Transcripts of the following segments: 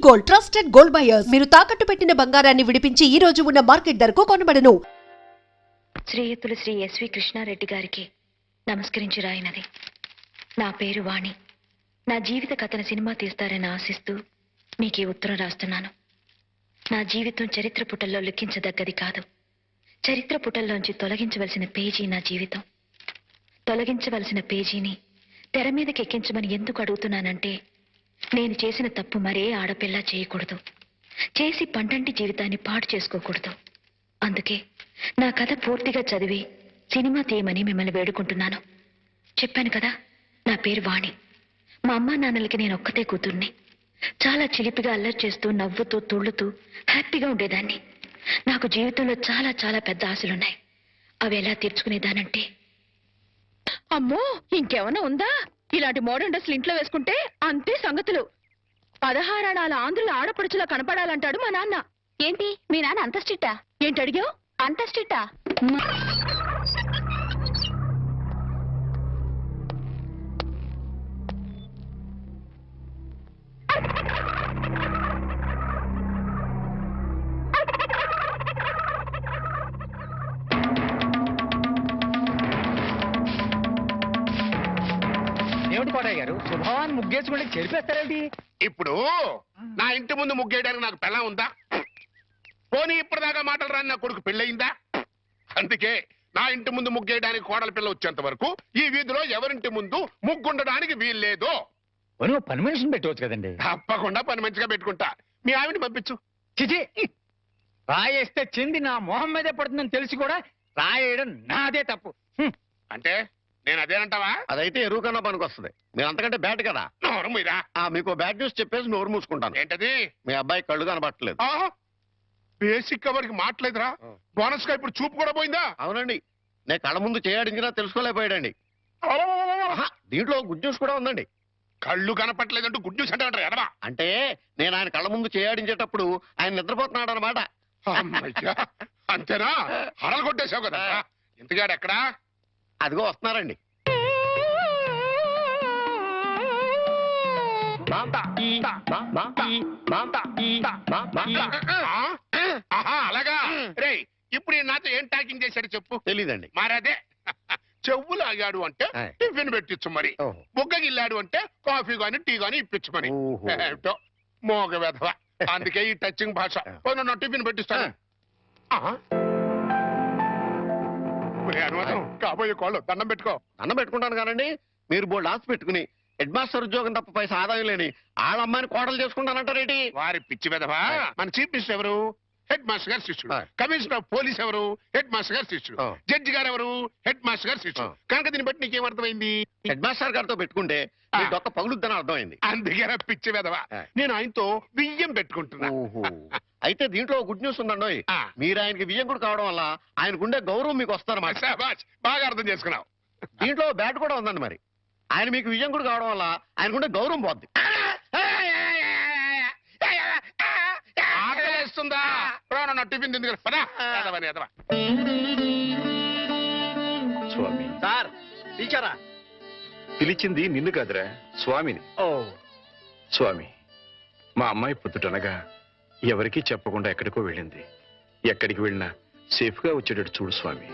Gold, trusted gold buyers. మీరు తాకట్టు పెట్టిన బంగారాన్ని విడిపించి ఈ రోజు ఉన్న మార్కెట్ ధరకు కొనబడను. శ్రీయుతులు శ్రీ ఎస్వి కృష్ణారెడ్డి గారికి నమస్కరించి రాయినది. నా పేరు వాణి. నా జీవిత కథను సినిమా తీస్తారని ఆశిస్తూ మీకు ఈ ఉత్తరం రాస్తున్నాను. నా జీవితం చరిత్ర పుటల్లో లిఖించదగ్గది కాదు. చరిత్ర పుటల్లోంచి తొలగించవలసిన పేజీ నా జీవితం. తొలగించవలసిన పేజీని తెర మీదకి ఎక్కించమని ఎందుకు అడుగుతున్నానంటే, నేను చేసిన తప్పు మరే ఆడపిల్ల చేయకూడదు. చేసి పండంటి జీవితాన్ని పాడు చేసుకోకూడదు. అందుకే నా కథ పూర్తిగా చదివి సినిమా తీయమని మిమ్మల్ని వేడుకుంటున్నాను. చెప్పాను కదా, నా పేరు వాణి. మా అమ్మా నాన్నలకి నేను ఒక్కతే కూతుర్ని. చాలా చిలిపిగా అల్లరి చేస్తూ నవ్వుతూ తుళ్ళుతూ హ్యాపీగా ఉండేదాన్ని. నాకు జీవితంలో చాలా చాలా పెద్ద ఆశలున్నాయి. అవి ఎలా తీర్చుకునేదానంటే, అమ్మో ఇంకేమన్నా ఉందా? ఇలాంటి మోడర్న్ డ్రెస్లు ఇంట్లో వేసుకుంటే అంతే సంగతులు. 16 అణాల ఆంధ్రుల ఆడపడుచులా కనపడాలంటాడు మా నాన్న. ఏంటి మీ నాన్న అంత స్ట్రిక్టా? ఏంటి అడిగావు? అంత స్ట్రిక్టా? ఏమిటి కోటయ్య గారు, శుభవాన్ని ముగ్గేసుకుంటే చెరిపేస్తారేంటి? ఇప్పుడు నా ఇంటి ముందు ముగ్గేయడానికి నాకు పెళ్ళం ఉందా? పోనీ ఇప్పటిదాకా మాటలు రాని నా కొడుకు పెళ్ళయిందా? అందుకే నా ఇంటి ముందు ముగ్గేయడానికి కోడల పిల్ల వచ్చేంత వరకు ఈ వీధిలో ఎవరింటి ముందు ముగ్గుండడానికి వీల్లేదు. నువ్వు పని మనిషిని పెట్టవచ్చు కదండి. తప్పకుండా పని మంచిగా పెట్టుకుంటా. మీ ఆవిడ పంపించు. చిచి, రాయేస్తే చెంది నా మొహం మీదే పడుతుందని తెలిసి కూడా రాయేయడం నాదే తప్పు. అంటే నేను అదేనంటావా? అదైతే ఎరువు కన్నా పనికి వస్తుంది. మీరు అంతకంటే బ్యాట్ కదా. నోరు మీరా. మీకు బ్యాడ్ న్యూస్ చెప్పేసి నోరు మూసుకుంటాను. ఏంటది? మీ అబ్బాయి కళ్ళు కనబట్టలేదు. బేసిక్ కవర్కి మాట్లేదురా. బోనస్ గా ఇప్పుడు చూపు కూడా పోయిందా? అవునండి, నేను కళ్ళ ముందు చేయడించినా తెలుసుకోలేకపోయాడండి. దీంట్లో గుడ్ న్యూస్ కూడా ఉందండి. కళ్ళు కనపట్లేదంటూ గుడ్ న్యూస్ అంటే ఎడవా? అంటే నేను ఆయన కళ్ళ ముందు చేయడించేటప్పుడు ఆయన నిద్రపోతున్నాడు అనమాట. అంతేనా? హరలు కొట్టేశావు కదా. ఇంతగాడు ఎక్కడా? అదిగో వస్తున్నారండి. అలాగా రే, ఇప్పుడు నాతో ఏం టాకింగ్ చేశాడు చెప్పు. తెలీదండి. మరదే చెవులు ఆగాడు అంటే టిఫిన్ పెట్టించు, మరి బుగ్గగిల్లాడు అంటే కాఫీ గాని టీ గాని ఇప్పించు మరి. ఏమిటో మోగ వెధవ. అందుకే ఈ టచింగ్ భాష. నా టిఫిన్ పెట్టిస్తాను. కాబోయే కోళ్ళు దండం పెట్టుకో. దండం పెట్టుకుంటాను కానండి, మీరు బోల్డ్ ఆశ పెట్టుకుని హెడ్ మాస్టర్ ఉద్యోగం తప్ప పైసా ఆదాయం లేని వాళ్ళ అమ్మాయిని కోడలు చేసుకుంటానంటారేంటి? వారి పిచ్చి వెధవా. మన చీఫ్ మినిస్టర్ ఎవరు? హెడ్ మాస్టర్ గారు శిష్యుడు. కమిషనర్ ఆఫ్ పోలీస్ ఎవరు? హెడ్ మాస్టర్ గారు శిష్యుడు. జడ్జి గారు ఎవరు? హెడ్ మాస్టర్ గారు శిష్యుడు. కనుక దీన్ని బట్టి నీకేమర్థమైంది? హెడ్ మాస్టర్ గారితో పెట్టుకుంటే ఒక పగులుద్దని అర్థమైంది. అందుకే పిచ్చి వెధవా, నేను ఆయనతో బియ్యం పెట్టుకుంటున్నా. అయితే దీంట్లో గుడ్ న్యూస్ ఉందండి. మీరు ఆయనకి బియ్యం కూడా కావడం వల్ల ఆయనకుండే గౌరవం మీకు వస్తారన్నమాట. బాగా అర్థం చేసుకున్నావు. దీంట్లో బ్యాట్ కూడా ఉందండి. మరి ఆయన మీకు విజయం కూడా కావడం వల్ల ఆయనకుండే గౌరవం పోద్ది. ఆకలిస్తుందా? నా టిఫిన్ తింది కదా. స్వామి సార్ పిలిచారా? పిలిచింది నిన్ను కాదురా, స్వామిని. స్వామి, మా అమ్మాయి పొద్దుటనగా ఎవరికీ చెప్పకుండా ఎక్కడికో వెళ్ళింది. ఎక్కడికి వెళ్ళినా సేఫ్ గా వచ్చేటట్టు చూడు స్వామి.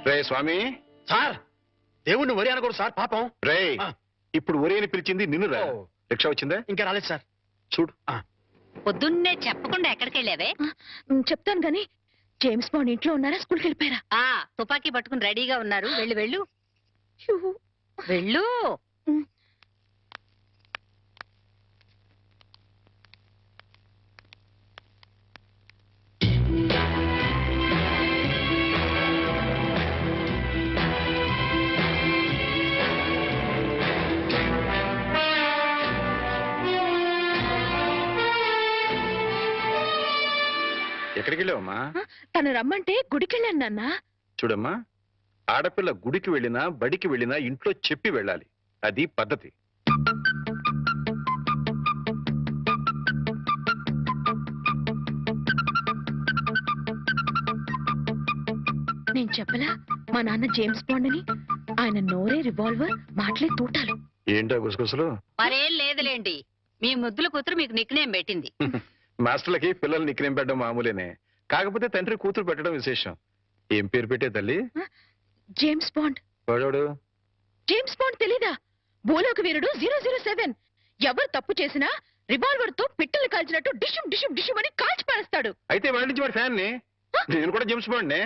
రే స్వామి. సార్ దేవుణ్ణి వరి అనకూడదు సార్, పాపం. రే, ఇప్పుడు ఒరే అని పిలిచింది నిన్ను రా. రిక్షా వచ్చిందా? ఇంకా రాలేదు సార్. చూడు. పొద్దున్నే చెప్పకుండా ఎక్కడికి వెళ్ళావే? చెప్తాను గాని, జేమ్స్ బాండ్ ఇంట్లో ఉన్నారా? స్కూల్కి వెళ్ళిపోయారా? తుపాకీ పట్టుకుని రెడీగా ఉన్నారు. వెళ్ళు వెళ్ళు వెళ్ళు. ఎక్కడికి వెళ్ళావమ్మా? తను రమ్మంటే గుడికి వెళ్ళాను నాన్న. చూడమ్మా, ఆడపిల్ల గుడికి వెళ్ళినా బడికి వెళ్ళినా ఇంట్లో చెప్పి వెళ్ళాలి. అది పద్ధతి. నేను చెప్పలా మా నాన్న జేమ్స్ బాండ్ అని? ఆయన నోరే రివాల్వర్, మాటలే తూటాలు. ఏంటా గుసగుసలు? మరేం లేదులేండి, మీ ముద్దుల కూతురు మీకు నిక్నేం పెట్టింది. మాస్టర్లకి పిల్లలు నిక్నేం పెట్టడం మామూలేనే, కాకపోతే తండ్రి కూతురు పెట్టడం విశేషం. ఏం పేరు పెట్టే తల్లి? James Bond. వాడోడు జేమ్స్ బాండ్ తెలీదా? భూలోక వీరుడు 007. ఎవరు తప్పు చేసినా రివాల్వర్ తో పిట్టలు కాల్చినట్టు డిషుం డిషుం డిషుం అని కాల్చి పారేస్తాడు. అయితే వాడి నుంచి వాడి ఫ్యాన్ ని. నేను కూడా జేమ్స్ బాండ్ నే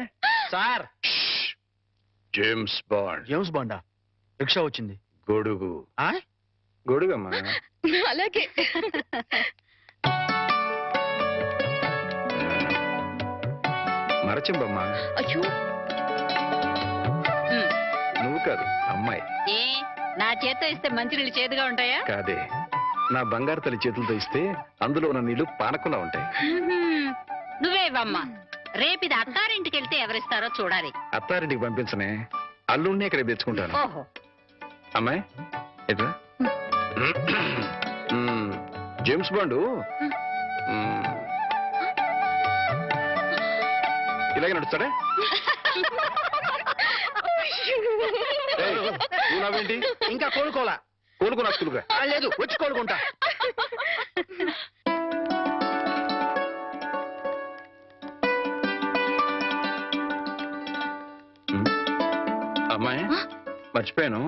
సార్. James Bond. జేమ్స్ బాండా? రిక్షా వచ్చింది. గొడుగు. ఆ? గొడుగమ్మా. అలాగే. మరచింబమ్మా. అయ్యో, నువ్వు కాదు అమ్మాయి. ఏ నా చేత్తో ఇస్తే మంచినీళ్ళు చేదుగా ఉంటాయా? కాదే, నా బంగారు తల్లి చేతులతో ఇస్తే అందులో ఉన్న నీళ్లు పానకుండా ఉంటాయి. నువ్వేవమ్మా. రేపిది అత్తారింటికి వెళ్తే ఎవరిస్తారో చూడాలి. అత్తారింటికి పంపించనే, అల్లుడిని ఇక్కడ తెచ్చుకుంటాను. ఓహో, అమ్మాయి ఎట్లా? జేమ్స్ బాండు ఇలాగే నడుస్తాడా? ఏయ్, నువ్వు నవ్వేంటి? ఇంకా కోలుకోలా. కోలుకున్నా స్కూల్గా. లేదు, వచ్చి కోలుకుంటా. అమ్మాయి మర్చిపోయాను,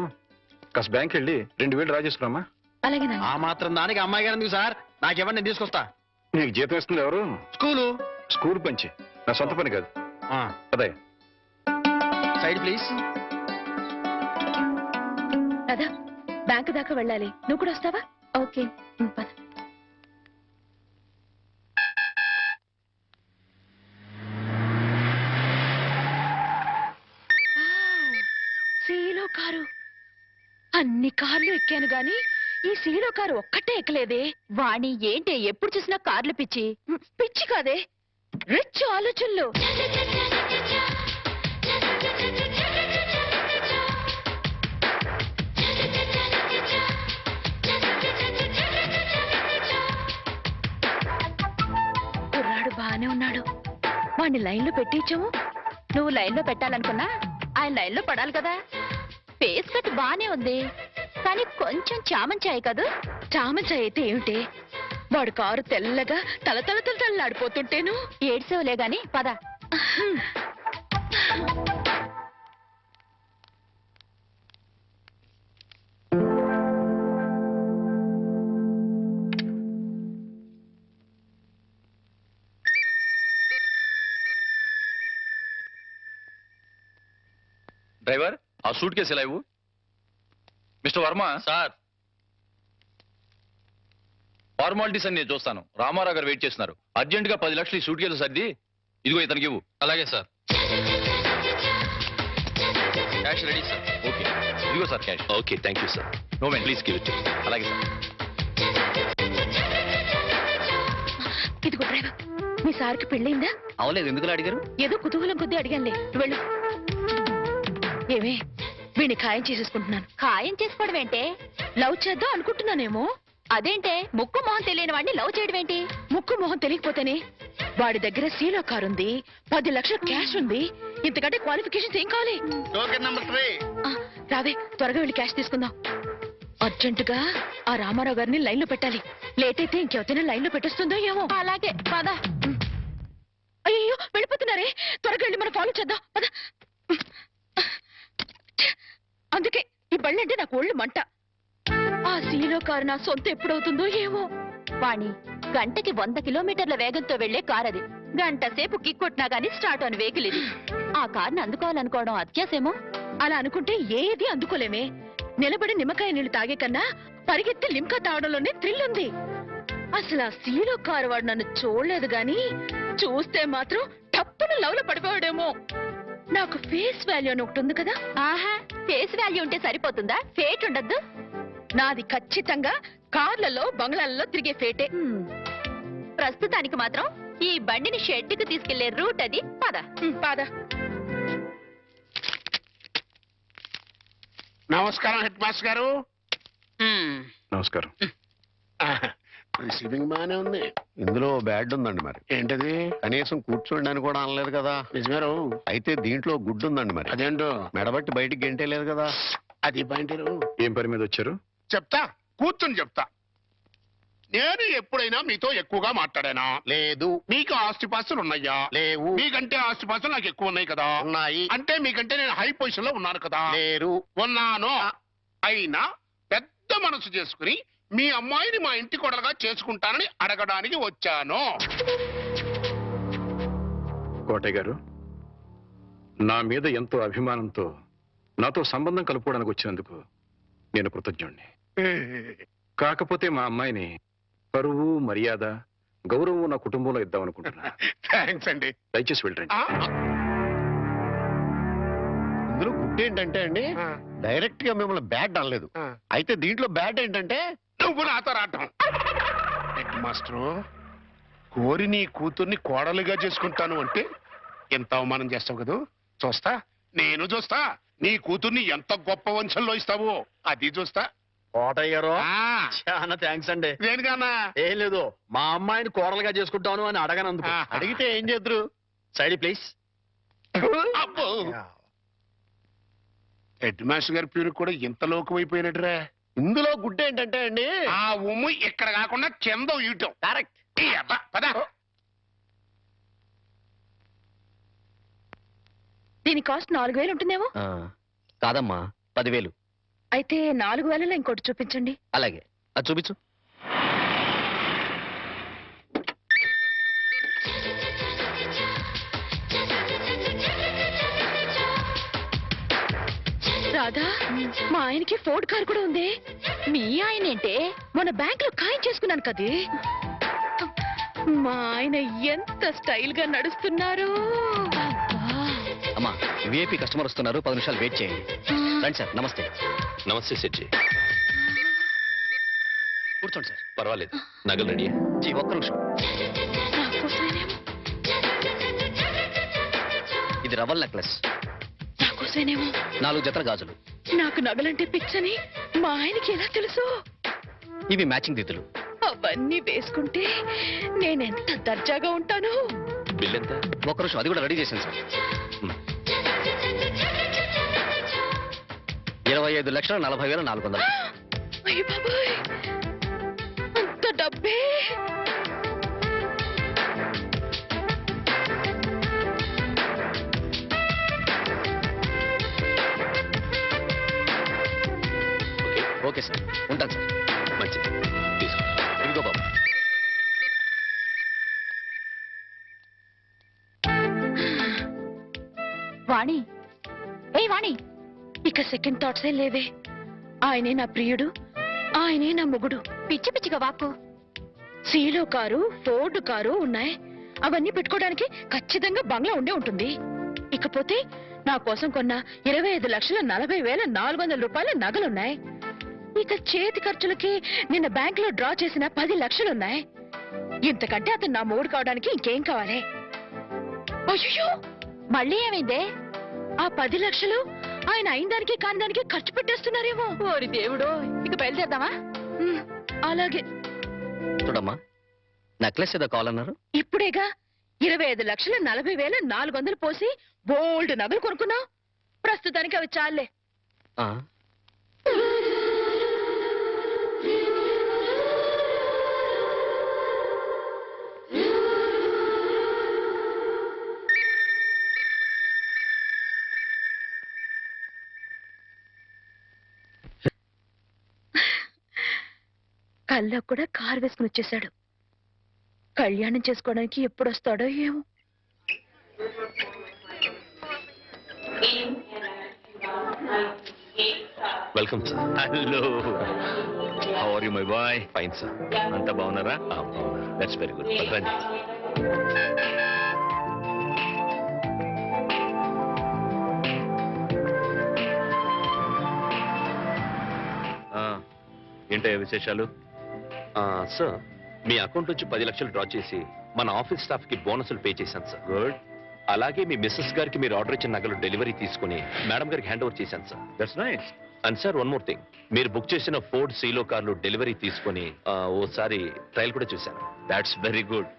కాస్త బ్యాంక్ వెళ్ళి 2000 డ్రా చేసుకురామా. అలాగే ఆ మాత్రం దానికి అమ్మాయి గారు ఎందుకు సార్? నాకెవరు, నేను తీసుకొస్తా. నీకు జీతం ఇస్తుంది ఎవరు? స్కూలు. స్కూల్ పంచి, నా సొంత పని కాదు. అదే సైడ్ ప్లీజ్. కదా బ్యాంకు దాకా వెళ్ళాలి. నువ్వు కూడా వస్తావా? ఓకే, పద. సీలో కారు. అన్ని కార్లు ఎక్కాను గాని ఈ సీలో కారు ఒక్కటే ఎక్కలేదే. వాణి ఏంటి ఎప్పుడు చూసినా కార్లు పిచ్చి? పిచ్చి కాదే, రిచ్ ఆలోచనలు. కుర్రాడు బానే ఉన్నాడు. వాణ్ణి లైన్లో పెట్టించాము. నువ్వు లైన్లో పెట్టాలనుకున్నా ఆయన లైన్లో పడాలి కదా. ఫేస్ కట్ బానే ఉంది, కానీ కొంచెం చామంచాయి కదా. చామంచాయి అయితే ఏమిటి? వాడు కారు తెల్లగా తల తల తల తల్లాడిపోతుంటేను. ఏడ్సేవలే గాని పద. డ్రైవర్, ఆ సూట్ కేసు ఎలా ఇవ్వు. మిస్టర్ వర్మ. సార్, ఫార్మాలిటీస్ అని నేను చూస్తాను. రామారావు గారు వెయిట్ చేస్తున్నారు. అర్జెంట్ గా 10 లక్షలు ఈ సూట్ కేసు సర్ది ఇదిగో ఇతనికి ఇవ్వు. అలాగే sir. Cash ready sir. Okay, ఇదిగో sir cash. Okay, thank you sir. No మెంట్, ప్లీజ్ గివ్ ఇట్. అలాగే సార్. ఇదిగో డ్రైవర్, మీ సార్కి పెళ్ళైందా? అవలేదు, ఎందుకు అడిగారు? ఏదో కుతూహలం కొద్దీ అడిగానులే. వెళ్ళు. ఏమే, వీడిని ఖాయం చేసేసుకుంటున్నాను. ఖాయం చేసుకోవడం ఏంటే? లవ్ చేద్దాం అనుకుంటున్నానేమో. అదేంటే ముక్కు మొహం తెలియని వాడిని లవ్ చేయడం ఏంటి? ముక్కు మొహం తెలియకపోతేనే. వాడి దగ్గర సీలో కార్ ఉంది, 10 లక్షల క్యాష్ ఉంది. ఇంతకంటే క్వాలిఫికేషన్స్ ఏం కావాలి? Token number 3. రావే, త్వరగా వెళ్ళి క్యాష్ తీసుకుందాం. అర్జెంటుగా ఆ రామారావు గారిని లైన్ లో పెట్టాలి. లేట్ అయితే ఇంకెవరైనా లైన్ లో పెట్టేస్తుందో ఏమో. అలాగే పద. అయ్యో, వెళ్ళిపోతున్నారే. త్వరగా వెళ్ళి మనం ఫాలో చేద్దాం. పద. అందుకే ఈ బళ్ళంటే నాకు ఒళ్ళు మంట. ఆ సీలో కారు నా సొంత ఎప్పుడవుతుందో ఏమో. వాణి, గంటకి 100 కిలోమీటర్ల వేగంతో వెళ్లే కార్ అది. గంట సేపు కిక్కొట్టినా గానీ స్టార్ట్ అని వెహికల్ ఇది. ఆ కార్ని అందుకోవాలనుకోవడం అత్యాసేమో. అలా అనుకుంటే ఏది అందుకోలేమే. నిలబడి నిమ్మకాయ నీళ్లు తాగే కన్నా పరిగెత్తి లిమ్కా తాగడంలోనే థ్రిల్ ఉంది. అసలు ఆ సీలో కారు వాడు నన్ను చూడలేదు గాని చూస్తే మాత్రం టప్పున లవ్ లో పడిపోయాడేమో. నాకు ఫేస్ వాల్యూ అని ఒకటి ఉంది కదా. ఆహా, ఫేస్ వాల్యూ ఉంటే సరిపోతుందా? ఫేట్ ఉండద్దు. నాది ఖచ్చితంగా కార్లలో బంగ్లాలలో తిరిగే ఫేటే. ప్రస్తుతానికి మాత్రం ఈ బండిని షెడ్డుకు తీసుకెళ్లే రూట్ అది. పద పద. నమస్కారం హెడ్ మాస్టర్ గారు. నమస్కారం. రిసీవింగ్ బానే ఉంది. ఇందులో బ్యాడ్ ఉందండి మరి. ఏంటది? కనీసం కూర్చోండి అని కూడా అనలేదు కదా. నిజమేరు. అయితే దీంట్లో గుడ్డు ఉందండి మరి. అదేంటో మెడబట్టి బయటికి గెంటే లేదు కదా. అది పాయింటరు. ఏం పని మీద వచ్చారు? చెప్తా, కూర్చుని చెప్తా. నేను ఎప్పుడైనా మీతో ఎక్కువగా మాట్లాడానా? లేదు. మీకు ఆస్తిపాస్తులు ఉన్నాయా? లేవు. మీకంటే ఆస్తిపాస్తులు నాకు ఎక్కువ ఉన్నాయి కదా? ఉన్నాయి. అంటే మీకంటే నేను హై పొజిషన్ లో ఉన్నాను కదా? లేరు. ఉన్నాను. అయినా పెద్ద మనసు చేసుకుని మీ అమ్మాయిని మా ఇంటి కోడలుగా చేసుకుంటానని అడగడానికి వచ్చాను. కోటయ్య గారు, నా మీద ఎంతో అభిమానంతో నాతో సంబంధం కలుపుకోవడానికి వచ్చినందుకు నేను కృతజ్ఞుణ్ణి. కాకపోతే మా అమ్మాయిని పరువు, మర్యాద, గౌరవం నా కుటుంబంలో ఇద్దామనుకుంటున్నా. థ్యాంక్స్ అండి. దయచేసి వెళ్ళండి. ఇందులో గుడ్ ఏంటంటే అండి, డైరెక్ట్ గా మిమ్మల్ని బ్యాడ్ అనలేదు. అయితే దీంట్లో బ్యాడ్ ఏంటంటే నువ్వు నాతో రావటం. హెడ్ మాస్టరు, కోరి నీ కూతుర్ని కోడలుగా చేసుకుంటాను అంటే ఎంత అవమానం చేస్తావు కదా? చూస్తా, నేను చూస్తా. నీ కూతుర్ని ఎంత గొప్ప వంశంలో ఇస్తావో అది చూస్తా. కోటయ్య గారు ఆ, చాలా థ్యాంక్స్ అండి. దేనికన్నా? ఏం లేదు, మా అమ్మాయిని కోడలుగా చేసుకుంటాను అని అడగనందుకు. ఆహా. అడిగితే ఏం చేద్దరు? Side please. అబ్బో. హెడ్ మాస్టర్ గారి పేరు కూడా ఇంత లోకమైపోయినట్టురా. ఇందులో గుడ్ ఏంటంటే అండి, ఆ ఉమ్ము ఇక్కడ కాకుండా కింద ఇయటం. కరెక్ట్. పద. దీని కాస్ట్ 4000 ఉంటుందేమో. కాదమ్మా, 10,000. అయితే 4000లో ఇంకోటి చూపించండి. అలాగే, అది చూపించు. రాధా, మా ఆయనకి ఫోర్డ్ కార్ కూడా ఉంది. మీ ఆయన ఏంటే? మన బ్యాంక్ లో ఖాయం చేసుకున్నాను కదే. మా ఆయన ఎంత స్టైల్ గా నడుస్తున్నారు. అమ్మా, విఐపి కస్టమర్ వస్తున్నారు, 10 నిమిషాలు వెయిట్ చేయండి. రండి సార్. నమస్తే. నమస్తే సెట్జీ. కూర్చోండి సార్. పర్వాలేదు, నగలు రెడీ. జీ, ఒక్క నిమిషం. నాకోసమేనేమో. ఇది రవల్ నెక్లెస్, నాకోసమేనేమో. 4 జతల గాజులు. నాకు నగలంటే పిచ్చని మా ఆయనకి ఎలా తెలుసు? ఇవి మ్యాచింగ్ దిద్దులు. అవన్నీ వేసుకుంటే నేనెంత దర్జాగా ఉంటాను. బిల్ ఎంత? ఒక్క నిమిషం, అది కూడా రెడీ చేశాను సార్. 25,40,400. అయ్య బాబాయ్, అంత డబ్బే! ఓకే సార్, ఉంటాను సార్. మంచిది, తీసుకో. ఇదిగో బాబు. వాణి, ఏ వాణి, ఇక సెకండ్ థాట్సే లేవే. ఆయనే నా ప్రియుడు, ఆయనే నా మొగుడు. పిచ్చి పిచ్చిగా వాక్కు. సీలో కారు, ఫోర్డ్ కారు ఉన్నాయి. అవన్నీ పెట్టుకోవడానికి ఖచ్చితంగా బంగ్లా ఉండే ఉంటుంది. ఇకపోతే నా కోసం కొన్న 25,40,400 రూపాయల నగలున్నాయి. ఇక చేతి ఖర్చులకి నిన్న బ్యాంక్ లో డ్రా చేసిన 10 లక్షలున్నాయి. ఇంతకంటే అతను నా మూడు కావడానికి ఇంకేం కావాలి? అయ్యో, మళ్ళీ ఏమైందే? ఆ 10 లక్షలు ఆయన అయిన దానికి కాని దానికి ఖర్చు పెట్టేస్తున్నారేమో. ఓరి దేవుడో, ఇక బయలుదేరదామా? అలాగే. చూడమ్మా, నెక్లెస్ ఏదో కావాలన్నారు. ఇప్పుడేగా 25,40,400 పోసి బోల్డ్ నగలు కొనుక్కున్నావు. ప్రస్తుతానికి అవి చాలే. ఆ, కల్లో కూడా కారు వేసుకుని వచ్చేసాడు. కళ్యాణం చేసుకోవడానికి ఎప్పుడు వస్తాడో ఏమో. Welcome sir. Hello, how are you my boy? Fine sir. అంతా బాగున్నారా? That's very good. రండి. ఏంటయ్యా విశేషాలు? సార్, మీ అకౌంట్ నుంచి 10 లక్షలు డ్రా చేసి మన ఆఫీస్ స్టాఫ్ కి బోనసులు పే చేశాను సార్. గుడ్. అలాగే మీ మిస్సెస్ గారికి మీరు ఆర్డర్ ఇచ్చిన నగలు డెలివరీ తీసుకుని మేడం గారికి హ్యాండ్ ఓవర్ చేశాను sir. That's nice. And sir, one more thing, మీరు బుక్ చేసిన ఫోర్డ్ సీలో కార్లు డెలివరీ తీసుకుని ఓసారి ట్రయల్ కూడా చూశాను. That's very good.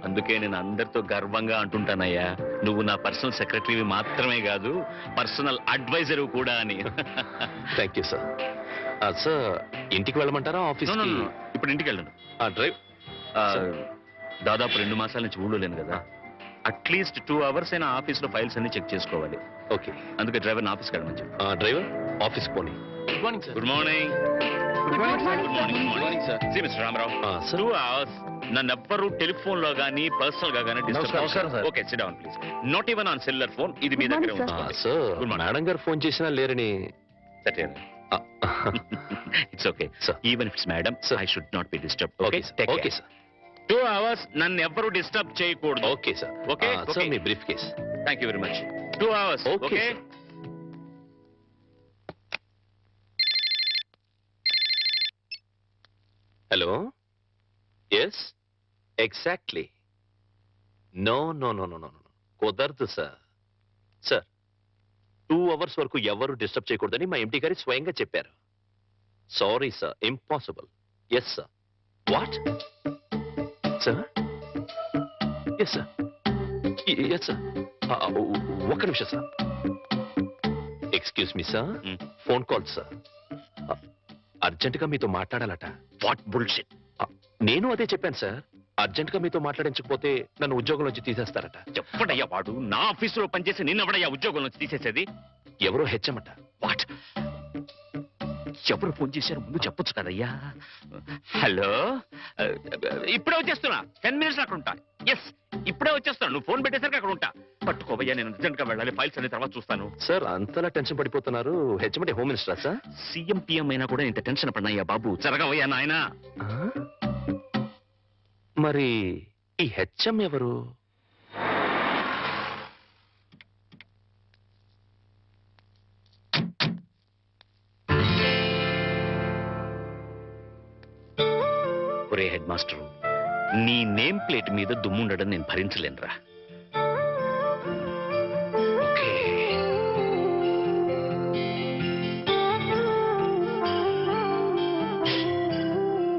అందుకే నేను అందరితో గర్వంగా అంటుంటానయ్యా, నువ్వు నా పర్సనల్ సెక్రటరీ మాత్రమే కాదు, పర్సనల్ అడ్వైజర్ కూడా అని. Thank you sir. సార్, ఇంటికి వెళ్ళమంటారా ఆఫీస్? ఇప్పుడు ఇంటికి వెళ్ళను డ్రైవ్ దాదాపు 2 మాసాల నుంచి ఊళ్ళో లేను కదా అట్లీస్ట్ 2 hours అయినా ఆఫీస్లో ఫైల్స్ అన్ని చెక్ చేసుకోవాలి. ఓకే, అందుకే డ్రైవర్ని ఆఫీస్కి వెళ్ళమని చెప్పు. డ్రైవర్ ఆఫీస్కి పోనీ. Good morning sir. Good morning. Good morning sir. See mister Ramarao, 2 hours నన్నెవ్వరూ టెలిఫోన్ లో గానీ పర్సనల్ గా గానీ disturb. Okay, sit down please. Not even on cellular phone. ఇది మీ దగ్గర ఉంది సార్. మేడం గారు ఫోన్ చేసినా లేరని. It's okay sir. Even it's madam, I should not be disturb. Okay okay sir. 2 hours నన్ను ఎవ్వరూ డిస్టర్బ్ చేయకూడదు. Okay sir. Okay sir. మీ brief case. Thank you very much. 2 hours. Okay. Hello. Yes, exactly. No no no no no no కుదరదు sir. Sir 2 hours వరకు ఎవరు disturb చేయకూడదని మా empty గారి స్వయంగా చెప్పారు. Sorry sir, impossible. Yes sir. What sir? Yes sir. Yes sir. ఒక్క నిమిషం sir. Excuse me sir, phone call sir. అర్జెంటుగా మీతో మాట్లాడాలట. What bullshit. నేను అదే చెప్పాను సార్. అర్జెంటుగా మీతో మాట్లాడించకపోతే నన్ను ఉద్యోగంలోంచి తీసేస్తారట. చెప్పడయ్యా వాడు. నా ఆఫీసులో పనిచేసి నిన్నెవడయ్యా ఉద్యోగంలోంచి తీసేసేది? ఎవరో హెచ్చమట. వాట్? ఎవరు ఫోన్ చేశారు ముందు చెప్పొచ్చు కదయ్యా. హలో, ఇప్పుడే వచ్చేస్తున్నా. 10 minutes అక్కడ ఉంటా. ఎస్, ఇప్పుడే వచ్చేస్తాను. నువ్వు ఫోన్ పెట్టేసరికి అక్కడ ఉంటా. పట్టుకోవయ్యా, నేను అర్జెంట్ గా వెళ్ళాలి. ఫైల్స్ అన్ని తర్వాత చూస్తాను. సార్ అంతలా టెన్షన్ పడిపోతున్నారు. HMD home minister sir. CM PM అయినా కూడా ఇంత టెన్షన్ పడినాయ్యా బాబు. జరగవయ్యా నాయనా. మరి ఈ హెచ్ఎం ఎవరు? ఒరే హెడ్ మాస్టర్, నీ నేమ్ ప్లేట్ మీద దుమ్ముండడం నేను భరించలేనురా. Okay.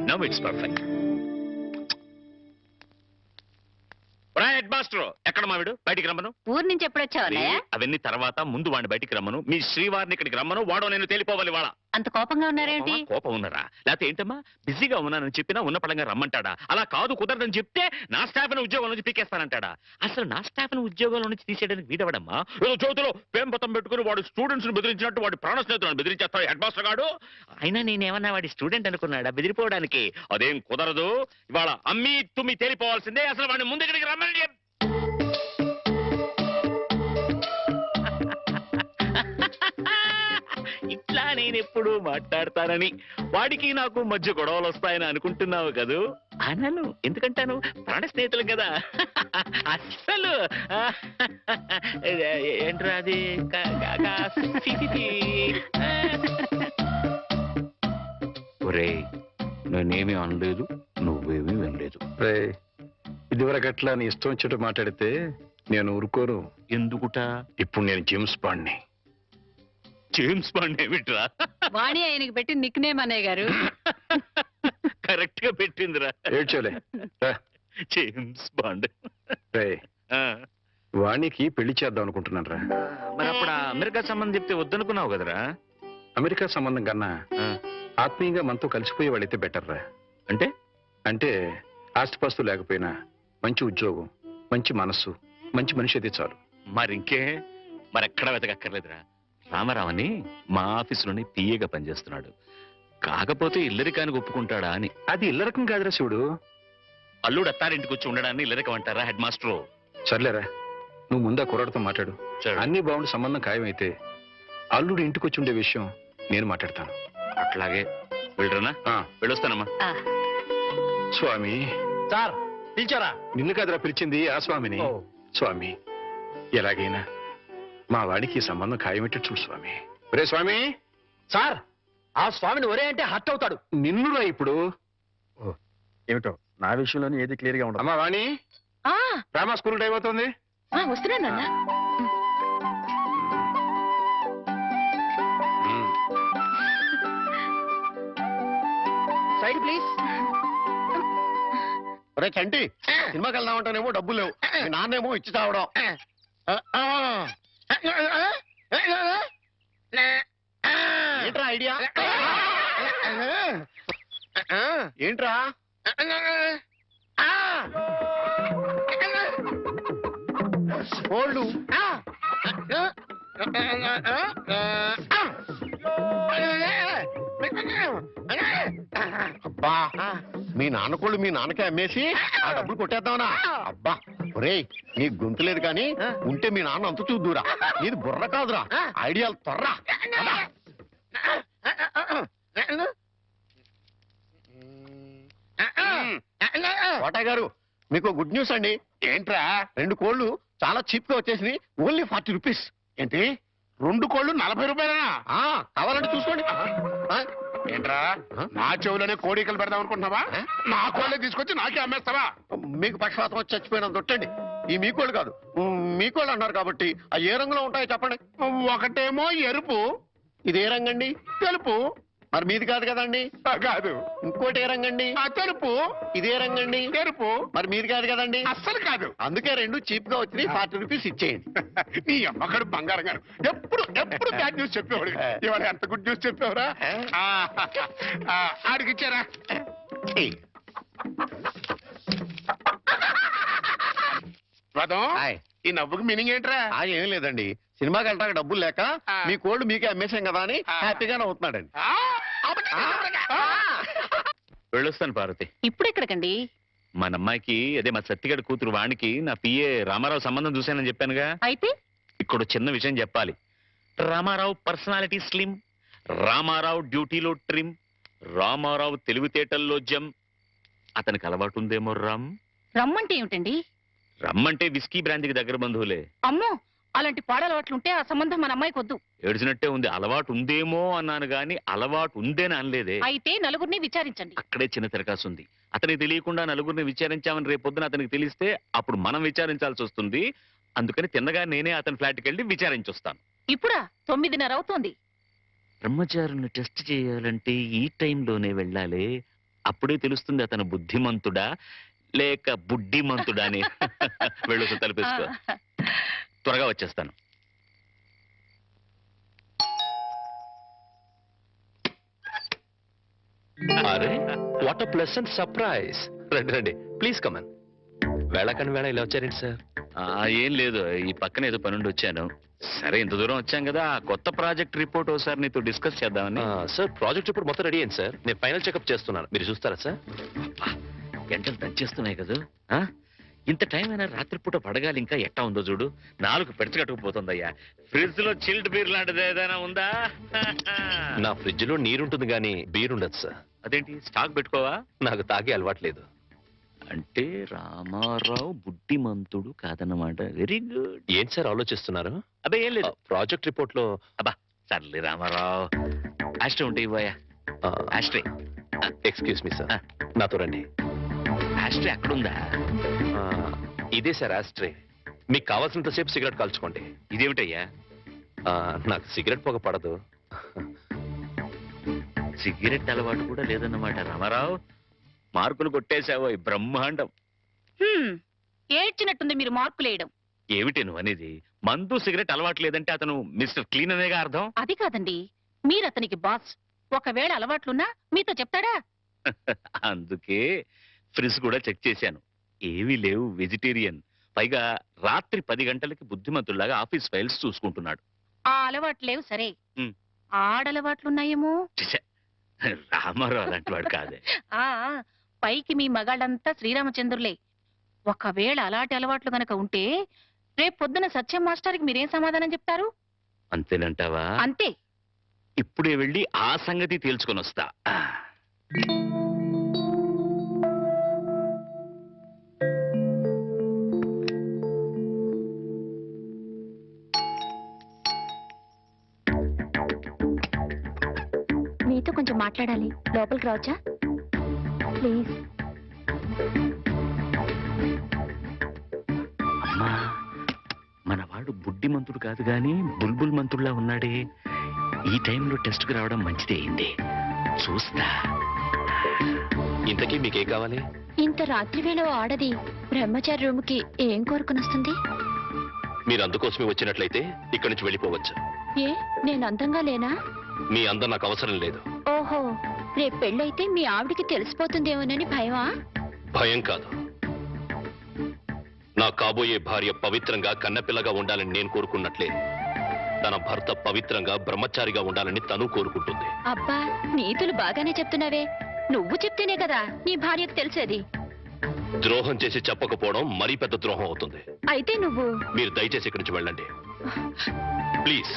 Now it's perfect. Headmaster, ఎక్కడ మావిడు? బయటికి రమ్మను. ఊరు నుంచి ఎప్పుడొచ్చావా? అవన్నీ తర్వాత, ముందు వాడిని బయటికి రమ్మను. మీ శ్రీవారిని ఇక్కడికి రమ్మను. వాడో నేను తేలిపోవాలి. వాళ్ళ అంత కోపంగా ఉన్నారేంటి? కోపం ఉన్నారా? లేకపోతే ఏంటమ్మా, బిజీగా ఉన్నానని చెప్పినా ఉన్న పడంగా రమ్మంటాడా? అలా కాదు, కుదరదని చెప్తే నా స్టాఫ్ ని ఉద్యోగం నుంచి పీకేస్తానంటాడా? అసలు నా స్టాఫ్ ని ఉద్యోగంలో నుంచి తీసేయడానికి వీడవడమ్మా. ఏదో చోతులో పేంపతం పెట్టుకుని వాడు స్టూడెంట్స్ ని బెదిరించినట్టు వాడి ప్రాణ స్నేహితులను బెదిరించేస్తాడు హెడ్ మాస్టర్ గాడు. అయినా నేనేమన్నా వాడి స్టూడెంట్ అనుకున్నాడా బెదిరిపోవడానికి? అదేం కుదరదు. ఇవాళ అమ్మి తుమ్మి తేలిపోవాల్సిందే. అసలు వాడిని ముందు ఇక్కడికి రమ్మని. ఇట్లా నేనెప్పుడు మాట్లాడతానని, వాడికి నాకు మధ్య గొడవలు వస్తాయని అనుకుంటున్నావు కదూ? అనను. ఎందుకంటాను? ప్రాణ స్నేహితులు కదా. అస్సలు ఏంట్రా అది? ఒరే, నేనేమీ అనలేదు, నువ్వేమీ వినలేదు. ఇదివరకు అట్లా నీ ఇష్టం వచ్చేట్టు మాట్లాడితే నేను ఊరుకోను. ఎందుకుట? ఇప్పుడు నేను జేమ్స్ బాండ్ని. జేమ్స్ బాండ్ ఏమిట్రా? వాణి ఆయనకి పెట్టి నిక్ నేమ్ అన్నయ్య గారు. కరెక్ట్ గా పెట్టిందిరా. ఏడ్చోలే. James bond. వాణికి పెళ్లి చేద్దాం అనుకుంటున్నాను రా. మరి అప్పుడు అమెరికా సంబంధం చెప్తే వద్దనుకున్నావు కదరా? అమెరికా సంబంధం కన్నా ఆత్మీయంగా మనతో కలిసిపోయే వాళ్ళైతే బెటర్ రా. అంటే అంటే ఆస్తిపాస్తు లేకపోయినా మంచి ఉద్యోగం, మంచి మనస్సు, మంచి మనిషి అయితే చాలు. మరింకే, మరెక్కడా వెతకక్కర్లేదురా. రామారావని మా ఆఫీసులోనే పిఏగా పనిచేస్తున్నాడు. కాకపోతే ఇల్లరికానికి ఒప్పుకుంటాడా అని. అది ఇల్లరకం కాదురా శివుడు. అల్లుడు అత్తారింటికి వచ్చి ఉండడాన్ని ఇల్లరికం అంటారా హెడ్ మాస్టరు? సర్లేరా, నువ్వు ముందా కుర్రాడితో మాట్లాడు. అన్ని బాగుండి సంబంధం ఖాయమైతే అల్లుడు ఇంటికి వచ్చి ఉండే విషయం నేను మాట్లాడతాను. అట్లాగే వెళ్ళరనా? వెళ్ళొస్తానమ్మా. స్వామి. సార్ పిలిచారా? నిన్ను కాదురా పిలిచింది, ఆ స్వామిని. స్వామి, ఎలాగైనా మా వాడికి సంబంధం ఖాయమేటట్టు చూడు స్వామి. ఒరే స్వామి. సార్, ఆ స్వామిని ఒరే అంటే హర్ట్ అవుతాడు. నిన్నురా ఇప్పుడు. ఏమిటో నా విషయంలోనే ఏది క్లియర్ గా ఉండదు. అమ్మా వాణి, రామా స్కూల్ టైం అవుతుంది. వస్తున్నానన్నా. Side please. ఒరే చంటి, సినిమాకి వెళ్దామంటానేమో డబ్బులు లేవు. మీ నాన్నేమో ఇచ్చి చావడం. ఏంట్రా ఐడియా? ఏంట్రా? కోళ్ళు. అబ్బా, మీ నాన్న కోళ్ళు మీ నాన్నకే అమ్మేసి ఆ డబ్బులు కొట్టేద్దామనా? అబ్బా ఒరేయ్, నీ గొంతు లేదు కానీ ఉంటే మీ నాన్న అంత చూద్దురా. నీది బుర్ర కాదురా, ఐడియాలు త్వరరా. కోటయ్య గారు, మీకు గుడ్ న్యూస్ అండి. ఏంట్రా? 2 కోళ్ళు చాలా చీప్ గా వచ్చేసి ఓన్లీ 40 రూపీస్. ఏంటి 2 కోళ్ళు 40 రూపాయలనా? కావాలంటే చూసుకోండి. ఏంట్రా నా చెవులోనే కోడికలు పెడదాం అనుకుంటున్నావా? నా కోళ్ళే తీసుకొచ్చి నాకే అమ్మేస్తావా? మీకు పక్షపాతం వచ్చి చచ్చిపోయినంత తొట్టండి. ఈ మీ కోళ్ళు కాదు, మీ కోళ్ళు అన్నారు కాబట్టి ఆ ఏ రంగులో ఉంటాయో చెప్పండి. ఒకటేమో ఎరుపు, ఇది ఏ రంగండి? తెలుపు. మరి మీది కాదు కదండి. కాదు. ఇంకోటి ఏ రంగండి? తెలుపు. ఇదే రంగండి? తెలుపు. మరి మీది కాదు కదండి. అస్సలు కాదు. అందుకే 2 చీప్ గా వచ్చి 40 రూపీస్ ఇచ్చేయండి. నీ అమ్మకడు బంగారం గారు ఎప్పుడు ఎప్పుడు బ్యాడ్ న్యూస్ చెప్పేవాడు. ఇవాళ ఎంత గుడ్ న్యూస్ చెప్పేవరా? ఆడికి ఇచ్చారా? రథం, ఈ నవ్వుకి మీనింగ్ ఏంట్రా? ఏం లేదండి, సినిమాకి వెళ్ళడానికి డబ్బులు లేక మీ కోళ్ళు మీకే అమ్మేశాం కదా అని హ్యాపీగానే అవుతున్నాడండి. వెళ్ళొస్తాను పార్వతి. ఇప్పుడు ఎక్కడికండి? మన అమ్మాయికి, అదే మా సత్తిగడి కూతురు వాణికి నా పిఏ రామారావు సంబంధం చూశానని చెప్పానుగా. అయితే ఇక్కడ చిన్న విషయం చెప్పాలి. రామారావు పర్సనాలిటీ స్లిమ్, రామారావు డ్యూటీలో ట్రిమ్, రామారావు తెలివితేటల్లో జమ్. అతనికి అలవాటు ఉందేమో రమ్మంటే ఏమిటండి? రమ్మంటే విస్కీ బ్రాంతికి దగ్గర బంధువులే. అమ్మో, అలాంటి పాడలవాట్లుంటే ఆ సంబంధం మన అమ్మాయికి వద్దు. ఏడ్చినట్టే ఉంది. అలవాటు ఉందేమో అన్నాను గాని అలవాటు ఉందేని అనలేదే. అయితే నలుగురిని విచారించండి. అక్కడే చిన్న తిరకాసు ఉంది. అతనికి తెలియకుండా నలుగురిని విచారించామని రేపొద్దున అతనికి తెలిస్తే అప్పుడు మనం విచారించాల్సి వస్తుంది. అందుకని తిన్నగా నేనే అతని ఫ్లాట్కి వెళ్ళి విచారించొస్తాను. ఇప్పుడా? 9:30 అవుతోంది. బ్రహ్మచారుని టెస్ట్ చేయాలంటే ఈ టైంలోనే వెళ్ళాలి. అప్పుడే తెలుస్తుంది అతను బుద్ధిమంతుడా లేక బుడ్డిమంతుడా అని. వెళ్ళు, తలపేసుకో. త్వరగా వచ్చేస్తాను. అరే, వాట్ అ ప్లెసెంట్ సర్ప్రైజ్. రండి రండి, ప్లీజ్ కమన్. వేళకని వేళ ఇలా వచ్చారేంటి సార్? ఏం లేదు, ఈ పక్కన ఏదో పనుండి వచ్చాను. సరే, ఇంత దూరం వచ్చాం కదా, కొత్త ప్రాజెక్ట్ రిపోర్ట్ ఒకసారి నీతో డిస్కస్ చేద్దామని. సార్, ప్రాజెక్ట్ రిపోర్ట్ మొత్తం రెడీ అయింది సార్. నేను ఫైనల్ చెకప్ చేస్తున్నాను, మీరు చూస్తారా సార్? గంటలు దంచేస్తున్నాయి కదా. ఇంత టైం అయినా రాత్రిపూట పడగాలి. ఇంకా ఎట్టా ఉందో చూడు, 4 పెడచగట్టుకుపోతుందయ్యా. ఫ్రిడ్జ్ లో చిల్డ్ బీర్ లాంటిది ఏదైనా ఉందా? నా ఫ్రిడ్జ్ లో నీరుంటుంది కానీ బీర్ ఉండదు సార్. అదేంటి, స్టాక్ పెట్టుకోవా? నాకు తాగే అలవాట్లేదు. అంటే రామారావు బుద్ధిమంతుడు కాదన్నమాట. Very good. ఏం సార్ ఆలోచిస్తున్నారు? అబ్బే ఏం లేదు. ప్రాజెక్ట్ రిపోర్ట్ లో అబ్బా సర్లే రామారావు, ఆస్ట్రే ఉంటే ఇవ్వయా. ఆస్ట్రే. ఎక్స్క్యూజ్ మీ సార్, నాతో రండి. ఆస్ట్రే అక్కడుందా? ఇదే సార్ ఆస్ట్రే. మీకు కావాల్సినంతసేపు సిగరెట్ కాల్చుకోండి. ఇదేమిటయ్యా? నాకు సిగరెట్ పొగ పడదు. సిగరెట్ అలవాటు కూడా లేదన్నమాట. రామారావు, మార్కులు కొట్టేశావో బ్రహ్మాండం. ఏడ్చినట్టుంది మీరు మార్కులు వేయడం. ఏమిటి నువ్వు అనేది? మందు సిగరెట్ అలవాటు లేదంటే అతను మిస్టర్ క్లీన్ అనేగా అర్థం. అది కాదండి, మీరు అతనికి బాస్. ఒకవేళ అలవాట్లున్నా మీతో చెప్తాడా? అందుకే ఫ్రిజ్ కూడా చెక్ చేశాను, ఏమీ లేవు. వెజిటేరియన్. పైగా రాత్రి 10 గంటలకి బుద్ధిమంతుల్లాగా ఆఫీస్ ఫైల్స్ చూసుకుంటున్నాడు. ఆ అలవాట్లు లేవు సరే, ఆడలవాట్లున్నాయేమో. ఛే, రామారావు అలాంటి వాడు కాదే. ఆ పైకి మీ మగాళ్ళంతా శ్రీరామచంద్రులే. ఒకవేళ అలాంటి అలవాట్లు గనక ఉంటే రేపు పొద్దున సత్యం మాస్టర్కి మీరేం సమాధానం చెప్తారు? అంతేనంటావా? అంతే. ఇప్పుడే వెళ్ళి ఆ సంగతి తేల్చుకొని వస్తా. మీతో కొంచెం మాట్లాడాలి, లోపలికి రావచ్చా ప్లీజ్? అమ్మా, మనవాడు బుడ్డిమంతుడు కాదు గాని బుల్బుల్ మంతుడులా ఉన్నాడే. ఈ టైంలో టెస్ట్కి రావడం మంచిదే అయింది. చూస్తా. ఇంతకీ మీకేం కావాలి? ఇంత రాత్రి వేళ ఆడది బ్రహ్మచారి రూమ్కి ఏం కోరుకుని వస్తుంది? మీరు అందుకోసమే వచ్చినట్లయితే ఇక్కడి నుంచి వెళ్ళిపోవచ్చు. ఏ, నేను అందంగా లేనా? మీ అందం నాకు అవసరం లేదు. ఓహో, రేపు పెళ్ళైతే మీ ఆవిడికి తెలిసిపోతుందేమోనని భయమా? భయం కాదు, నా కాబోయే భార్య పవిత్రంగా కన్నపిల్లగా ఉండాలని నేను కోరుకున్నట్లే తన భర్త పవిత్రంగా బ్రహ్మచారిగా ఉండాలని తను కోరుకుంటుంది. అబ్బా, నీతులు బాగానే చెప్తున్నావే. నువ్వు చెప్తేనే కదా నీ భార్యకు తెలిసేది. ద్రోహం చేసి చెప్పకపోవడం మరీ పెద్ద ద్రోహం అవుతుంది. అయితే నువ్వు మీరు దయచేసి ఇక్కడి నుంచి వెళ్ళండి ప్లీజ్.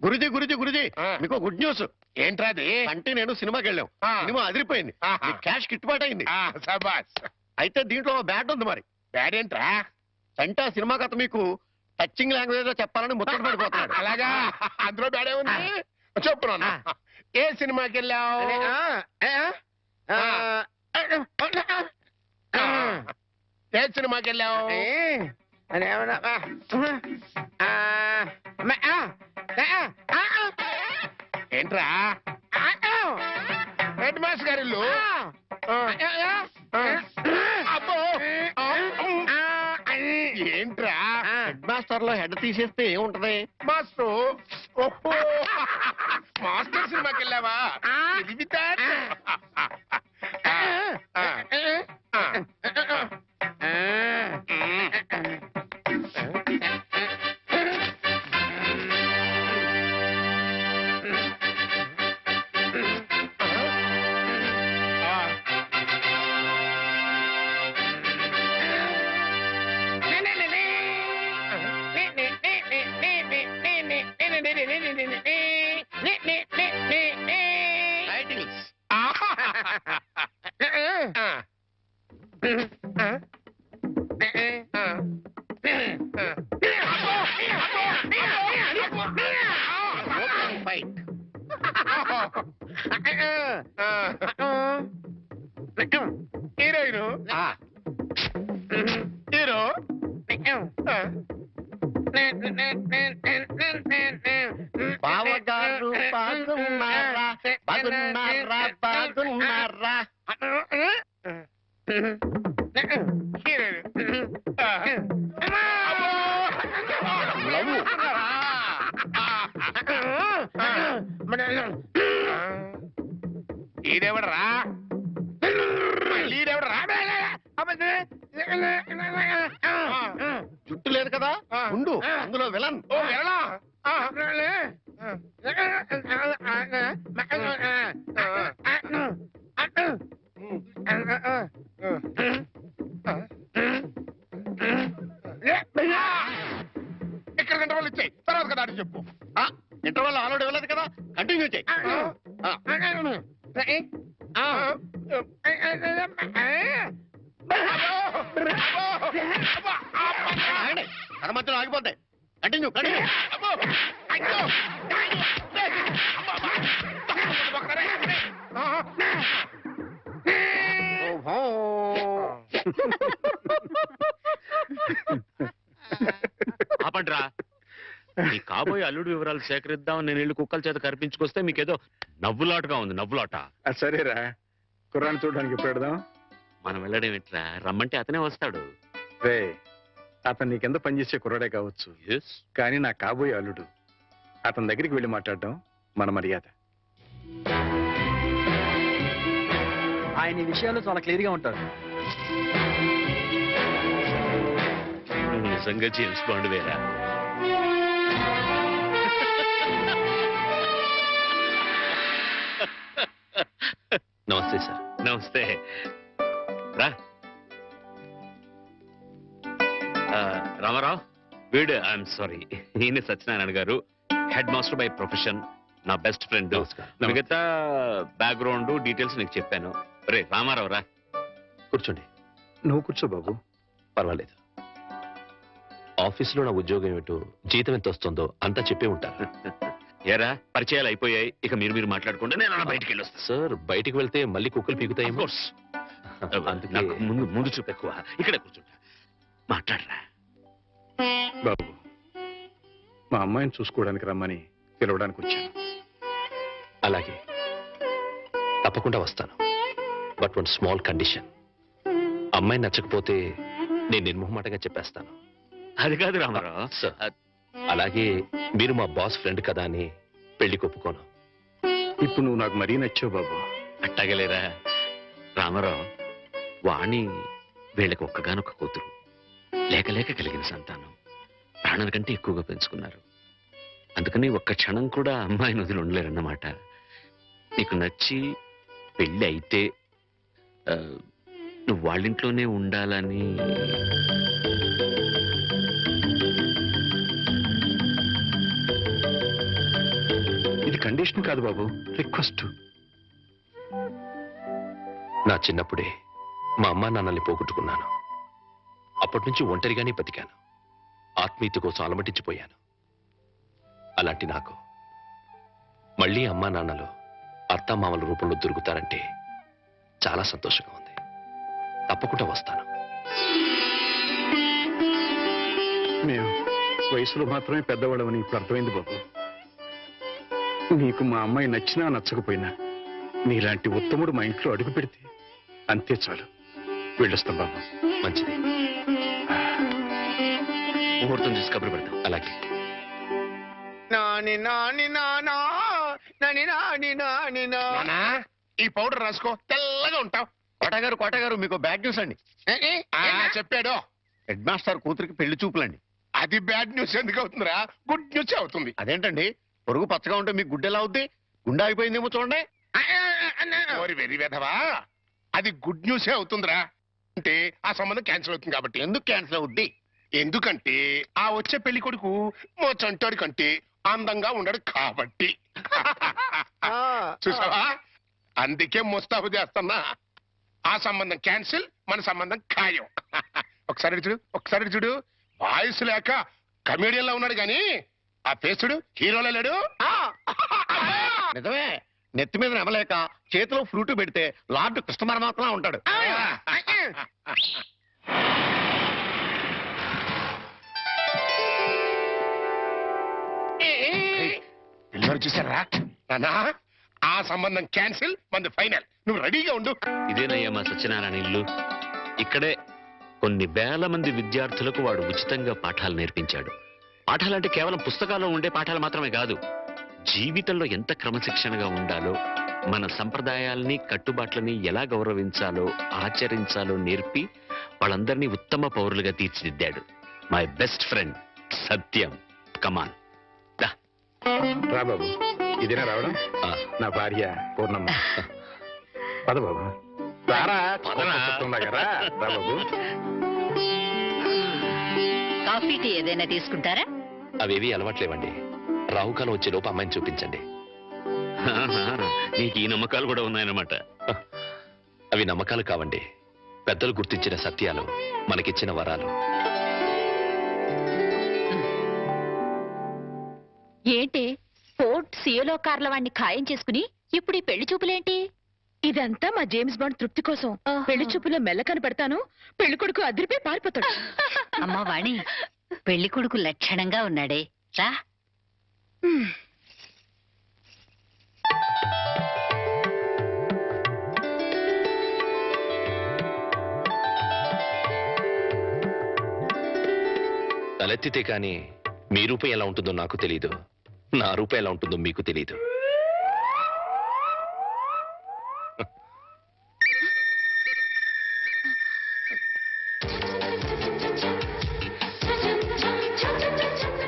గురుజీ గురుజీ గురుజీ, మీకు గుడ్ న్యూస్. ఏంట్రా అది? అంటే నేను సినిమాకి వెళ్ళాం, సినిమా అదిరిపోయింది, క్యాష్ గిట్టుబాటు అయింది. సబాస్. అయితే దీంట్లో బ్యాడ్ ఉంది. మరి బ్యాడ్ ఏంట్రా? అంటే ఆ సినిమా కథ మీకు టచింగ్ లాంగ్వేజ్ లో చెప్పాలని ముచ్చట పడిపోతున్నాడు. అలాగా? అందులో బ్యాడే ఉంది. చెప్పు నాన్న, ఏ సినిమాకి వెళ్ళావు? ఏ సినిమాకి వెళ్ళావు? ఏంట్రా? హెడ్ మాస్టర్ గారి ఇల్లు. అబ్బో, ఏంట్రా? హెడ్ మాస్టర్ లో హెడ్ తీసేస్తే ఏముంటది? మాస్టర్. ఓహో, మాస్టర్ సినిమాకి వెళ్ళావా? ఇది హీరోయిన్. హీరో. బావగారు బాగున్నారా? బాగున్నారా? బాగున్నారా? ఈడెవడరా? ఈడెవడరా? జుట్టు లేదు కదా, ఉండు, అందులో విలన్. ఓ విలనా? ఇక్కడ గంట వాళ్ళు ఇచ్చాయి, తర్వాత కదా అని చెప్పు. ఇంటర్వల్ ఆల్రెడీ ఇవ్వలేదు కదా, కంటిన్యూ చేయి. కథ మధ్యలో ఆగిపోతాయి. Continue continue. ఆపండ్రా, ఈ కాబోయే అల్లుడు వివరాలు సేకరిద్దామని నేను ఇల్లు కుక్కల చేత కనిపించుకొస్తే మీకేదో నవ్వులాటగా ఉంది. నవ్వులాట. సరేరా, కుర్రాన్ని చూడడానికి ఎప్పుడు పెడదాం? మనం వెళ్ళడం ఎట్లా? రమ్మంటే అతనే వస్తాడు. రే, అతను నీ కింద పనిచేసే కుర్రాడే కావచ్చు, కానీ నా కాబోయే అల్లుడు. అతని దగ్గరికి వెళ్ళి మాట్లాడడం మన మర్యాద. ఆయన ఈ విషయాల్లో చాలా క్లియర్ గా ఉంటారు. నువ్వు నిజంగా జేమ్స్ బాండ్ వేరా? నమస్తే సార్. నమస్తే. రా. రామారావు, వీడు ఐఎమ్ సారీ, ఈయన సత్యనారాయణ గారు, హెడ్ మాస్టర్ బై ప్రొఫెషన్, నా బెస్ట్ ఫ్రెండ్. మిగతా బ్యాక్గ్రౌండ్ డీటెయిల్స్ నీకు చెప్పాను. రే రామారావు, రా కూర్చోండి. నువ్వు కూర్చో బాబు. పర్వాలేదు. ఆఫీసులో నా ఉద్యోగం ఏమిటో, జీతం ఎంత వస్తుందో అంతా చెప్పే ఉంటారు. ఏరా పరిచయాలు అయిపోయాయి, ఇక మీరు మాట్లాడుకుంటే నేను అలా బయటికి వెళ్ళొస్తాను. సార్ బయటికి వెళ్తే మళ్ళీ కుక్కలు పీకుతాయేమో. అందుకే నాకు ముందు చూపు ఎక్కువ. ఇక్కడే కూర్చుంటా, మాట్లాడరా. బాబు, మా అమ్మాయిని చూసుకోవడానికి రమ్మని పిలవడానికి వచ్చాను. అలాగే తప్పకుండా వస్తాను. But one small condition. అమ్మాయి నచ్చకపోతే నేను నిర్మోహమాటంగా చెప్పేస్తాను. అది కాదు రామారావు. సార్ అలాగే మీరు మా బాస్ ఫ్రెండ్ కదా అని పెళ్లి ఒప్పుకోను. ఇప్పుడు నువ్వు నాకు మరీ నచ్చావు బాబు. అట్టగలేరా రామారావు, వాణి వీళ్ళకి ఒక్కగానొక్క కూతురు, లేక లేక కలిగిన సంతానం, ప్రాణాల కంటే ఎక్కువగా పెంచుకున్నారు. అందుకని ఒక్క క్షణం కూడా అమ్మాయిని వదిలి ఉండలేరన్నమాట. నీకు నచ్చి పెళ్ళి అయితే నువ్వు వాళ్ళింట్లోనే ఉండాలని. ఇది కండిషన్ కాదు బాబు, రిక్వెస్ట్. నా చిన్నప్పుడే మా అమ్మా నాన్నల్ని పోగొట్టుకున్నాను. అప్పటి నుంచి ఒంటరిగానే బతికాను. ఆత్మీయత కోసం అలమటించిపోయాను. అలాంటి నాకు మళ్ళీ అమ్మా నాన్నలు అత్తామామల రూపంలో దొరుకుతారంటే చాలా సంతోషంగా ఉంది. తప్పకుండా వస్తాను. మేము వయసులో మాత్రమే పెద్దవాళ్ళమని ఇప్పుడు అర్థమైంది బాబు. నీకు మా అమ్మాయి నచ్చినా నచ్చకపోయినా నీలాంటి ఉత్తముడు మా ఇంట్లో అడుగు పెడితే అంతే చాలు. వెళ్ళొస్తాం బాబు. మంచిది. ముహూర్తం చూసి కబురు పెడతాం. అలాగే. నానా, ఈ పౌడర్ రాసుకో, తెల్లగా ఉంటావు. కోటగారు మీకు బ్యాడ్ న్యూస్ అండి. చెప్పాడు. హెడ్ మాస్టర్ కూతురికి పెళ్లి చూపులండి. అది బ్యాడ్ న్యూస్ ఎందుకు అవుతుందిరా? గుడ్ న్యూస్ అవుతుంది. అదేంటండి, పొరుగు పచ్చగా ఉంటే మీకు గుడ్డెలా అవుద్ది? గుండె అయిపోయిందేమో చూడండి. ఓరి వెర్రి వెధవా, అది గుడ్ న్యూసే అవుతుందిరా. అంటే ఆ సంబంధం క్యాన్సిల్ అవుతుంది కాబట్టి. ఎందుకు క్యాన్సిల్ అవుద్ది? ఎందుకంటే ఆ వచ్చే పెళ్లి కొడుకు మా చంటోడి కంటే అందంగా ఉండడు కాబట్టి. చూసావా, అందుకే ముస్తాబు చేస్తున్నా. ఆ సంబంధం క్యాన్సిల్, మన సంబంధం ఖాయం. ఒకసారి చూడు, వాయిస్ లేక కమేడియన్ లా ఉన్నాడు గాని ఆ ఫేసుడు హీరోలో లేడు. నిజమే, నెత్తి మీద నెమలేక చేతిలో ఫ్రూట్ పెడితే లార్డ్ కృష్ణ పరమాత్మ ఉంటాడు. పిల్లలు చూసారా నానా? ఆ సంబంధం క్యాన్సిల్, మంది ఫైనల్. నువ్వు రెడీగా ఉండు. ఇదేనయ్యా మా సత్యనారాయణ ఇల్లు. ఇక్కడే కొన్ని వేల మంది విద్యార్థులకు వాడు ఉచితంగా పాఠాలు నేర్పించాడు. పాఠాలంటే కేవలం పుస్తకాల్లో ఉండే పాఠాలు మాత్రమే కాదు, జీవితంలో ఎంత క్రమశిక్షణగా ఉండాలో, మన సంప్రదాయాల్ని కట్టుబాట్లని ఎలా గౌరవించాలో ఆచరించాలో నేర్పి వాళ్ళందరినీ ఉత్తమ పౌరులుగా తీర్చిదిద్దాడు. మై బెస్ట్ ఫ్రెండ్ సత్యం. కమాన్ రా బాబు. ఇదేనా రావడం? నా భార్య పూర్ణమ్మ. పద బాబు. రారా, రా బాబు. కాఫీ టీ ఏదైనా తీసుకుంటారా? అవేవి అలవాట్లేవండి. రాహుకాలం వచ్చే లోపు అమ్మాయిని చూపించండి. నీకు ఈ నమ్మకాలు కూడా ఉన్నాయన్నమాట. అవి నమ్మకాలు కావండి, పెద్దలు గుర్తించిన సత్యాలు, మనకిచ్చిన వరాలు. ఏంటి ఫోర్ట్ సియోలో కార్ల వాడిని ఖాయం చేసుకుని ఇప్పుడు ఈ పెళ్లి చూపులేంటి? ఇదంతా మా జేమ్స్ బాండ్ తృప్తి కోసం. పెళ్లి చూపులో మెల్ల కనపడతాను, పెళ్లి కొడుకు అదిరిపై పారిపోతాడు. అమ్మా వాణి, పెళ్లి కొడుకు లక్షణంగా ఉన్నాడే, రా. తలెత్తితే కానీ మీ రూపం ఎలా ఉంటుందో నాకు తెలీదు, నా రూపం ఎలా ఉంటుందో మీకు తెలీదు.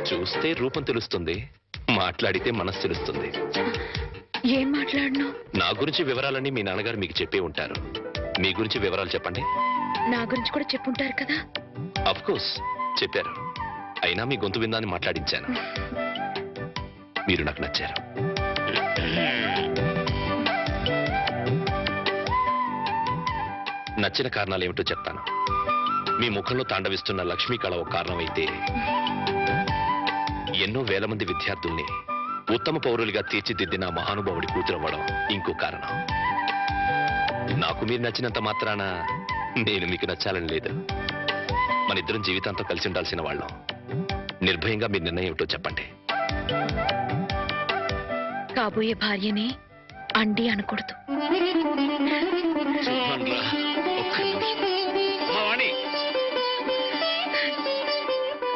చూస్తే రూపం తెలుస్తుంది, మాట్లాడితే మనసు తెలుస్తుంది. ఏం మాట్లాడను? నా గురించి వివరాలన్నీ మీ నాన్నగారు మీకు చెప్పే ఉంటారు. మీ గురించి వివరాలు చెప్పండి. నా గురించి కూడా చెప్పుంటారు కదా? అఫ్ కోర్స్ చెప్పారు. అయినా మీ గొంతు విందాన్ని మాట్లాడించాను. మీరు నాకు నచ్చారు. నచ్చిన కారణాలు ఏమిటో చెప్తాను. మీ ముఖంలో తాండవిస్తున్న లక్ష్మీ కళ ఒక కారణమైతే, ఎన్నో వేల మంది విద్యార్థుల్ని ఉత్తమ పౌరులుగా తీర్చిదిద్దిన మహానుభావుడి కూతురవ్వడం ఇంకో కారణం. నాకు మీరు నచ్చినంత మాత్రాన నేను మీకు నచ్చాలని లేదు. మన ఇద్దరం జీవితాంతో కలిసి ఉండాల్సిన వాళ్ళం. నిర్భయంగా మీ నిర్ణయం ఏమిటో చెప్పండి. కాబోయే భార్యని అండి అనకూడదు. సుభాన్రా, ఒక్క నిమిషం. అమ్మా, వాణి.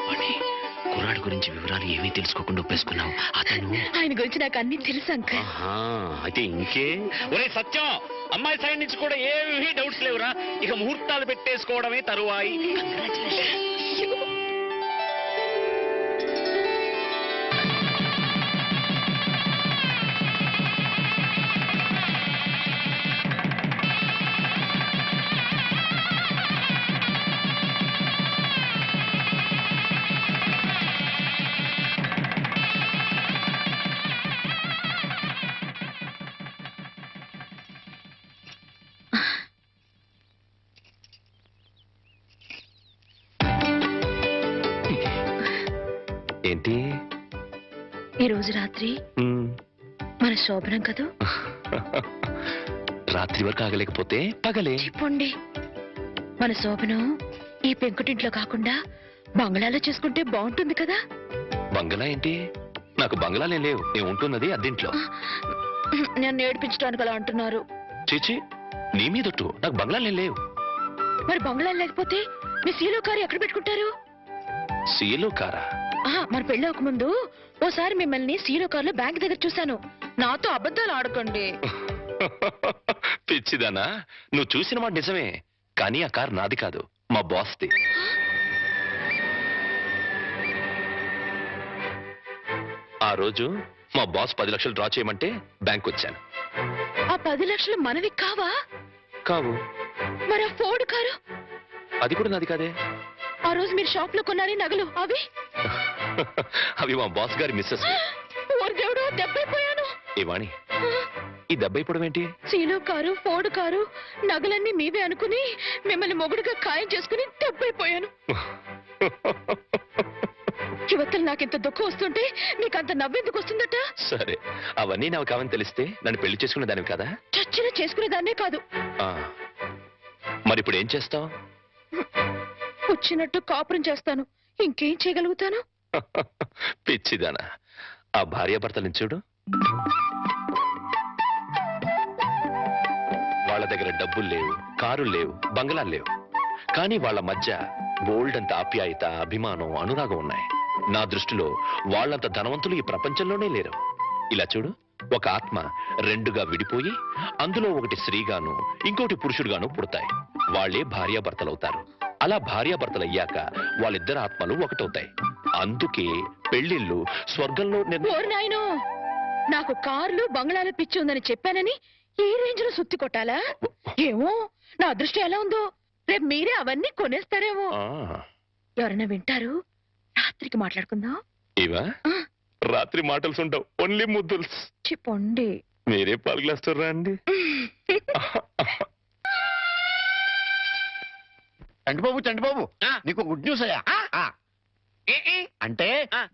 వాణి, కుర్రాడి గురించి వివరాలు ఏమీ తెలుసుకోకుండా ఒప్పేసుకున్నావు. అతను ఆయన గురించి నాకు అన్ని తెలుసు అంకుల్. ఆహా, అయితే ఇంకే. ఒరే సత్యం, అమ్మాయి సైడ్ నుంచి కూడా ఏమీ డౌట్స్ లేవురా. ఇక ముహూర్తాలు పెట్టేసుకోవడమే తరువాయి. ఏంటి? ఈ రోజు రాత్రి మన శోభనం కదూ. రాత్రి వరకు ఆగలేకపోతే పగలే. చెప్పండి, మన శోభనం ఈ పెంకుటింట్లో కాకుండా బంగ్లాలో చేసుకుంటే బాగుంటుంది కదా. బంగ్లా ఏంటి? నాకు బంగ్లాలే లేవు. నేను ఉంటున్నది అద్దెంట్లో. నన్ను ఏడిపించడానికి అలా అంటున్నారు. చీచి, నీ మీదొట్టు. నాకు బంగ్లాలే లేవు. మరి బంగ్లా లేకపోతే మీ సీలో కారు ఎక్కడ పెట్టుకుంటారు? సీలో కారా? మన పెళ్ళి ఒక ముందు ఓసారి మిమ్మల్ని సీలో కారులో బ్యాంక్ దగ్గర చూశాను. నాతో అబద్ధాలు ఆడకండి. పిచ్చిదానా, నువ్వు చూసిన మాట నిజమే, కానీ ఆ కారు నాది కాదు, మా బాస్ది. ఆ రోజు మా బాస్ 10 లక్షలు డ్రా చేయమంటే బ్యాంక్ వచ్చాను. ఆ 10 లక్షలు మనవి కావా? కావు. మరి ఆ ఫోర్డ్ కారు? అది కూడా నాది కాదే. ఆ రోజు మీరు షాప్ లో కొన్నారే నగలు అవి? అవి మా బాస్ గారి మిస్సెస్. ఓరి దేవుడు, దెబ్బైపోయాను. ఏ వాణి, ఈ దెబ్బైపోవడం ఏంటి? సీలో కారు, ఫోర్డ్ కారు, నగలన్నీ మీవే అనుకుని మిమ్మల్ని మొగుడుగా ఖాయం చేసుకుని దెబ్బైపోయాను. యువతలు నాకింత దుఃఖం వస్తుంటే నీకంత నవ్వెందుకు వస్తుందట? సరే, అవన్నీ నాకు కావని తెలిస్తే నన్ను పెళ్లి చేసుకునే దానివి కదా. చచ్చిన చేసుకునేదాన్నే కాదు. మరి ఇప్పుడు ఏం చేస్తావు? వచ్చినట్టు కాపురం చేస్తాను. ఇంకేం చేయగలుగుతాను? పిచ్చిదానా, ఆ భార్యాభర్తలను చూడు. వాళ్ళ దగ్గర డబ్బులు లేవు, కారులు లేవు, బంగ్లాలు లేవు, కానీ వాళ్ళ మధ్య బోల్డ్ అంత ఆప్యాయత, అభిమానం, అనురాగం ఉన్నాయి. నా దృష్టిలో వాళ్ళంత ధనవంతులు ఈ ప్రపంచంలోనే లేరు. ఇలా చూడు, ఒక ఆత్మ రెండుగా విడిపోయి అందులో ఒకటి స్త్రీగాను ఇంకోటి పురుషుడుగాను పుడతాయి. వాళ్లే భార్యాభర్తలవుతారు. అలా భార్యాభర్తలు అయ్యాక వాళ్ళిద్దరు ఆత్మలు ఒకటవుతాయి. అందుకే పెళ్లిళ్ళు స్వర్గంలో నాయనో, నాకు కార్లు బంగ్లాలు పిచ్చి ఉందని చెప్పానని ఈ రేంజ్ లో సుత్తి కొట్టాలా? ఏమో, నా అదృష్టం ఎలా ఉందో. రేపు మీరే అవన్నీ కొనేస్తారేమో. ఎవరైనా వింటారు. రాత్రికి మాట్లాడుకుందాం. ఇవా రాత్రి మాటలు ఉండవు, ఓన్లీ ముద్దులు. చెప్పండి. మీరే పాలు గ్లాస్ రండి. చంటిబాబు, చంటిబాబు, నీకు గుడ్ న్యూస్ అయ్యా. అంటే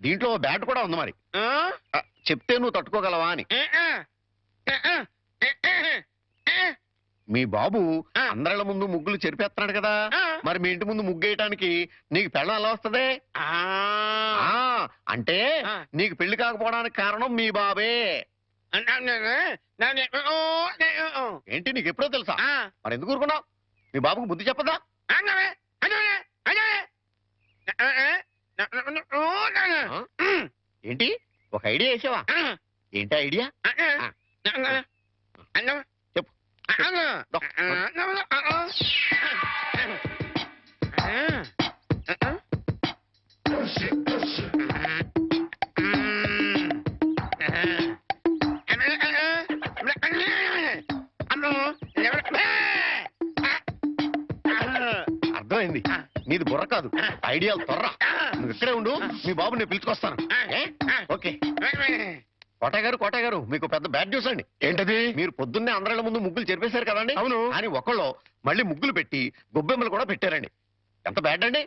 దీంట్లో బ్యాట్ కూడా ఉంది. మరి చెప్తే నువ్వు తట్టుకోగలవా అని. మీ బాబు అందరిల ముందు ముగ్గులు చెరిపేస్తున్నాడు కదా. మరి మీ ఇంటి ముందు ముగ్గేయటానికి నీకు పెళ్ళం ఎలా వస్తుంది? అంటే నీకు పెళ్లి కాకపోవడానికి కారణం మీ బాబే. ఏంటి, నీకు ఎప్పుడో తెలుసా? మరి ఎందుకు ఊరుకున్నావు? మీ బాబుకు బుద్ధి చెప్పదా? ఏంటి, ఒక ఐడియా వేసావా? ఏంటి ఐడియా? చెప్పు. అర్థమైంది, నీది బుర్ర కాదు, ఐడియాలు త్వర. నువ్వు ఇక్కడే ఉండు, మీ బాబు నేను పిలుచుకొస్తాను. ఓకే. కోటయ్య గారు, మీకు పెద్ద బ్యాడ్ న్యూస్ అండి. ఏంటది? మీరు పొద్దున్నే అందరిల ముందు ముగ్గులు చెరిపేశారు కదండి. అవును. అని ఒకళ్ళు మళ్ళీ ముగ్గులు పెట్టి గొబ్బెమ్మలు కూడా పెట్టారండి. ఎంత బ్యాడ్ అండి.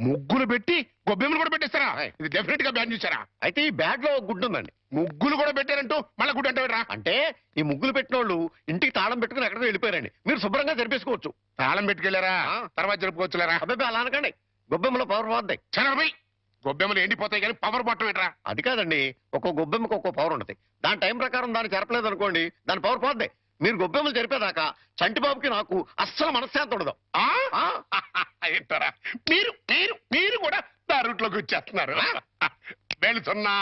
ముగ్గులు పెట్టి గొబ్బెమ్మలు కూడా పెట్టేస్తారా? ఇది డెఫినెట్ గా బ్యాన్ చేశారా? అయితే ఈ బ్యాగ్ లో ఒక గుడ్డు ఉందండి. ముగ్గులు కూడా పెట్టారంటూ మళ్ళీ గుడ్డు అంటే అంటే ఈ ముగ్గులు పెట్టిన వాళ్ళు ఇంటికి తాళం పెట్టుకుని ఎక్కడికో వెళ్ళిపోయారండి. మీరు శుభ్రంగా జరిపేసుకోవచ్చు. తాళం పెట్టుకెళ్ళారా? తర్వాత జరుపుకోవచ్చులేరా? అబ్బాయి అలా అనకండి, గొబ్బెమ్మలో పవర్ పోద్ది. చనభై గొబ్బెమ్మలు ఎండిపోతాయి కానీ పవర్ పట్టం ఏంట్రా? అది కాదండి, ఒక్కో గొబ్బెమ్మకి ఒక్కో పవర్ ఉంటుంది. దాని టైం ప్రకారం దాన్ని జరపలేదు అనుకోండి, దాని పవర్ పోద్ది. మీరు గొబ్బెమ్మలు జరిపేదాకా చంటిబాబుకి నాకు అస్సలు మనశ్శాంతి ఉండదు. ఏంటారా మీరు మీరు మీరు కూడా నా రూట్లోకి వచ్చేస్తున్నారు. వెళుతున్నా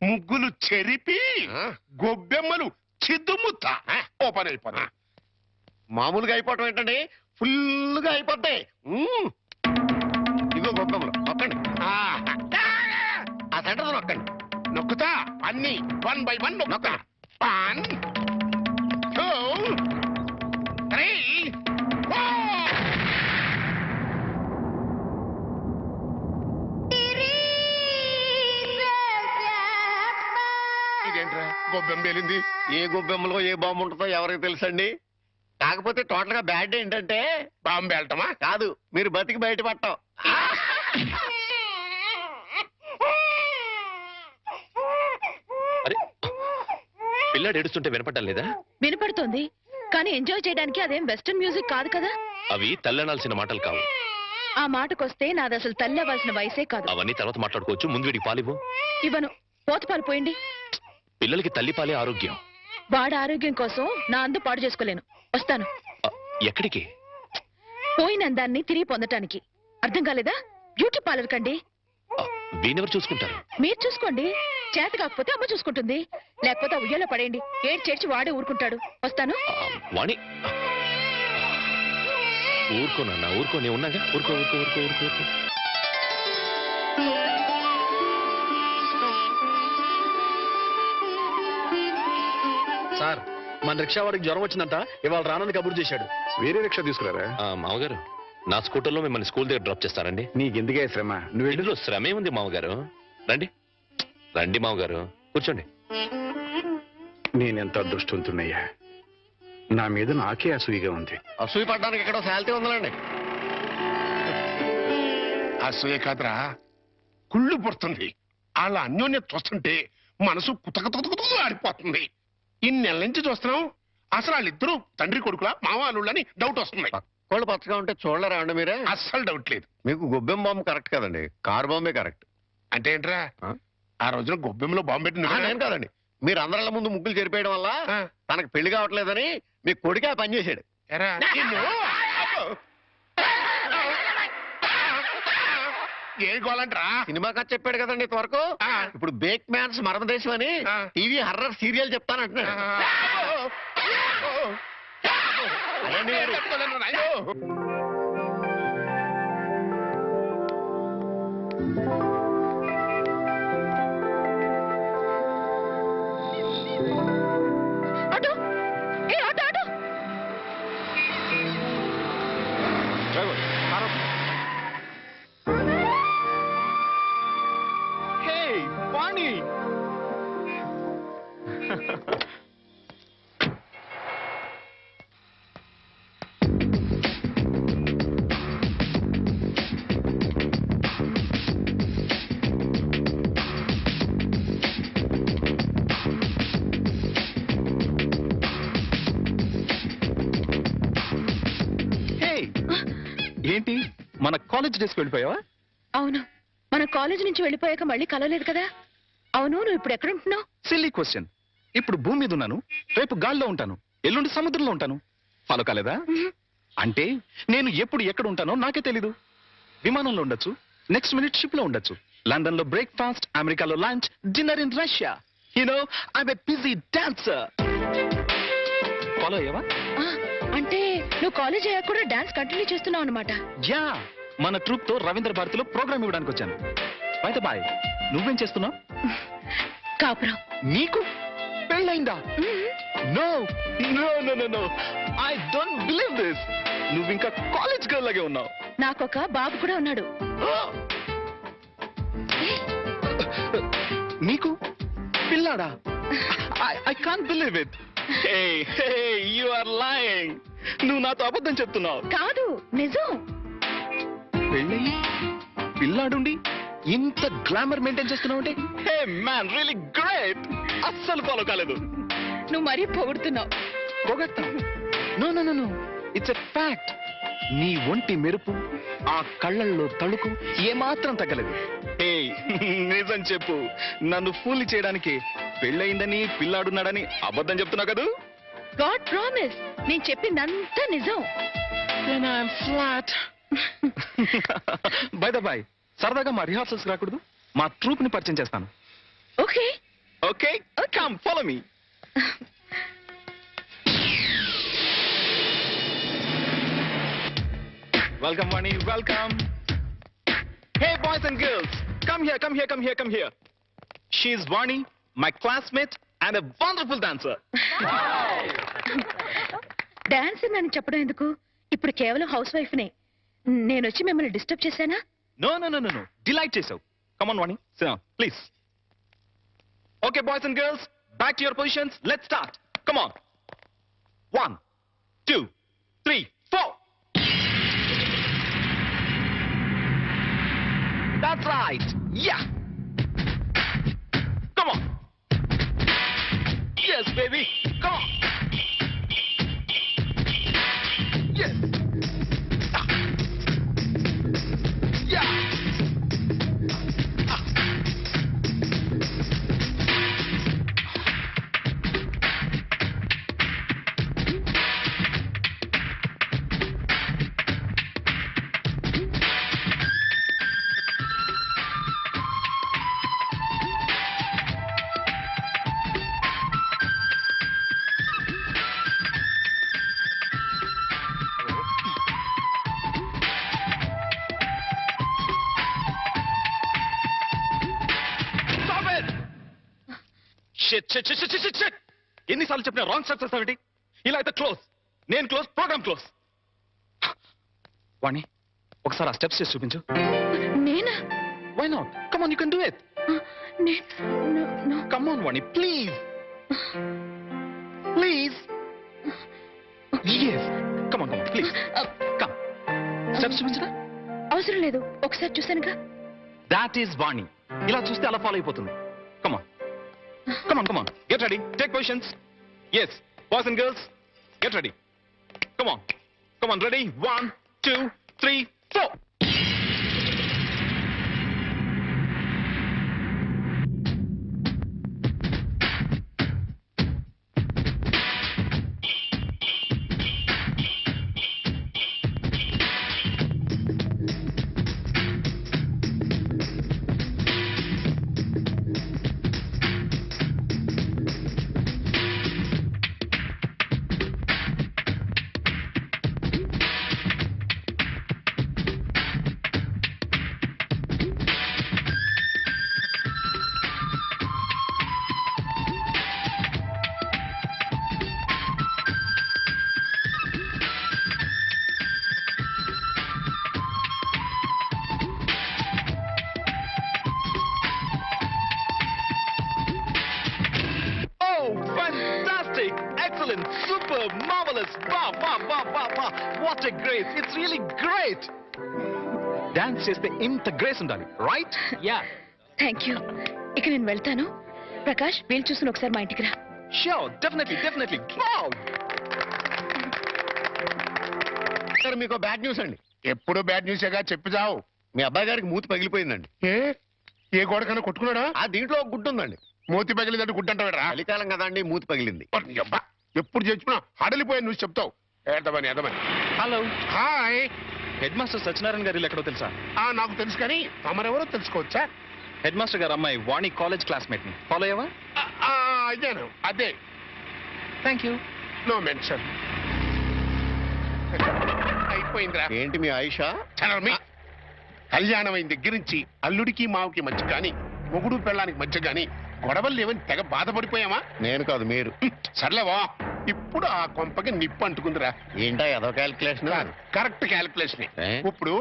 ముగ్గులు చెరిపి గొబ్బెమ్మలు చిద్దుముత్త ఓ పని అయిపోతా. మామూలుగా అయిపోవటం ఏంటండి, ఫుల్గా అయిపోతాయి. ఇదిగో గొబ్బెమ్మలు నొక్కండి, ఆ సెంటర్ నొక్కండి. నొక్కుతా అన్ని 1 by 1 నొక్కుతా. 1 2 3 4. ఇదేంట్రా గొబ్బెమ్మ పేలింది? ఏ గొబ్బెమ్మలో ఏ బాంబు ఉంటుందో ఎవరికి తెలుసండి. కాకపోతే టోటల్ గా బ్యాడ్ ఏంటంటే బాంబు వెళ్ళటమా? కాదు, మీరు బతికి బయట పట్టం. అరే పిల్లాడు ఏడుస్తుంటే వినపడ్డం లేదా? వినపడుతోంది, కానీ ఎంజాయ్ చేయడానికి అదేం వెస్టర్న్ మ్యూజిక్ కాదు కదా. అవి తల్లనాల్సిన మాటలు కావు. ఆ మాటకొస్తే నాది అసలు తల్లి అవ్వాల్సిన వయసే కాదు. అవన్నీ తర్వాత మాట్లాడుకోవచ్చు, ముందు వీడికి పాలివ్వు. ఇవ్వను, పోతపాలు పోయండి. పిల్లలకి తల్లి పాలే ఆరోగ్యం. వాడి ఆరోగ్యం కోసం నా అందు పాడు చేసుకోలేను. వస్తాను. ఎక్కడికి? పోయిన అందాన్ని తిరిగి పొందటానికి. అర్థం కాలేదా? బ్యూటీ పార్లర్ కండి. వీనెవరు చూసుకుంటారు? మీరు చూసుకోండి. చేత కాకపోతే అమ్మ చూసుకుంటుంది, లేకపోతే ఉయ్యాలో పడేయండి. ఏడ్చేడ్చి వాడే ఊరుకుంటాడు. వస్తాను. వాణి ఊరుకోనన్నా, ఊరుకో, నేను ఉన్నాగా. ఊరుకో ఊరుకో ఊరుకో ఊరుకో ఊరుకో. సార్, మన రిక్షా వాడికి జ్వరం వచ్చిందంట, ఇవాళ రానని కబురు చేశాడు. వేరే రిక్షా తీసుకురారా? మామగారు, నా స్కూటర్లో మిమ్మల్ని స్కూల్ దగ్గర డ్రాప్ చేస్తారండి. నీకెందుకే శ్రమ? నువ్వు ఇంట్లో శ్రమే ఉంది మామగారు. రండి రండి మామగారు, కూర్చోండి. నేనెంత అదృష్టవంతున్నయ్యా, నా మీద నాకే అసూయగా ఉంది. అసూయ పడ్డానికి ఎక్కడో శాలిటీ ఉందండి. అసూయ కాదురా, కుళ్ళు పుడుతుంది. వాళ్ళ అన్యోన్యత చూస్తుంటే మనసు కుతకుతకుతూ ఆడిపోతుంది. ఇన్ని నెలల నుంచి చూస్తున్నాం, అసలు వాళ్ళిద్దరూ తండ్రి కొడుకులా మావాళ్ళని డౌట్ వస్తుంది. కోళ్ళు పచ్చగా ఉంటే చూడలేరా అండి మీరే? అస్సలు డౌట్ లేదు. మీకు గొబ్బెమ్మ బాంబు కరెక్ట్ కదండి, కారు బాంబే కరెక్ట్. అంటే ఏంట్రా, ఆ రోజున గొబ్బెమ్మలో బాంబు పెట్టింది నేను కాదండి, మీరు అందరిళ్ళ ముందు ముగ్గులు చెరిపేయడం వల్ల తనకు పెళ్లి కావట్లేదని మీ కొడుకే పని చేశాడు. ఏ గోలంట్రా? సినిమా కథ చెప్పాడు కదండి ఇంతవరకు. ఇప్పుడు బేక్ మ్యాన్స్ మరమదేశం అని టీవీ హర్రర్ సీరియల్ చెప్తానంటున్నాడు. ఆటో, ఏ ఆటో ఆటో. వాణి, ఏంటి మన కాలేజ్ డేస్కి వెళ్ళిపోయావా? అవును, మన కాలేజ్ నుంచి వెళ్ళిపోయాక మళ్ళీ కలవలేదు కదా. అవును, నువ్వు ఇప్పుడు ఎక్కడ ఉంటున్నావు? Silly question. ఇప్పుడు భూమి మీద ఉన్నాను, రేపు గాల్లో ఉంటాను, ఎల్లుండి సముద్రంలో ఉంటాను. ఫాలో కాలేదా? అంటే నేను ఎప్పుడు ఎక్కడ ఉంటానో నాకే తెలీదు. విమానంలో ఉండొచ్చు, నెక్స్ట్ మినిట్ షిప్ లో ఉండొచ్చు, లండన్ లో బ్రేక్ఫాస్ట్, అమెరికాలో lunch, dinner in Russia. You know I'm a busy dancer. Follow అయ్యావా? అంటే నువ్వు కాలేజ్ అయ్యాక కూడా డాన్స్ కంటిన్యూ చేస్తున్నావు అనమాట. యా, మన ట్రూప్ తో రవీంద్ర భారతిలో ప్రోగ్రామ్ ఇవ్వడానికి వచ్చాను. బయట బాయ్, నువ్వేం చేస్తున్నావు? కాపురం. నీకు పెళ్ళైందా? No no no no no, I don't believe this. నువ్వు ఇంకా కాలేజ్ గర్ల్ లాగే ఉన్నావు. నాకొక బాబు కూడా ఉన్నాడు. నీకు పిల్లాడా? I can't believe it. Hey hey, you are lying. నువ్వు నాతో అబద్ధం చెప్తున్నావు. కాదు, నిజం. పెళ్ళి పిల్లాడుండి ఇంత గ్లామర్ మెయింటైన్ చేస్తున్నావు అంటే హే మ్యాన్ రియలీ గ్రేట్. అస్సలు ఫాలో కాలేదు. నువ్వు మరీ పొగుడుతున్నావు. పొగట్టా? No no no no, it's a fact. నీ ఒంటి మెరుపు, ఆ కళ్ళల్లో తళుకు ఏమాత్రం తగ్గలేదు. ఏ నిజం చెప్పు, నన్ను ఫూల్ చేయడానికి పెళ్ళయిందని పిల్లాడున్నాడని అబద్ధం చెప్తున్నావు కదూ? గాడ్ ప్రామిస్, నేను చెప్పిందంతా నిజం. ఫ్లాట్. బై ద బై, సరదాగా మా రిహార్సల్స్ రాకూడదు? మా ట్రూప్ ని పరిచయం చేస్తాను. Okay okay, come follow me. Welcome, Vani. Welcome. Hey, boys and girls, come here, come here, come here, come here. She's Vani, my classmate and a wonderful dancer. Dance నన్ను చెప్పడం ఎందుకు? ఇప్పుడు కేవలం హౌస్ వైఫ్ నే. నేను వచ్చి మిమ్మల్ని disturb చేశానా? No, no, no, no, no. Delight చేసావు. Come on, Vani. Sit down, please. Okay, boys and girls, back to your positions. Let's start. Come on. 1, 2, 3, 4. That's right. Yeah. Come on. Yes, baby. Come on. Yes. Ah. Yeah. Ah. Shit. ఎన్నిసార్లు చెప్పినా wrong steps చేస్తావేంటి? ఇలా అయితే close. నేను close, programme close. వాణి, ఒకసారి ఆ steps చేసి చూపించు. నేనా? Why not? Come on, you can do it. Come on Vani, please please. yes, come on, please. Come. Steps చూపించరా? అవసరం లేదు, ఒకసారి చూసానుగా. That is Vani. ఇలా చూస్తే అలా ఫాలో అయిపోతుంది. Come on. Come on, come on. Get ready. Take positions. Yes, boys and girls, get ready. Come on. Come on, ready? 1, 2, 3, 4. Excellent, superb, marvelous. Wow, wow, wow, wow, wow. What a grace. It's really great. Dance చేస్తే ఇంత grace ఉండాలి, right? Yeah. Thank you. ఇక నేను వెళ్తాను. ప్రకాష్, వీలు చూసుకుని ఒకసారి మా ఇంటికి రా. Sure, definitely, definitely. Wow. Sir, మీకు బ్యాడ్ న్యూస్ అండి. ఎప్పుడు బ్యాడ్ న్యూసేగా చెప్పి చావు. మీ అబ్బాయి గారికి మూతి పగిలిపోయిందండి. ఏ గోడకన్నా కొట్టుకున్నాడా? ఆ దీంట్లో ఒక గుడ్డు ఉందండి. మూతి పగిలిందంటే గుడ్డంటారా? చలికాలం కదా అండి, మూతి పగిలింది. ఎప్పుడు చెప్పినా హడలిపోయా నువ్వు చెప్తావు. ఏదమని. Hello. Hi. Headmaster Satyanarayana garu ఎక్కడో తెలుసా? నాకు తెలుసు, కానీ తమరెవరో తెలుసుకోవచ్చా? హెడ్ మాస్టర్ గారు అమ్మాయి వాణి కాలేజ్ క్లాస్మేట్ ని ఫాలో అయ్యావా? అయ్యాను. అదే. Thank you. No mention. అయిపోయిందిరా. ఏంటి మీ ఆయిషా? కళ్యాణం అయిన దగ్గర నుంచి అల్లుడికి మావుకి మధ్య గాని, మొగుడు పెళ్ళానికి మధ్య గాని గొడవలు లేవని తెగ బాధపడిపోయామా? నేను కాదు, మీరు. సర్లేవా, ఇప్పుడు ఆ కొంపకి నిప్పు అంటుకుందిరా. ఏంటా ఏదో క్యాలిక్యులేషన్? Correct calculation. ఇప్పుడు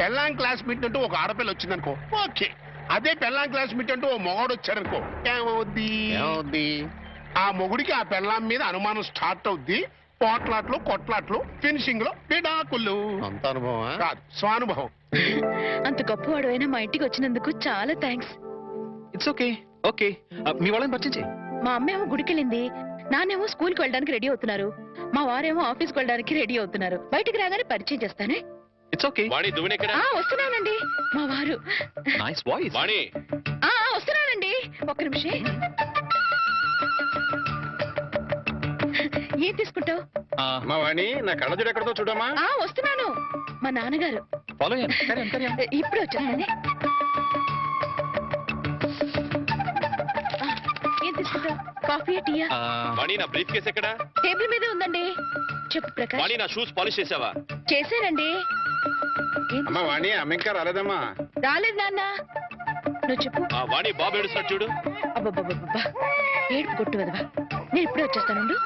పెళ్ళాం క్లాస్ మీట్ అంటూ ఒక ఆడపిల్ల వచ్చిందనుకో, ఓకే. అదే పెళ్ళాం క్లాస్ మీట్ అంటూ ఓ మొగాడు వచ్చారనుకో, ఏమవుద్ది? ఏమవుద్ది? ఆ మొగుడికి ఆ పెళ్ళాం మీద అనుమానం స్టార్ట్ అవుద్ది. పోట్లాట్లు కొట్లాట్లు ఫినిషింగ్ లో విడాకులు. అంత అనుభవం కాదు, స్వానుభవం. అంత గొప్పవాడు అయినా మా ఇంటికి వచ్చినందుకు చాలా థ్యాంక్స్. It's okay. ఓకే, మీ వాళ్ళని పరిచయం చేయి. మా అమ్మేమో గుడికెళ్ళింది, నాన్నేమో స్కూల్కి వెళ్ళడానికి రెడీ అవుతున్నారు, మా వారేమో ఆఫీస్కి వెళ్ళడానికి రెడీ అవుతున్నారు. బయటికి రాగానే పరిచయం చేస్తానే. It's okay. వాణి దువ్వెనెక్కడ? వస్తున్నానండి. మా వారు. Nice voice. వాణి వస్తున్నానండి, ఒక్క నిమిషం. ఏం తీసుకుంటావు? మా వాణి నా కళ్ళజోడు ఎక్కడతో చూడమ్మా. వస్తున్నాను. మా నాన్నగారు. ఫాలో అయ్యాను. ఇప్పుడు వచ్చేస్తానే. ఏం తీసుకుంటావు? కాఫీయా, టీయా? వాణి నా బ్రీఫ్ కేస్ ఎక్కడ? టేబుల్ మీదే ఉందండి. చెప్పు ప్రకాష్. వాణి నా షూస్ పాలిష్ చేసావా? చేశానండి. అమ్మా వాణి, అమ్మ ఇంకా రాలేదమ్మా. రాలేదు నాన్న. నువ్వు చెప్పు. వాణి బాబు ఏడుస్తాడు చూడు. అబ్బబ్బబ్బబ్బా, ఏడుపు కొట్టు వదవా. నేను ఇప్పుడే వచ్చేస్తానండు.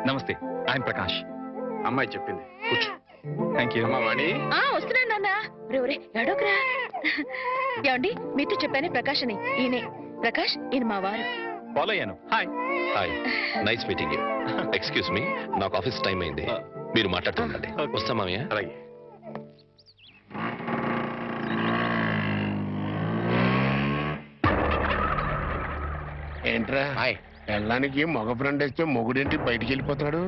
నమస్తే, ఐఎమ్ ప్రకాష్. అమ్మాయి చెప్పింది, కూర్చో. Thank you. అమ్మా వాణి. వస్తున్నాను నాన్న. రే ఎడోకరా. ఏమండి, మీతో చెప్పానే ప్రకాష్ అని. ఈయనే ప్రకాష్, ఈయన మా వారు. ఫాలో అయ్యాను. Hi. Hi, nice meeting you. Excuse me, నాకు ఆఫీస్ టైం అయింది, మీరు మాట్లాడుతుండండి. వస్తా మామయ్య. అలాగే. ఏంట్రా వెళ్ళడానికి మగ ఫ్రెండ్ వేస్తే మొగుడేంటి బయటికి వెళ్ళిపోతున్నాడు?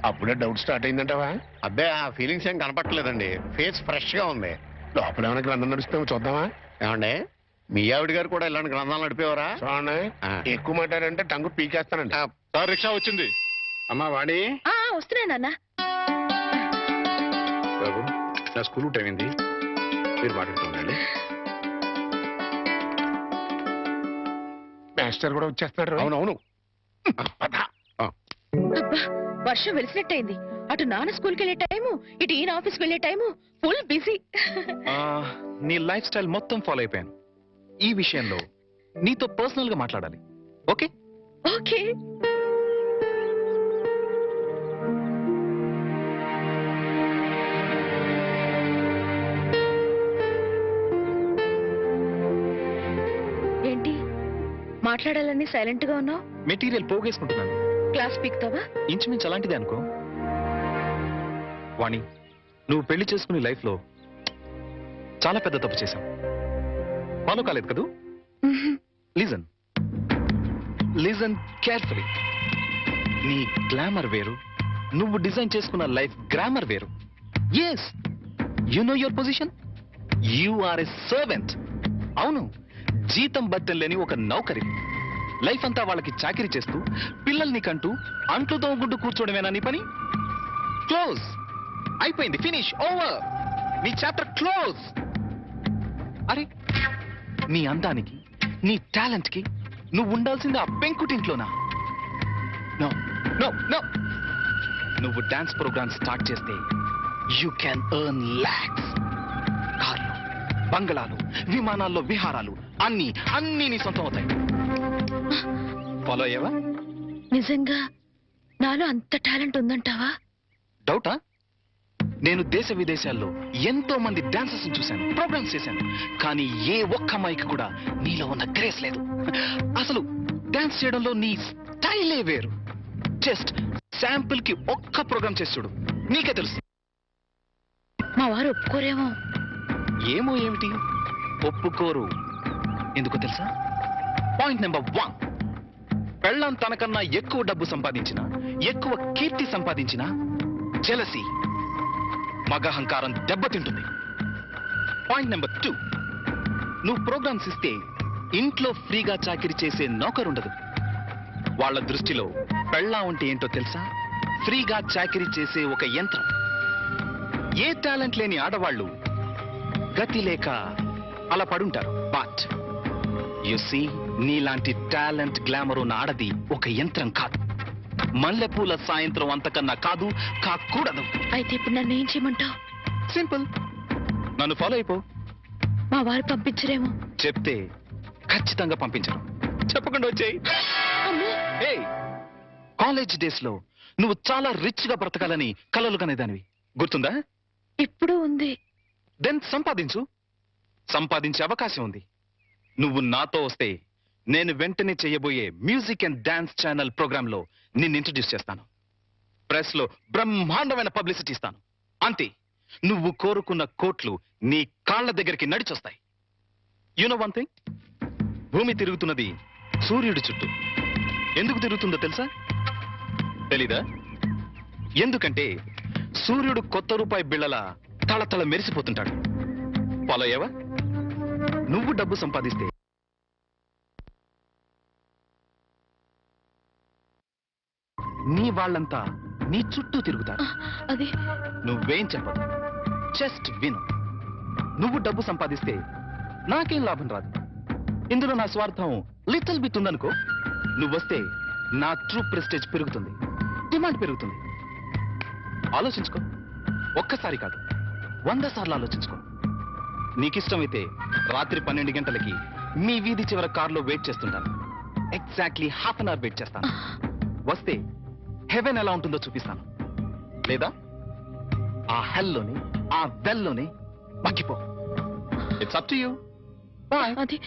అప్పుడే డౌట్ స్టార్ట్ అయిందంటావా? అబ్బే, ఆ ఫీలింగ్స్ ఏం కనపట్లేదండి. ఫేస్ ఫ్రెష్ గా ఉంది. లోపల ఏమైనా గ్రంథం నడుస్తామో చూద్దామా? ఏమండి, మీ ఆవిడ గారు కూడా ఇలాంటి గ్రంథాలు నడిపేవారా? చూడండి, ఎక్కువ మాట్లాడంటే టంగు పీకేస్తానండి. సార్, రిక్షా వచ్చింది. అమ్మా వాణి. వస్తున్నాను నాన్న. బాబు, నా స్కూల్ టైం అయింది, మీరు మాట్లాడుతుండండి. మాస్టర్ కూడా వచ్చేస్తున్నాడు. అవునవును. అబ్బా, వర్షం వెలిసినట్టయింది. అటు నాన్న స్కూల్కి వెళ్ళే టైము, ఇటు ఈయన ఆఫీస్కి వెళ్ళే టైము. Full busy. నీ లైఫ్ స్టైల్ మొత్తం ఫాలో అయిపోయాను. ఈ విషయంలో నీతో పర్సనల్ గా మాట్లాడాలి. ఓకే? ఓకే. ఏంటి మాట్లాడాలని సైలెంట్ గా ఉన్నావు? మెటీరియల్ పోగేసుకుంటున్నాను. క్లాస్ పీక్తావా? ఇంచుమించు అలాంటిదే అనుకో. వాణి, నువ్వు పెళ్లి చేసుకునే లైఫ్ లో చాలా పెద్ద తప్పు చేశావు. ఫాలో కాలేదు కదూ? Listen carefully. నీ గ్లామర్ వేరు, నువ్వు డిజైన్ చేసుకున్న లైఫ్ గ్రామర్ వేరు. Yes, you know your position. You are a servant. అవును, జీతం బత్తెం లేని ఒక నౌకరి. లైఫ్ అంతా వాళ్ళకి చాకరీ చేస్తూ పిల్లల్ని కంటూ అంట్లు తోగుంటూ కూర్చోవడమేనా నీ పని? క్లోజ్ అయిపోయింది. Finish, over. నీ చాప్టర్ క్లోజ్. అరే, నీ అందానికి, నీ టాలెంట్ కి నువ్వు ఉండాల్సింది ఆ పెంకుటింట్లోనా? నో నో నో. నువ్వు డాన్స్ ప్రోగ్రామ్ స్టార్ట్ చేస్తే యూ క్యాన్ ఎర్న్ లాక్స్. కార్లు, బంగళాలు, విమానాల్లో విహారాలు, అన్ని నీ సొంతం అవుతాయి. ఫాలో అయ్యావా? నిజంగా నాలో అంత టాలెంట్ ఉందంటావా? డౌటా? నేను దేశ విదేశాల్లో ఎంతో మంది డాన్సర్స్ చూశాను, ప్రోగ్రామ్స్ చేశాను, కానీ ఏ ఒక్క అమ్మాయికి కూడా నీలో ఉన్న గ్రేస్ లేదు. అసలు డాన్స్ చేయడంలో నీ స్టైలే వేరు. జస్ట్ శాంపుల్ కి ఒక్క ప్రోగ్రామ్ చేసి చూడు, నీకే తెలుసు. మా వారు ఒప్పుకోరేమో. ఏమో ఏమిటి, ఒప్పుకోరు. ఎందుకో తెలుసా? పాయింట్ నెంబర్ 1, పెళ్ళం తనకన్నా ఎక్కువ డబ్బు సంపాదించిన, ఎక్కువ కీర్తి సంపాదించిన జెలసీ, మగహంకారం దెబ్బతింటుంది. పాయింట్ నెంబర్ 2, నువ్వు ప్రోగ్రామ్స్ ఇస్తే ఇంట్లో ఫ్రీగా చాకిరీ చేసే నౌకరుండదు. వాళ్ళ దృష్టిలో పెళ్ళా ఉంటే ఏంటో తెలుసా? ఫ్రీగా చాకిరీ చేసే ఒక యంత్రం. ఏ టాలెంట్ లేని ఆడవాళ్ళు గతి లేక అలా పడుంటారు. బట్ యు సీ, నీలాంటి టాలెంట్, గ్లామర్ ఉన్న ఆడది ఒక యంత్రం కాదు. మల్లెపూల సాయంత్రం అంతకన్నా కాదు, కాకూడదు. అయితే ఇప్పుడు నన్ను ఏం చేయమంటావు? సింపుల్, నన్ను ఫాలో అయిపో. మా వారు పంపించరేమో. చెప్తే ఖచ్చితంగా పంపించరు. చెప్పకుండా వచ్చేయి. కాలేజ్ డేస్ లో నువ్వు చాలా రిచ్ గా బ్రతకాలని కలలు కనేదానివి, గుర్తుందా? ఇప్పుడు ఉంది. దెన్ సంపాదించే అవకాశం ఉంది. నువ్వు నాతో వస్తే నేను వెంటనే చేయబోయే music and dance channel program లో నిన్ను ఇంట్రడ్యూస్ చేస్తాను. ప్రెస్ లో బ్రహ్మాండమైన పబ్లిసిటీ ఇస్తాను. అంతే, నువ్వు కోరుకున్న కోట్లు నీ కాళ్ళ దగ్గరికి నడిచొస్తాయి. యు నో వన్ థింగ్, భూమి తిరుగుతున్నది సూర్యుడి చుట్టూ. ఎందుకు తిరుగుతుందో తెలుసా? తెలీదా? ఎందుకంటే సూర్యుడు కొత్త రూపాయి బిళ్ళలా తళతళ మెరిసిపోతుంటాడు. ఫాలో అయ్యావా? నువ్వు డబ్బు సంపాదిస్తే నీ వాళ్ళంతా నీ చుట్టూ తిరుగుతారు. అది నువ్వేం చెప్పదు, జస్ట్ విను. నువ్వు డబ్బు సంపాదిస్తే నాకేం లాభం రాదు. ఇందులో నా స్వార్థం లిటిల్ బిట్ ఉందనుకో. నువ్వొస్తే నా ట్రూ ప్రెస్టేజ్ పెరుగుతుంది, డిమాండ్ పెరుగుతుంది. ఆలోచించుకో. ఒక్కసారి కాదు, 100 సార్లు ఆలోచించుకో. నీకిష్టమైతే రాత్రి 12 గంటలకి మీ వీధి చివర కారులో వెయిట్ చేస్తుంటాను. Exactly half an hour wait చేస్తాను. వస్తే హెవెన్ ఎలా ఉంటుందో చూపిస్తాను. లేదా ఆ హెల్లోనే, ఆ వెల్లోనే మగ్గిపో. It's up to you. Bye. అది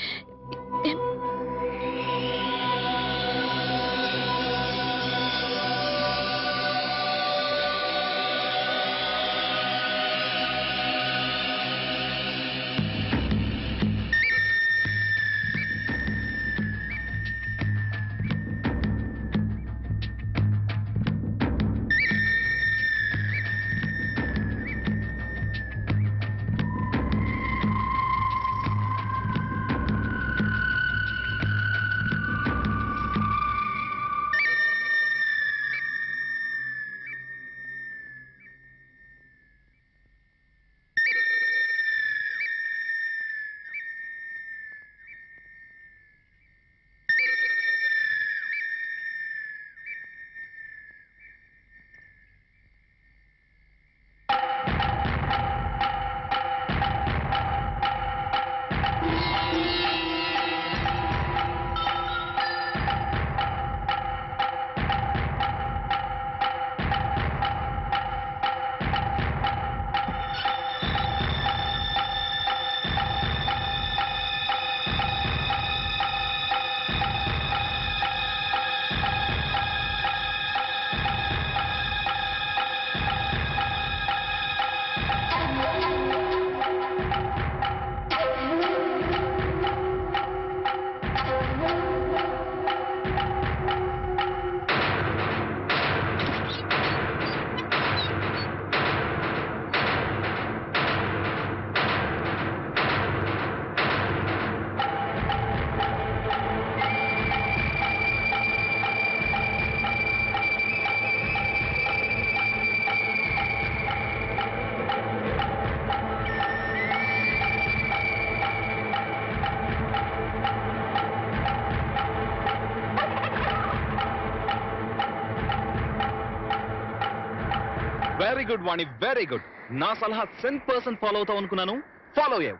very good Vani, very good. నా సలహా 100% ఫాలో అవుతావు అనుకున్నాను. ఫాలో అయ్యావు.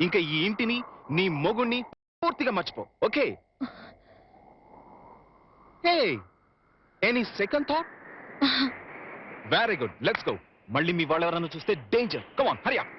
ఇంకా ఈ ఇంటిని, నీ మొగుణ్ణి పూర్తిగా మర్చిపో. Okay? Hey, any second thought? Very good, let's go. మళ్ళీ మీ వాళ్ళు ఎవరైనా చూస్తే danger. Come on, Hari up.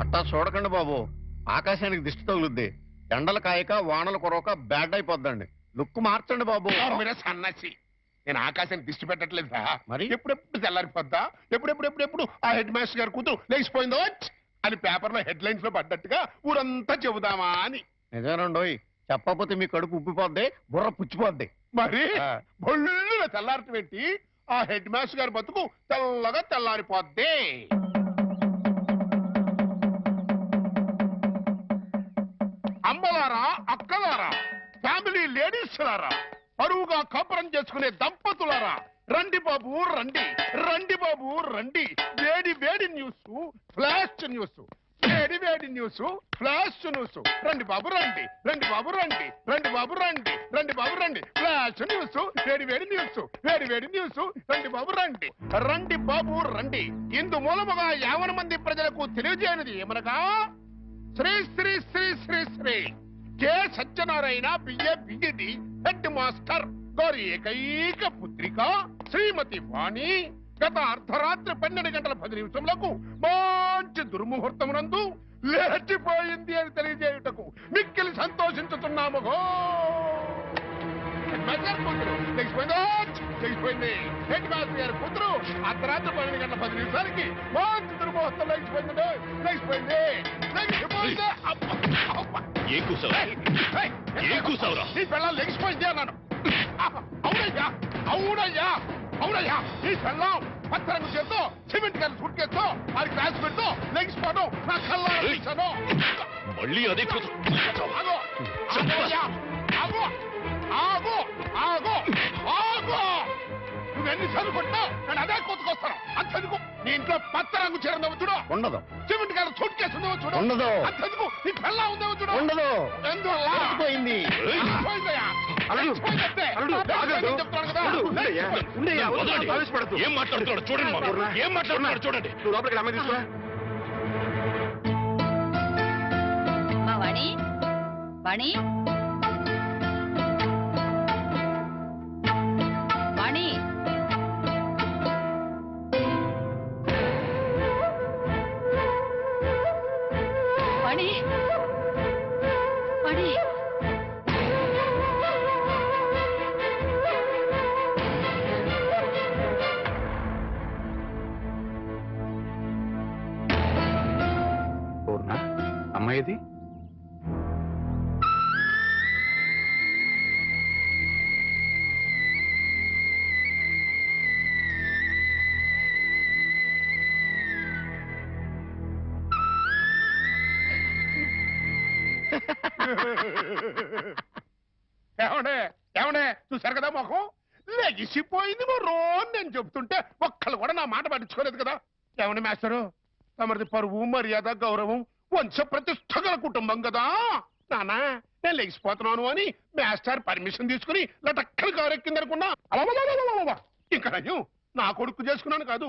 అట్టా చూడకండి బాబు, ఆకాశానికి దిష్టి తగులుద్ది. ఎండలు కాయక వానలు కొరవక బ్యాడ్ అయిపోద్దండి. లుక్ మార్చండి బాబు. సన్నాసి, నేను ఆకాశానికి దిష్టి పెట్టట్లేదురా. మరి ఎప్పుడెప్పుడు తెల్లారిపోద్దా, ఎప్పుడు ఆ హెడ్ మాస్టర్ గారు కూతురు లేచిపోయిందో అని పేపర్ లో హెడ్ లైన్స్ లో పడ్డట్టుగా ఊరంతా చెబుదామా అని. నిజానండోయ్, చెప్పకపోతే మీ కడుపు ఉబ్బిపోద్ది, బుర్ర పుచ్చిపోద్ది. మరి బొల్లు తెల్లారటం ఏంటి? ఆ హెడ్ మాస్టర్ గారి బతుకు తెల్లగా తెల్లారిపోద్ది. అమ్మలారా, అక్కలారా, ఫ్యామిలీ లేడీస్ లారా, పరువుగా కాపురం చేసుకునే దంపతులారా, రండి బాబు రండి, రండి బాబు రండి. వేడి వేడి న్యూస్, ఫ్లాష్ న్యూస్, వేడి వేడి న్యూస్ ఫ్లాష్ న్యూస్ రండి బాబు రండి రండి బాబు రండి రండి బాబు రండి రండి బాబు రండి ఫ్లాష్ న్యూస్ వేడి వేడి న్యూస్ వేడి వేడి న్యూస్ రండి బాబు రండి రండి బాబు రండి ఇందు మూలముగా 50 మంది ప్రజలకు తెలియజేయనిది ఏమనగా Shri Shri Shri Shri Shri K Satyanarayana BA BEd head master గారి ఏకైక పుత్రిక శ్రీమతి వాణి గత అర్ధరాత్రి 12 గంటల 10 నిమిషములకు మంచి దుర్ముహూర్తమునందు లేచిపోయింది అని తెలియజేయుటకు మిక్కిలి సంతోషించుతున్నాము లేచిపోయింది హెడ్ మాస్టర్ గారి కూతురు అర్ధరాత్రి 12 గంటల 10 నిమిషాలకి మంచి దుర్ముహూర్తం లేచిపోయింది లేచిపోయింది లేచిపోయింది ఈ పిల్లలు లెగిసిపోయింది అన్నాను అవునయ్యా అవునయ్యా అవునయ్యా ఈ పిల్లం పచ్చరంగు చేత్తో సిమెంట్ గారి సూట్ కేసుతో వారికి రాసి పెడుతూ లెగిసిపోవడం నా కళ్ళాను మళ్ళీ అదే ఆగో ఆగోయ్యా ఆగో ఆగో ఆగో ఆగో నువ్వెన్నిసార్లు కొట్టావు నేను అదే కొత్తకొస్తాను అంతెందుకు నీ ఇంట్లో పచ్చ రంగు చీర ఉందేమో చూడు ఉండదు. సిమెంట్ గారి సూట్ కేసు ఉందేమో చూడు ఉండదు. అంతెందుకు నీ పిల్ల ఉందేమో చూడు ఉండదు. ఎందువల్ల పోయింది. పోయిందయ్యా ఏం మాట్లాడుతున్నాడు చూడండి ఏం మాట్లాడుతున్నాడు చూడండి నువ్వు లోపలికి అమ్మాయి తీసుకురా. వాణి వాణి వాణి వాణి వాణి పూర్ణ అమ్మాయిది ఏమండే ఏమండే చూశారు కదా మొహం లెగిసిపోయింది మరో నేను చెబుతుంటే ఒక్కళ్ళు కూడా నా మాట పట్టించుకోలేదు కదా ఏమండి మాస్టరు తమరిది పరువు మర్యాద గౌరవం వంశ ప్రతిష్ట గల కుటుంబం కదా నానా నేను లెగిసిపోతున్నాను అని మాస్టర్ పర్మిషన్ తీసుకుని లటక్కలు కారెక్కిందనుకున్నా ఇంకా నయ్యం నా కొడుకు చేసుకున్నాను కాదు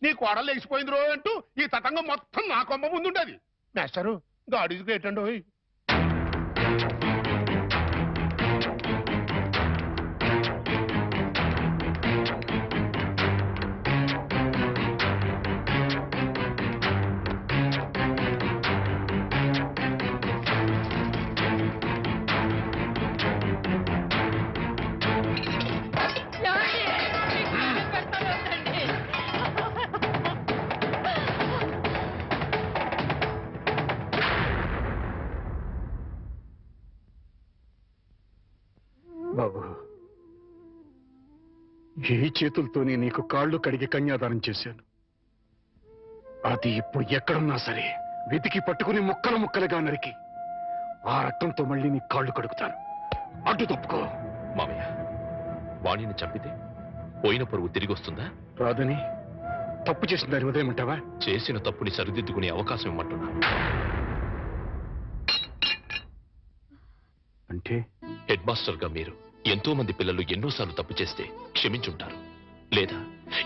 నీ కోడలు లెగిసిపోయింది రో అంటూ ఈ తతంగం మొత్తం నా కొమ్మ ముందుండేది మాస్టరు గాడి గ్రేట్ అండి బాబు ఈ చేతులతోనే నీకు కాళ్ళు కడిగి కన్యాదానం చేశాను అది ఇప్పుడు ఎక్కడున్నా సరే వెతికి పట్టుకుని ముక్కలు ముక్కలుగా నరికి ఆ రక్తంతో మళ్ళీ నీ కాళ్ళు కడుగుతాను అడ్డు తప్పుకో మామయ్య వాణిని చంపితే పోయిన పరువు తిరిగి వస్తుందా రాదని తప్పు చేసిన దాని ఉదయమంటావా చేసిన తప్పుని సరిదిద్దుకునే అవకాశం ఇమ్మంటున్నా అంటే హెడ్ మాస్టర్ గా మీరు ఎంతో మంది పిల్లలు ఎన్నోసార్లు తప్పు చేస్తే క్షమించుంటారు లేదా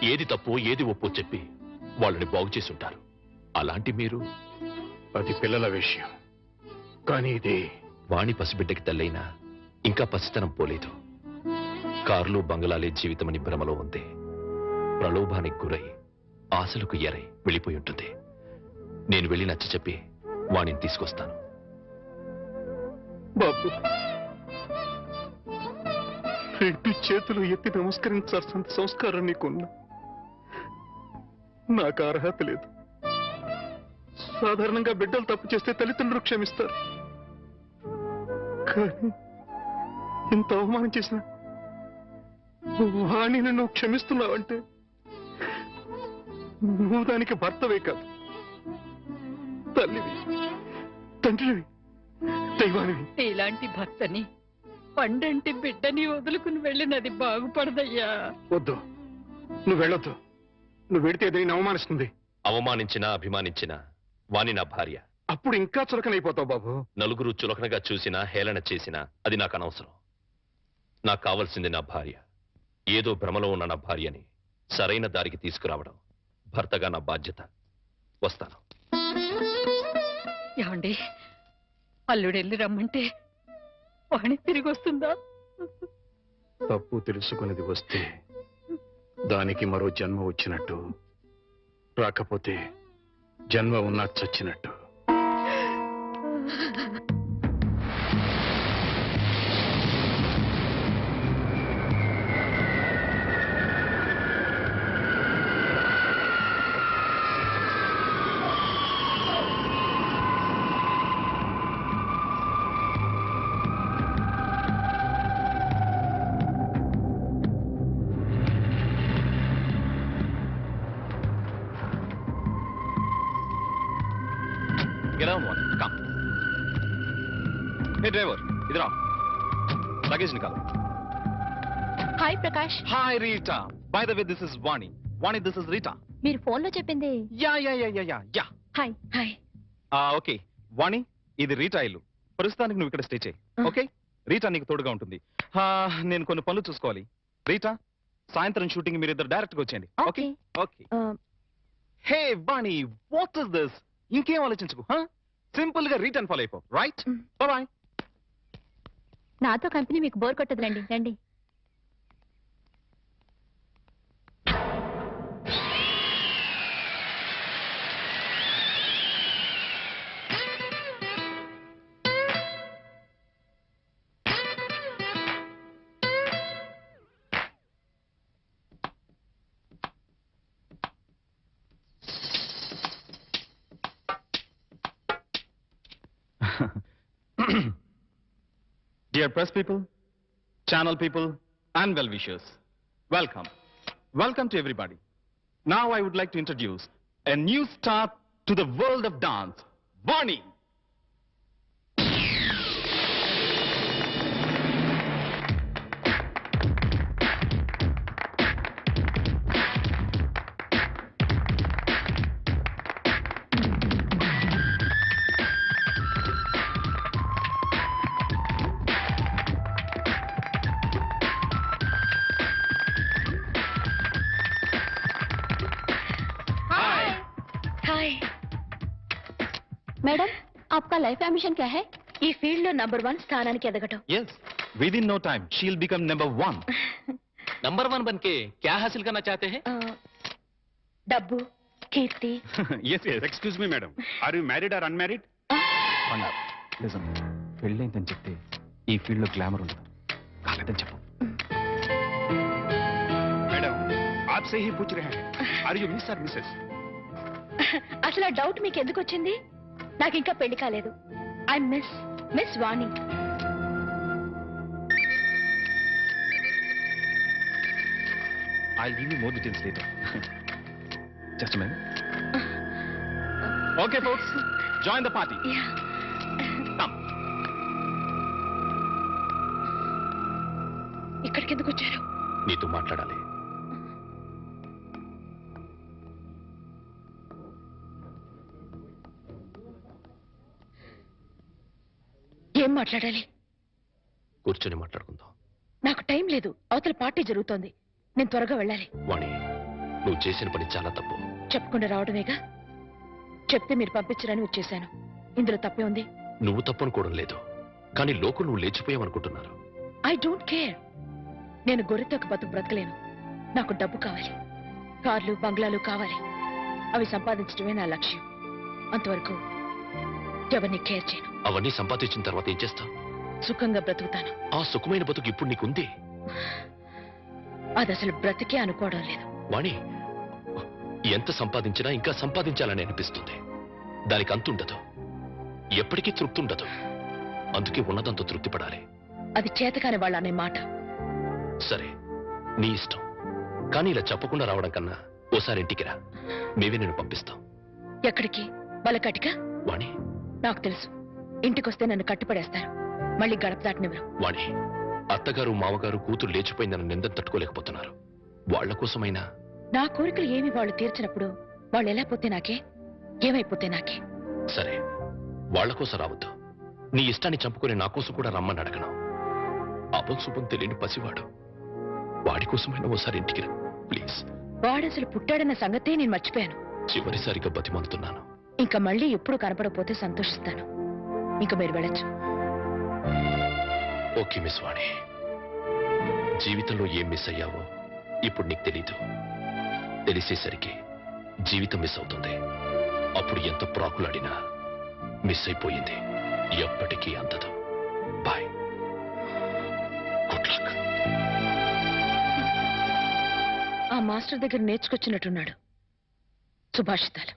ఏది తప్పో ఏది ఒప్పో చెప్పి వాళ్ళని బాగు చేసి ఉంటారు అలాంటి మీరు అది పిల్లల విషయం కానీ ఇది వాణి పసిబిడ్డకి తల్లైనా ఇంకా పసితనం పోలేదు కార్లు బంగళాలే జీవితమని భ్రమలో ఉంది ప్రలోభానికి గురై ఆశలకు ఎరై వెళ్ళిపోయి ఉంటుంది నేను వెళ్ళి నచ్చ చెప్పి వాణిని తీసుకొస్తాను బాబు రెండు చేతులు ఎత్తి నమస్కరించాల్సిన సంస్కారం నీకున్నా నాకు అర్హత లేదు సాధారణంగా బిడ్డలు తప్పు చేస్తే తల్లిదండ్రులు క్షమిస్తారు కానీ ఇంత అవమానం చేసిన వాణిని నువ్వు క్షమిస్తున్నావంటే నువ్వు దానికి భర్తవే కాదు తల్లివి తండ్రివి దైవానివి ఇలాంటి భర్తని పండంటి బిడ్డని వదులుకుని వెళ్ళినది బాగుపడదయ్యా వద్దు నువ్వు వెళ్ళొద్దు నువ్వు వెడితే ఏదైనా అవమానిస్తుంది అవమానించినా అభిమానించినా వాణి నా భార్య అప్పుడు ఇంకా చులకనైపోతావు బాబు. నలుగురు చులకనగా చూసినా హేళన చేసినా అది నాకు అనవసరం. నాకు కావాల్సింది నా భార్య. ఏదో భ్రమలో ఉన్న నా భార్యని సరైన దారికి తీసుకురావడం భర్తగా నా బాధ్యత. వస్తాను. ఏమండి, అల్లుడెళ్ళి రమ్మంటే వాణి తిరిగి వస్తుందా? తప్పు తెలుసుకునేది వస్తే దానికి మరో జన్మ వచ్చినట్టు, రాకపోతే జన్మ ఉన్నా చచ్చినట్టు. Get on one. Come. Hey driver, इधर आओ. Luggage निकालो. Hi Prakash. Hi Rita. By the way, this is Vani. Vani, this is Rita. మీరు ఫోన్లో చెప్పింది. Yeah. Hi hi. ఓకే వాణి, ఇది రీటా ఇల్లు. ప్రస్తుతానికి నువ్వు ఇక్కడ స్టే చేయి. ఓకే, రీటా నీకు తోడుగా ఉంటుంది. నేను కొన్ని పనులు చూసుకోవాలి. రీటా, సాయంత్రం షూటింగ్ మీరు ఇద్దరు డైరెక్ట్ గా వచ్చేయండి. Okay okay. Hey Vani, what is this? ఇంకేం ఆలోచించుకో. సింపుల్ గా రిటర్న్ ఫాలో అయిపో. Right, bye. నాతో కంపెనీ మీకు బోర్ కొట్టదు. రండి రండి. Dear press people, channel people, and well-wishers, welcome. Welcome to everybody. Now I would like to introduce a new star to the world of dance, Vani. Madam, आपका life ambition क्या है? ఈ field లో number 1 స్థానానికి ఎదగటం. Yes, within no time she'll become number 1. Number 1 बनके क्या हासिल करना चाहते हैं? డబ్బు, కీర్తి. Yes. Excuse me, madam. Are you married or unmarried? Listen, పెళ్ళైందని చెప్తే ఈ ఫీల్డ్ లో గ్లామర్ ఉండదు. కాలేదని చెప్పు. मैडम, आपसे ही पूछ रहे हैं. Are you miss or missus? అసలు ఆ డౌట్ మీకు ఎందుకు వచ్చింది? నాకు ఇంకా పెళ్లి కాలేదు. I miss Vani. I'll give you more details later. Just a minute. Okay, folks, join the party. Yeah. Come. ఇక్కడికి ఎందుకు వచ్చారు? నీతో మాట్లాడాలి. ఏం మాట్లాడాలి? కూర్చొని మాట్లాడుకుందాం. నాకు టైం లేదు. అవతల పార్టీ జరుగుతోంది. నేను త్వరగా వెళ్ళాలి. వాణి, నువ్వు చేసిన పని చాలా తప్పు. చెప్పకుండా రావడమేగా. చెప్తే మీరు పంపించరని వచ్చేసాను. ఇందులో తప్పే ఉంది. నువ్వు తప్పనుకోవడం లేదు, కానీ లోకం నువ్వు లేచిపోయావనుకుంటున్నారు. I don't care. నేను గొర్రెతో ఒక బతుకు బ్రతకలేను. నాకు డబ్బు కావాలి, కార్లు బంగ్లాలు కావాలి. అవి సంపాదించడమే నా లక్ష్యం. అంతవరకు ఎవరిని కేర్ చేయను. అవన్నీ సంపాదించిన తర్వాత ఏం చేస్తావు? సుఖంగా బ్రతుకుతాను. ఆ సుఖమైన బతుకు ఇప్పుడు నీకుంది. అది అసలు బ్రతికే అనుకోవడం లేదు. వాణి, ఎంత సంపాదించినా ఇంకా సంపాదించాలని అనిపిస్తుంది. దానికి అంతుండదు, ఎప్పటికీ తృప్తి ఉండదు. అందుకే ఉన్నదంతా తృప్తి పడాలి. అది చేతకాని వాళ్ళ అనే మాట. సరే, నీ ఇష్టం. కానీ ఇలా చెప్పకుండా రావడం కన్నా ఓసారి ఇంటికి రా. మేమే నేను పంపిస్తాం. ఎక్కడికి? బలకటిక? వాణి, నాకు తెలుసు. ఇంటికొస్తే నన్ను కట్టిపడేస్తారు. మళ్ళీ గడప దాటనివ్వరు. వాణి, అత్తగారు మామగారు కూతురు లేచిపోయిందని నింద తట్టుకోలేకపోతున్నారు. వాళ్ల కోసమైనా నా కోరికలు ఏమి వాళ్ళు తీర్చినప్పుడు వాళ్ళు ఎలా పోతే నాకే, ఏమైపోతే నాకే. సరే, వాళ్ళ కోసం రావద్దు. నీ ఇష్టాన్ని చంపుకొని నా కోసం కూడా రమ్మని అడగను. అపం శుభం తెలియని పసివాడు. వాడి కోసమైనా ఓసారి ఇంటికి రా ప్లీజ్. వాడసలు పుట్టాడన్న సంగతే నేను మర్చిపోయాను. చివరిసారిగా బతిమాలుతున్నాను. ఇంకా మళ్ళీ ఎప్పుడు కనపడకపోతే సంతోషిస్తాను. ఇంకా మీరు వెళ్ళొచ్చు. ఓకే మిస్ వాణి, జీవితంలో ఏం మిస్ అయ్యావో ఇప్పుడు నీకు తెలీదు. తెలిసేసరికి జీవితం మిస్ అవుతుంది. అప్పుడు ఎంత ప్రాకులాడినా మిస్ అయిపోయింది ఎప్పటికీ అందదు. Bye, good luck. ఆ మాస్టర్ దగ్గర నేర్చుకొచ్చినట్టున్నాడు సుభాషితాలు.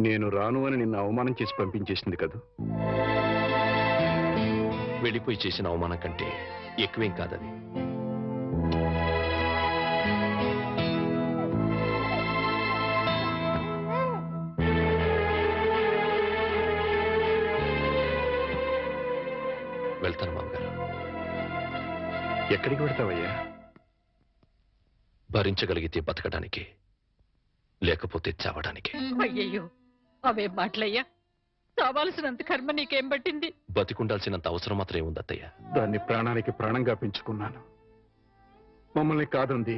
నేను రాను అని నిన్ను అవమానం చేసి పంపించేసింది కదా. వెళ్ళిపోయి చేసిన అవమానం కంటే ఎక్కువేం కాదది. వెళ్తాను మామగారు. ఎక్కడికి వెళ్తావయ్యా? భరించగలిగితే బతకడానికి, లేకపోతే చావడానికి. అయ్యయ్యో, అవే మాటలయ్యా. చావాల్సినంత కర్మ నీకేం పట్టింది? బతికుండాల్సినంత అవసరం మాత్రమే ఉంది అత్తయ్య. దాన్ని ప్రాణానికి ప్రాణంగా పెంచుకున్నాను. మమ్మల్ని కాదంది,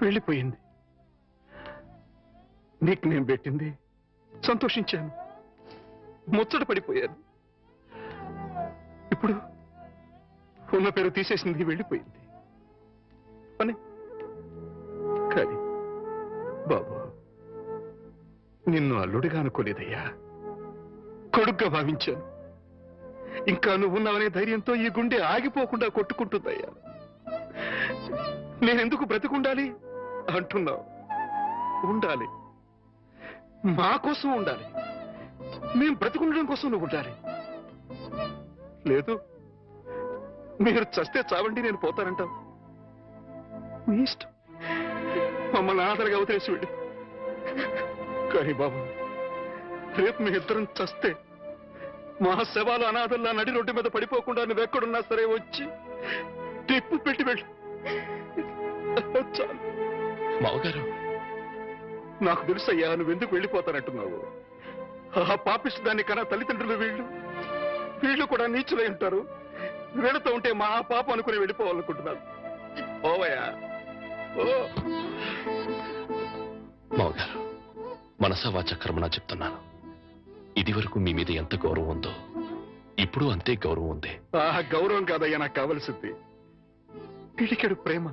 వెళ్ళిపోయింది. నీకు నేను పెట్టింది సంతోషించాను, ముచ్చట పడిపోయాను. ఇప్పుడు ఉన్న పేరు తీసేసింది, వెళ్ళిపోయింది అని. కానీ బాబు, నిన్ను అల్లుడిగా అనుకోలేదయ్యా, కొడుగ్గా భావించాను. ఇంకా నువ్వు ఉన్నావనే ధైర్యంతో ఈ గుండె ఆగిపోకుండా కొట్టుకుంటుందయ్యా. నేనెందుకు బ్రతికుండాలి అంటున్నావు? ఉండాలి, మా కోసం ఉండాలి. మేం బ్రతికుండడం కోసం నువ్వు ఉండాలి. లేదు, మీరు చస్తే చావండి, నేను పోతానంటావు. నీ ఇష్టం, మమ్మల్ని ఆదరగా వదిలేసి వెళ్ళి. కానీ బాబు, రేపు మీ ఇద్దరం చస్తే మా శవాలు అనాథల్లా నడి రోడ్డు మీద పడిపోకుండా నువ్వెక్కడున్నా సరే వచ్చి టిప్పు పెట్టి వెళ్ళి. చాలు మావగారు. నాకు తెలుసయ్యా, నువ్వెందుకు వెళ్ళిపోతానంటున్నావు. ఆ పాపిస్తు దాన్ని కన్నా తల్లిదండ్రులు వీళ్ళు కూడా నీచులై ఉంటారు. వీళ్ళతో ఉంటే మా పాప అనుకుని వెళ్ళిపోవాలనుకుంటున్నారు. ఓవయ్యా, ఓ. మావగారు, మనసా వాచ కర్మనా చెప్తున్నాను. ఇది వరకు మీ మీద ఎంత గౌరవం ఉందో ఇప్పుడు అంతే గౌరవం ఉంది. ఆ గౌరవం కాదయ్యా నాకు కావలసింది. పిడికెడు ప్రేమ,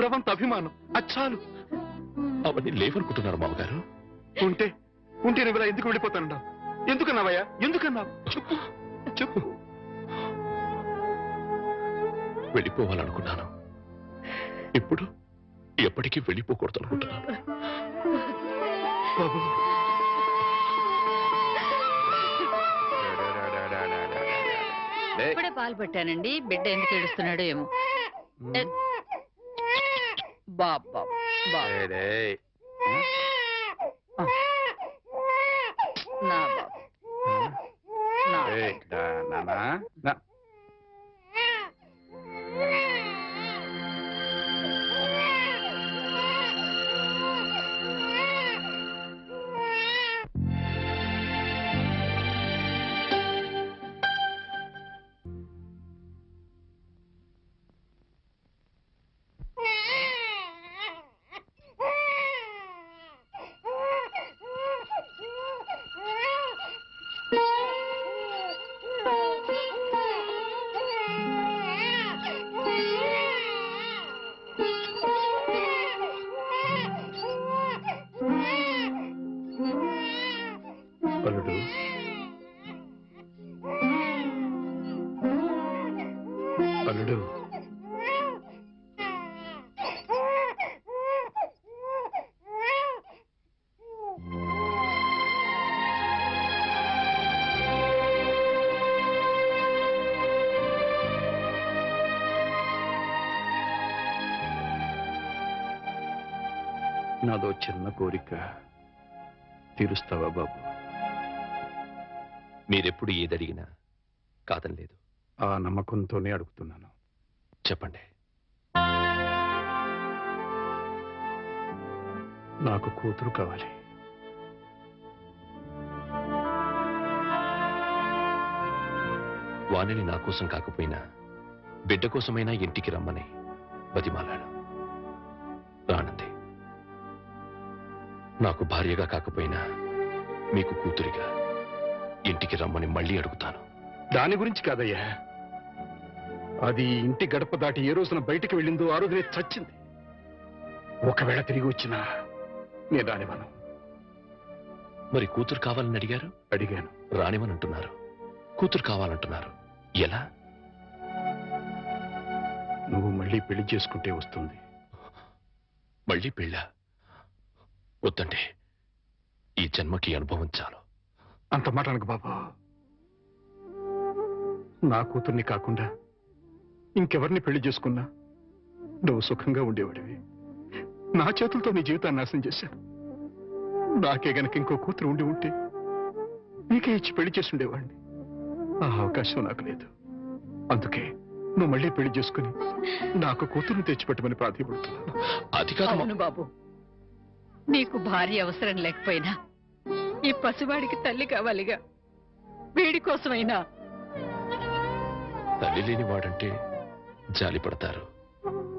రవంత అభిమానం, అచ్చాలు. అవన్నీ లేవనుకుంటున్నారు మావగారు. ఉంటే నువ్వు ఇలా ఎందుకు వెళ్ళిపోతానన్నావు? ఎందుకన్నావయ్యా? ఎందుకన్నావు? చెప్పు చెప్పు. వెళ్ళిపోవాలనుకున్నాను, ఇప్పుడు ఎప్పటికీ వెళ్ళిపోకూడదు అనుకుంటున్నాను. బాబు, ఇప్పుడే పాలు పెట్టానండి. బిడ్డ ఎందుకు ఏడుస్తున్నాడో ఏమో. బాబా నా బాబు. అల్లుడు, అల్లుడు, నాదో చిన్న కోరిక తీరుస్తావా బాబు? మీరెప్పుడు ఏదడిగినా కాదనలేదు. ఆ నమ్మకంతోనే అడుగుతున్నాను. చెప్పండి. నాకు కూతురు కావాలి. వాణిని నా కోసం కాకపోయినా బిడ్డ కోసమైనా ఇంటికి రమ్మని బతిమాలాడు. రానంది. నాకు భార్యగా కాకపోయినా మీకు కూతురిగా ఇంటికి రమ్మని మళ్ళీ అడుగుతాను. దాని గురించి కాదయ్యా, అది ఇంటి గడప దాటి ఏ రోజున బయటికి వెళ్ళిందో ఆ రోజునే చచ్చింది. ఒకవేళ తిరిగి వచ్చినా నేను రానివ్వను. మరి కూతురు కావాలని అడిగారు? అడిగాను. రానివని అంటున్నారు. కూతురు కావాలంటున్నారు. ఎలా? నువ్వు మళ్ళీ పెళ్లి చేసుకుంటే వస్తుంది. మళ్ళీ పెళ్ళా? వద్దండి, ఈ జన్మకి అనుభవం చాలు. అంత మాట అనకు బాబు. నా కూతుర్ని కాకుండా ఇంకెవరిని పెళ్లి చేసుకున్నా నువ్వు సుఖంగా ఉండేవాడివి. నా చేతులతో నీ జీవితాన్ని నాశనం చేశాను. నాకే గనక ఇంకో కూతురు ఉండి ఉంటే నీకే ఇచ్చి పెళ్లి చేసి ఉండేవాడిని. ఆ అవకాశం నాకు లేదు. అందుకే నువ్వు మళ్ళీ పెళ్లి చేసుకుని నాకు కూతురుని తెచ్చిపెట్టమని ప్రాధాన్యపడుతున్నాను. అది కాదు అవును బాబు, నీకు భార్య అవసరం లేకపోయినా ఈ పసివాడికి తల్లి కావాలిగా. వీడి కోసమైనా. తల్లి లేని వాడంటే జాలి పడతారు.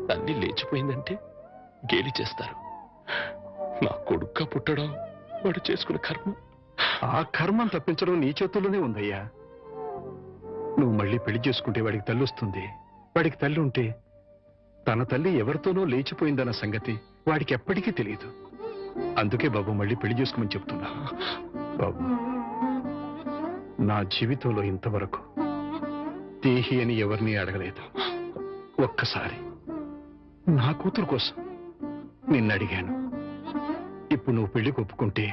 తల్లి లేచిపోయిందంటే గేలి చేస్తారు. నా కొడుక్క పుట్టడం వాడు చేసుకున్న కర్మ. ఆ కర్మను తప్పించడం నీ చేతుల్లోనే ఉందయ్యా. నువ్వు మళ్ళీ పెళ్లి చేసుకుంటే వాడికి తల్లి వస్తుంది. వాడికి తల్లి ఉంటే తన తల్లి ఎవరితోనో లేచిపోయిందన్న సంగతి వాడికి ఎప్పటికీ తెలియదు. అందుకే బాబు మళ్ళీ పెళ్లి చేసుకోమని చెప్తున్నా. బాబు, నా జీవితంలో ఇంతవరకు దేహి అని ఎవరిని అడగలేదు. ఒక్కసారి నా కూతురు కోసం నిన్ను అడిగాను. ఇప్పుడు నువ్వు పెళ్లికి ఒప్పుకుంటే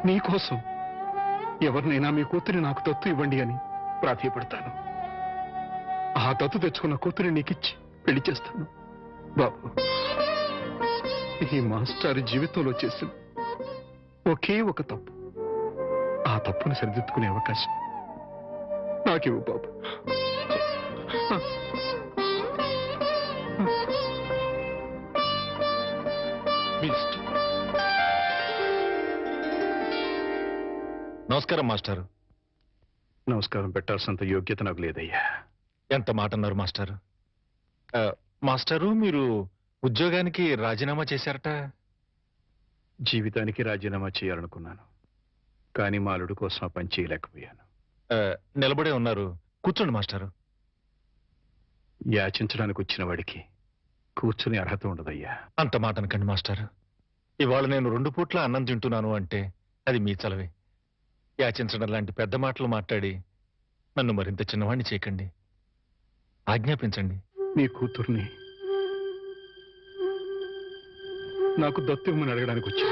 నీకోసం ఎవరినైనా మీ కూతురిని నాకు దత్తు ఇవ్వండి అని ప్రాధాయపడతాను. ఆ దత్తు తెచ్చుకున్న కూతురిని నీకిచ్చి పెళ్లి చేస్తాను. బాబు, ఈ మాస్టర్ జీవితంలో చేసిన ఒకే ఒక తప్పు, ఆ తప్పును సరిదిద్దుకునే అవకాశం నాకివ్వు బాబు. నమస్కారం మాస్టారు. నమస్కారం పెట్టాల్సినంత యోగ్యత నాకు లేదయ్యా. ఎంత మాట అన్నారు మాస్టారు. మాస్టారు, మీరు ఉద్యోగానికి రాజీనామా చేశారట. జీవితానికి రాజీనామా చేయాలనుకున్నాను, కానీ మా అల్లుడు కోసం ఆ పని చేయలేకపోయాను. నిలబడే ఉన్నారు, కూర్చోండి మాస్టారు. యాచించడానికి వచ్చిన వాడికి కూర్చుని అర్హత ఉండదయ్యా. అంత మాట అనకండి మాస్టారు. ఇవాళ నేను 2 పూట్ల అన్నం తింటున్నాను అంటే అది మీ చలవే. యాచించడం లాంటి పెద్ద మాటలు మాట్లాడి నన్ను మరింత చిన్నవాణ్ణి చేయకండి. ఆజ్ఞాపించండి. నీ కూతుర్ని నాకు దత్తు ఇవ్వమని అడగడానికి వచ్చా.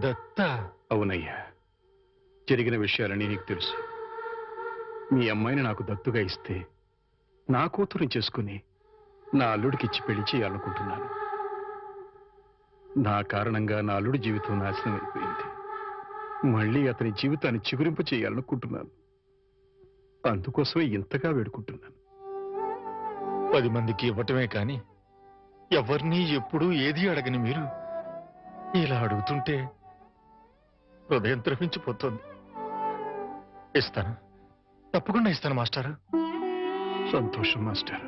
దత్త? అవునయ్యా, జరిగిన విషయాలని నీకు తెలుసు. మీ అమ్మాయిని నాకు దత్తుగా ఇస్తే నా కూతుర్ని చేసుకుని నా అల్లుడికి ఇచ్చి పెళ్లి చేయాలనుకుంటున్నాను. నా కారణంగా నా అల్లుడి జీవితం నాశనం అయిపోయింది. మళ్ళీ అతని జీవితాన్ని చిగురింప చేయాలనుకుంటున్నాను. అందుకోసమే ఇంతగా వేడుకుంటున్నాను. 10 మందికి ఇవ్వటమే కాని ఎవరిని ఎప్పుడూ ఏది అడగని మీరు ఇలా అడుగుతుంటే హృదయం ద్రవించిపోతుంది. ఇస్తాను, తప్పకుండా ఇస్తాను మాస్టారు. సంతోషం మాస్టర్.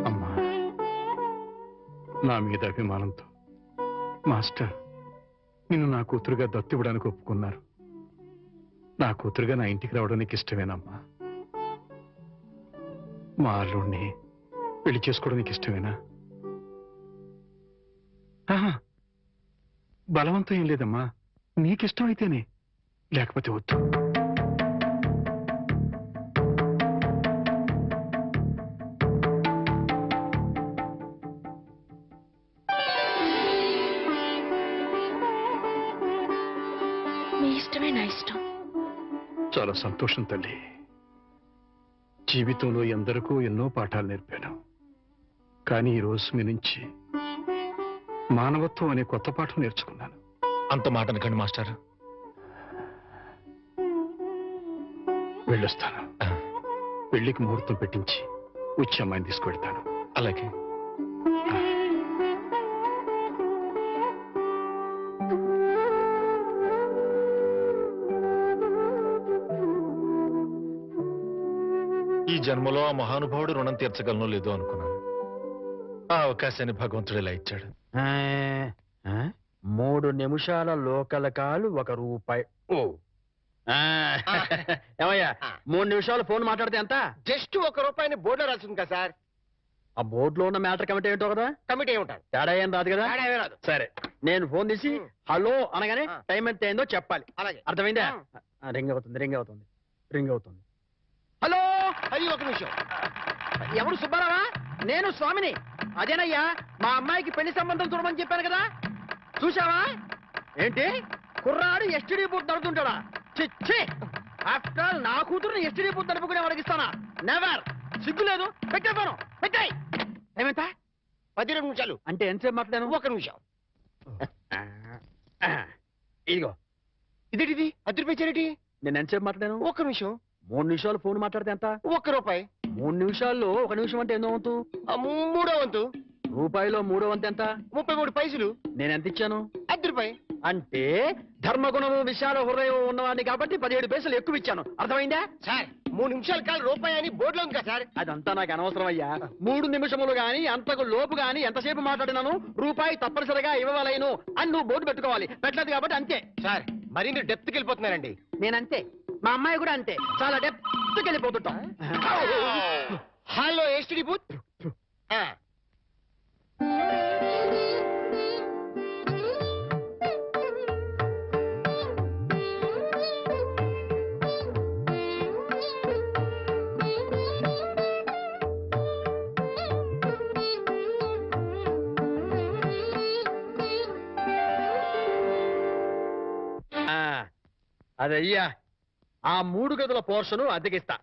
అమ్మా, నా మీద అభిమానంతో మాస్టర్ నిన్ను నా కూతురుగా దత్తు ఇవ్వడానికి ఒప్పుకున్నారు. నా కూతురుగా నా ఇంటికి రావడానికి ఇష్టమేనమ్మా. మా అల్లుడిని పెళ్లి చేసుకోవడానికి ఇష్టమేనా? బలవంతం ఏం లేదమ్మా, నీకిష్టం అయితేనే, లేకపోతే వద్దు. మీ ఇష్టమే నా ఇష్టం. చాలా సంతోషం తల్లి. జీవితంలో ఎందరికో ఎన్నో పాఠాలు నేర్పాను, కానీ ఈ రోజు మీ నుంచి మానవత్వం అనే కొత్త పాఠం నేర్చుకున్నాను. అంత మాట అనకండి మాస్టర్. వెళ్ళొస్తాను. పెళ్లికి ముహూర్తం పెట్టించి వచ్చి అమ్మాయిని తీసుకువెళ్తాను. అలాగే. ఈ జన్మలో ఆ మహానుభావుడు రుణం తీర్చగలనో లేదో అనుకున్నాను. ఆ అవకాశాన్ని భగవంతుడు ఇలా ఇచ్చాడు. 3 నిమిషాల లోకల్ కాలు ₹1. ఏమయ్యా 3 నిమిషాలు ఫోన్ మాట్లాడితే ఎంత? జస్ట్ ₹1 బోర్డులో రాసింది కదా సార్. ఆ బోర్డులో ఉన్న మ్యాటర్ కమిటీ ఏంటో కదా. కమిటీ ఉంటారు. తేడా ఏం రాదు కదా. తేడా ఏమీ రాదు. సరే, నేను ఫోన్ తీసి హలో అనగానే టైం ఎంత అయిందో చెప్పాలి. అలాగే. అర్థమైందా? రింగ్ అవుతుంది. హలో. అది 1 నిమిషం. ఎవరు? సుబ్బారావా? నేను స్వామిని. అదేనయ్యా, మా అమ్మాయికి పెళ్లి సంబంధం చూడమని చెప్పాను కదా. చూసావా? ఏంటి కుర్రాడు ఎస్టీడీ బూత్ నడుతుంటాడా? చిచ్చి, ఆఫ్టర్ ఆల్ నా కూతురుని ఎస్టీడీ బూత్ నడుపుకునే వాడికి ఇస్తానా? నెవర్. సిగ్గు లేదు. పెట్టేస్తాను. పెట్టాయి. ఏమంతా? 12 నిమిషాలు. అంటే ఎంతసేపు మాట్లాడాను? 1 నిమిషం. ఇదిగో. ఇదేంటిది? ₹10 నేను ఎంతసేపు మాట్లాడాను? 1 నిమిషం. 3 నిమిషాలు ఫోన్ మాట్లాడితే ఎంత? ₹1. 3 నిమిషాల్లో 1 నిమిషం అంటే ఎన్నో వంతు? 3వ వంతు. రూపాయిలో 3వ వంతు ఎంత? 33 పైసలు. నేను ఎంత ఇచ్చాను? ₹10. అంటే ధర్మగుణము విశాల హృదయం ఉన్నవాడిని కాబట్టి 17 పైసలు ఎక్కువ ఇచ్చాను. అర్థమైందా? సార్ 3 నిమిషాల కాలు ₹1 అని బోర్డులో ఉంది కదా సార్. అదంతా నాకు అనవసరం అయ్యా. 3 నిమిషములు గాని అంతకు లోపు గాని ఎంతసేపు మాట్లాడినాను రూపాయి తప్పనిసరిగా ఇవ్వవలేను అని నువ్వు బోర్డు పెట్టుకోవాలి. పెట్టలేదు కాబట్టి అంతే. సార్ మరి మీరు డెప్త్కి వెళ్ళిపోతున్నారండి. నేనంతే, మా అమ్మాయి కూడా అంతే. చాలా డెప్త్కి వెళ్ళిపోతుంటాం. Hello STD booth. అదయ్యా, ఆ 3 గదుల పోర్షను అద్దెకిస్తా.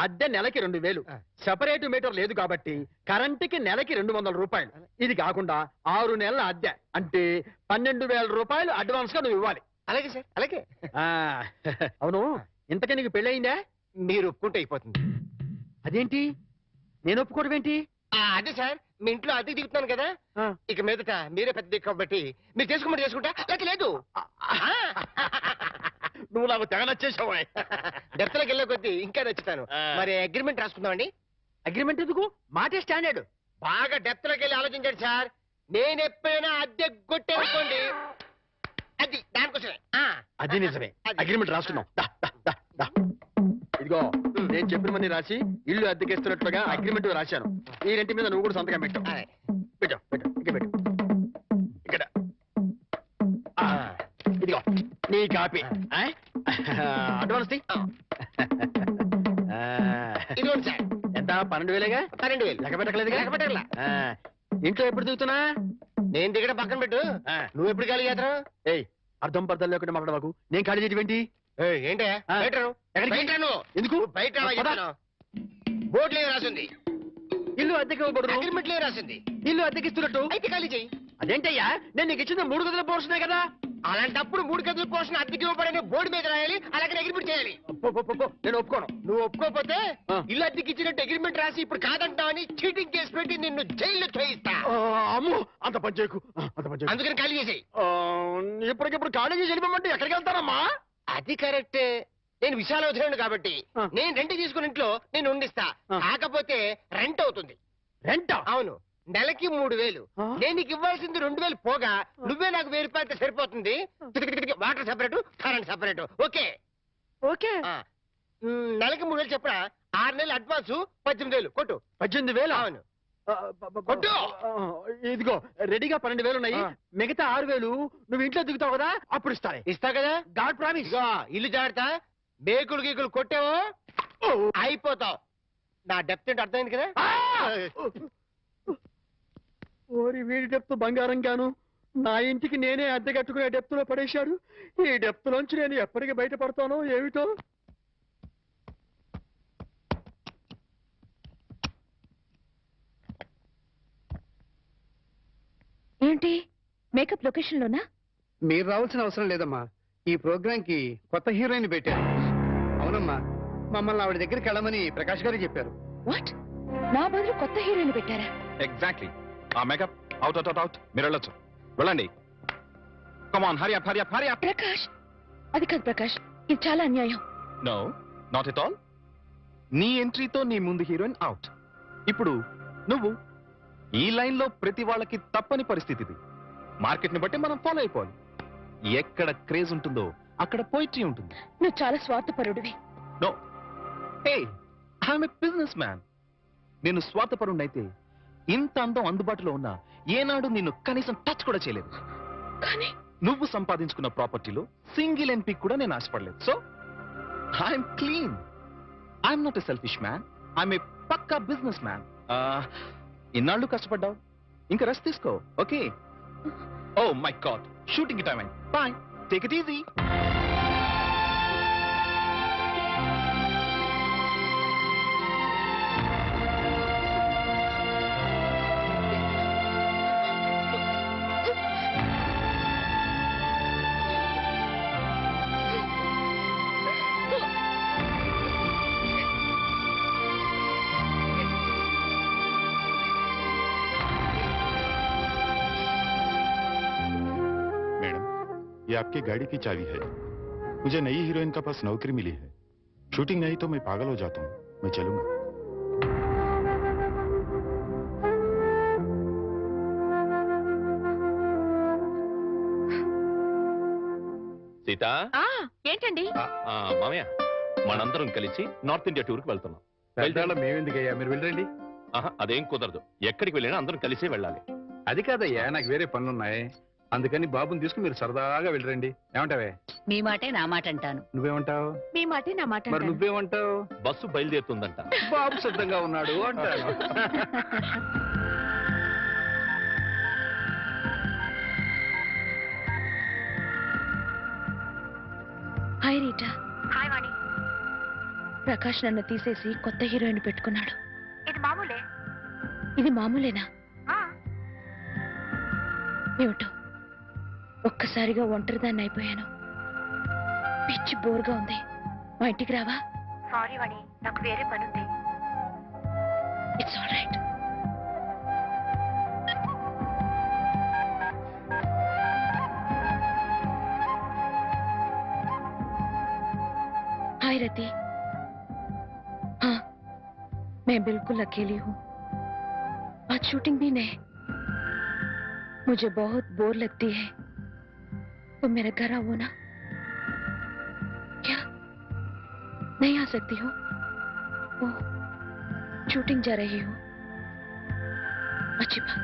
అద్దె నెలకి 2000. సెపరేట్ మీటర్ లేదు కాబట్టి కరెంటుకి నెలకి ₹200. ఇది కాకుండా 6 నెలల అద్దె అంటే ₹12,000 అడ్వాన్స్ గా నువ్వు ఇవ్వాలి. అలాగే సార్, అలాగే. అవును, ఇంతకీ నీకు పెళ్ళయిందా? మీరు ఒప్పుకుంటే అయిపోతుంది. అదేంటి నేను ఒప్పుకోవడం ఏంటి? అదే సార్, మీ ఇంట్లో అద్దెకి దిగుతున్నాను కదా, ఇక మీదట మీరే పెద్ద దిక్కు కాబట్టి మీరు చేసుకోమని చేసుకుంటా. లేక లేదు. నువ్వు నాకు తెగ నచ్చేసావా? డెప్త్లోకి వెళ్ళే కొద్దీ ఇంకా నచ్చుతాను. మరి అగ్రిమెంట్ రాసుకుందామండి. అగ్రిమెంట్ ఎందుకు? మాటే స్టాండర్డ్. బాగా డెప్త్లోకి వెళ్ళి ఆలోచించండి సార్. నేను ఎప్పుడైనా అద్దె కొట్టానుకోండి, అది దానికోసమే. అది నిజమే. అగ్రిమెంట్ రాసుకున్నాం. ఇదిగో, నేను చెప్పినవన్నీ రాసి ఇల్లు అద్దెకిస్తున్నట్లుగా అగ్రిమెంట్ రాశాను. ఈ రెంటి మీద నువ్వు కూడా సంతకం పెట్టు. పెట్టు పెట్టు ఇక పెట్టు. ఇక్కడ ఇదిగో నీ కాపీ. అడ్వాన్స్ ఇదిగోండి సార్. ఎంత? 12,000గా? 12,000. లెక్క పెట్టలేదు. లెక్క పెట్టగల. ఇంట్లో ఎప్పుడు దిగుతున్నా? నేను దిగడం పక్కన పెట్టు. నువ్వు ఎప్పుడు ఖాళీ చేస్తావు? ఏయ్, అర్థం పర్థం లేకుండా మాట్లాడవాకు. నేను ఖాళీ చేయటం ఏంటే? ఎందుకు బయట బోర్డు లేవు రాసింది. ఇల్లు అద్దెకి అగ్రిమెంట్ లేవు రాసింది. ఇల్లు అద్దెకిస్తున్నట్టు అయితే ఖాళీ చెయ్యి. అదేంటయ్యా, నేను నీకు ఇచ్చిన 3 గదుల పోర్షనే కదా. అలాంటప్పుడు 3 గదుల పోర్షన్ అద్దెకి ఇవ్వబడని బోర్డు మీద రాయాలి. అలాగే అగ్రిమెంట్ చేయాలి. నేను ఒప్పుకోను. నువ్వు ఒప్పుకోకపోతే ఇల్లు అద్దెకి ఇచ్చినట్టు అగ్రిమెంట్ రాసి ఇప్పుడు కాదంటావని చీటింగ్ కేసు పెట్టి నిన్ను జైల్లో చేయిస్తా. అమ్మో, అంత పని చేయకు. అందుకని ఖాళీ చేసేయి. ఇప్పటికిప్పుడు ఖాళీ చేసి వెళ్ళిపోమంటే ఎక్కడికి వెళ్తానమ్మా? అది కరెక్టే. నేను విశాల ఉదయం కాబట్టి నేను రెంట్ తీసుకున్న ఇంట్లో నేను ఉండిస్తా. కాకపోతే రెంట్ అవుతుంది. రెంట్? అవును, నెలకి 3,000. నేను నీకు ఇవ్వాల్సింది 2,000 పోగా నువ్వే నాకు 1,000 అయితే సరిపోతుంది. Water separate, current separate. Okay okay. నెలకి 3,000 చెప్పరా? 6 నెలలు అడ్వాన్స్ 18,000 కొట్టు. 18,000? అవును కొట్టు. ఇదిగో రెడీగా 12,000 ఉన్నాయి. మిగతా 6,000 నువ్వు ఇంట్లో దిగుతావు కదా, అప్పుడు ఇస్తా కదా. God promise. ఇల్లు జాగ్రత్త. మేకులు గీకులు కొట్టావో అయిపోతావు. నా డెప్త్ ఏంటి అర్థమైంది కదా. ఓరి వీడి డెప్త్ బంగారం గాను నా ఇంటికి నేనే అద్దె కట్టుకునే డెప్త్ లో పడేశాడు. ఈ డెప్త్ లోంచి నేను ఎప్పటికి బయటపడతానో ఏమిటో. ఏమిటి మేకప్ లొకేషన్ లోనా? మీరు రావాల్సిన అవసరం లేదమ్మా. ఈ ప్రోగ్రామ్ కి కొత్త హీరోయిన్ పెట్టారు. అవునమ్మా, మమ్మల్ని ఆవిడ దగ్గరికి వెళ్ళమని ప్రకాష్ గారు చెప్పారు. వాట్? నా బదులు కొత్త హీరోయిన్ పెట్టారా? ఎగ్జాక్ట్లీ. ఆ makeup out out out out. మీరు వెళ్ళొచ్చు, వెళ్ళండి. Come on, hurry up, hurry up, hurry up. Prakash, అది కాదు ప్రకాష్, ఇది చాలా అన్యాయం. No, not at all. నీ ఎంట్రీతో నీ ముందు హీరోయిన్ అవుట్. ఇప్పుడు నువ్వు ఈ లైన్ లో ప్రతి వాళ్ళకి తప్పని పరిస్థితి ఇది. మార్కెట్ ని బట్టి మనం ఫాలో అయిపోవాలి. ఎక్కడ క్రేజ్ ఉంటుందో అక్కడ పోయిట్రీ ఉంటుంది. నువ్వు చాలా స్వార్థపరుడివి. No, hey, I'm a businessman. నేను స్వార్థపరుణ్ణైతే ఇంత అందం అందుబాటులో ఉన్నా ఏనాడు నిన్ను కనీసం టచ్ కూడా చేయలేదు. కానీ నువ్వు సంపాదించుకున్న ప్రాపర్టీలో సింగిల్ ఎంపీ కూడా నేను ఆశపడలేదు. So I'm clean. I'm not a selfish man. I'm a పక్కా బిజినెస్ మ్యాన్. ఇన్నాళ్ళు కష్టపడ్డావు, ఇంకా రెస్ట్ తీసుకో. Okay? Oh my God, shooting time అయింది. Bye, take it easy. ये आपकी गाड़ी की चाबी है। मुझे नई हीरोइन का पास नौकरी मिली है। शूटिंग नहीं तो मैं पागल हो जाता हूँ। मैं चलूंगा। సీత, ఏంటండి? మామయ్య, మనందరం కలిసి నార్త్ ఇండియా టూర్ కి వెళ్తున్నాం. మేమెందుకయ్యా, మీరు వెళ్ళండి. అదేం కుదరదు. ఎక్కడికి వెళ్ళినా అందరం కలిసే వెళ్ళాలి. అది కాదయ్యా, నాకు వేరే పనులున్నాయి. అందుకని బాబుని తీసుకుని మీరు సరదాగా వెళ్ళరండి. ఏమంటావే? మీ మాటే నా మాట అంటాను. నువ్వేమంటావు? మీ మాటే నా మాట. మరి నువ్వేమంటావు? బస్సు బయలుదేరుతుందంట. బాబు సిద్ధంగా ఉన్నాడు అంటాను. Hi Rita. హాయ్ వాణి. ప్రకాష్ నన్ను తీసేసి కొత్త హీరోయిన్ పెట్టుకున్నాడు. ఇది మామూలే. ఇది మామూలేనా? ఏమిటో ఒక్కసారిగా ఒంటరిదాన్ని అయిపోయాను. పిచ్చి బోర్గా ఉంది. మా ఇంటికి రావా? సారీ వాణి, నాకు వేరే పని ఉంది. It's all right. Hi Rati. हाँ, मैं बिल्कुल अकेली हूँ. आज शूटिंग भी नहीं. मुझे बहुत बोर लगती है. तुम मेरे घर आओ ना. क्या नहीं आ सकती हो? ओह, शूटिंग जा रही हो. अच्छी बात.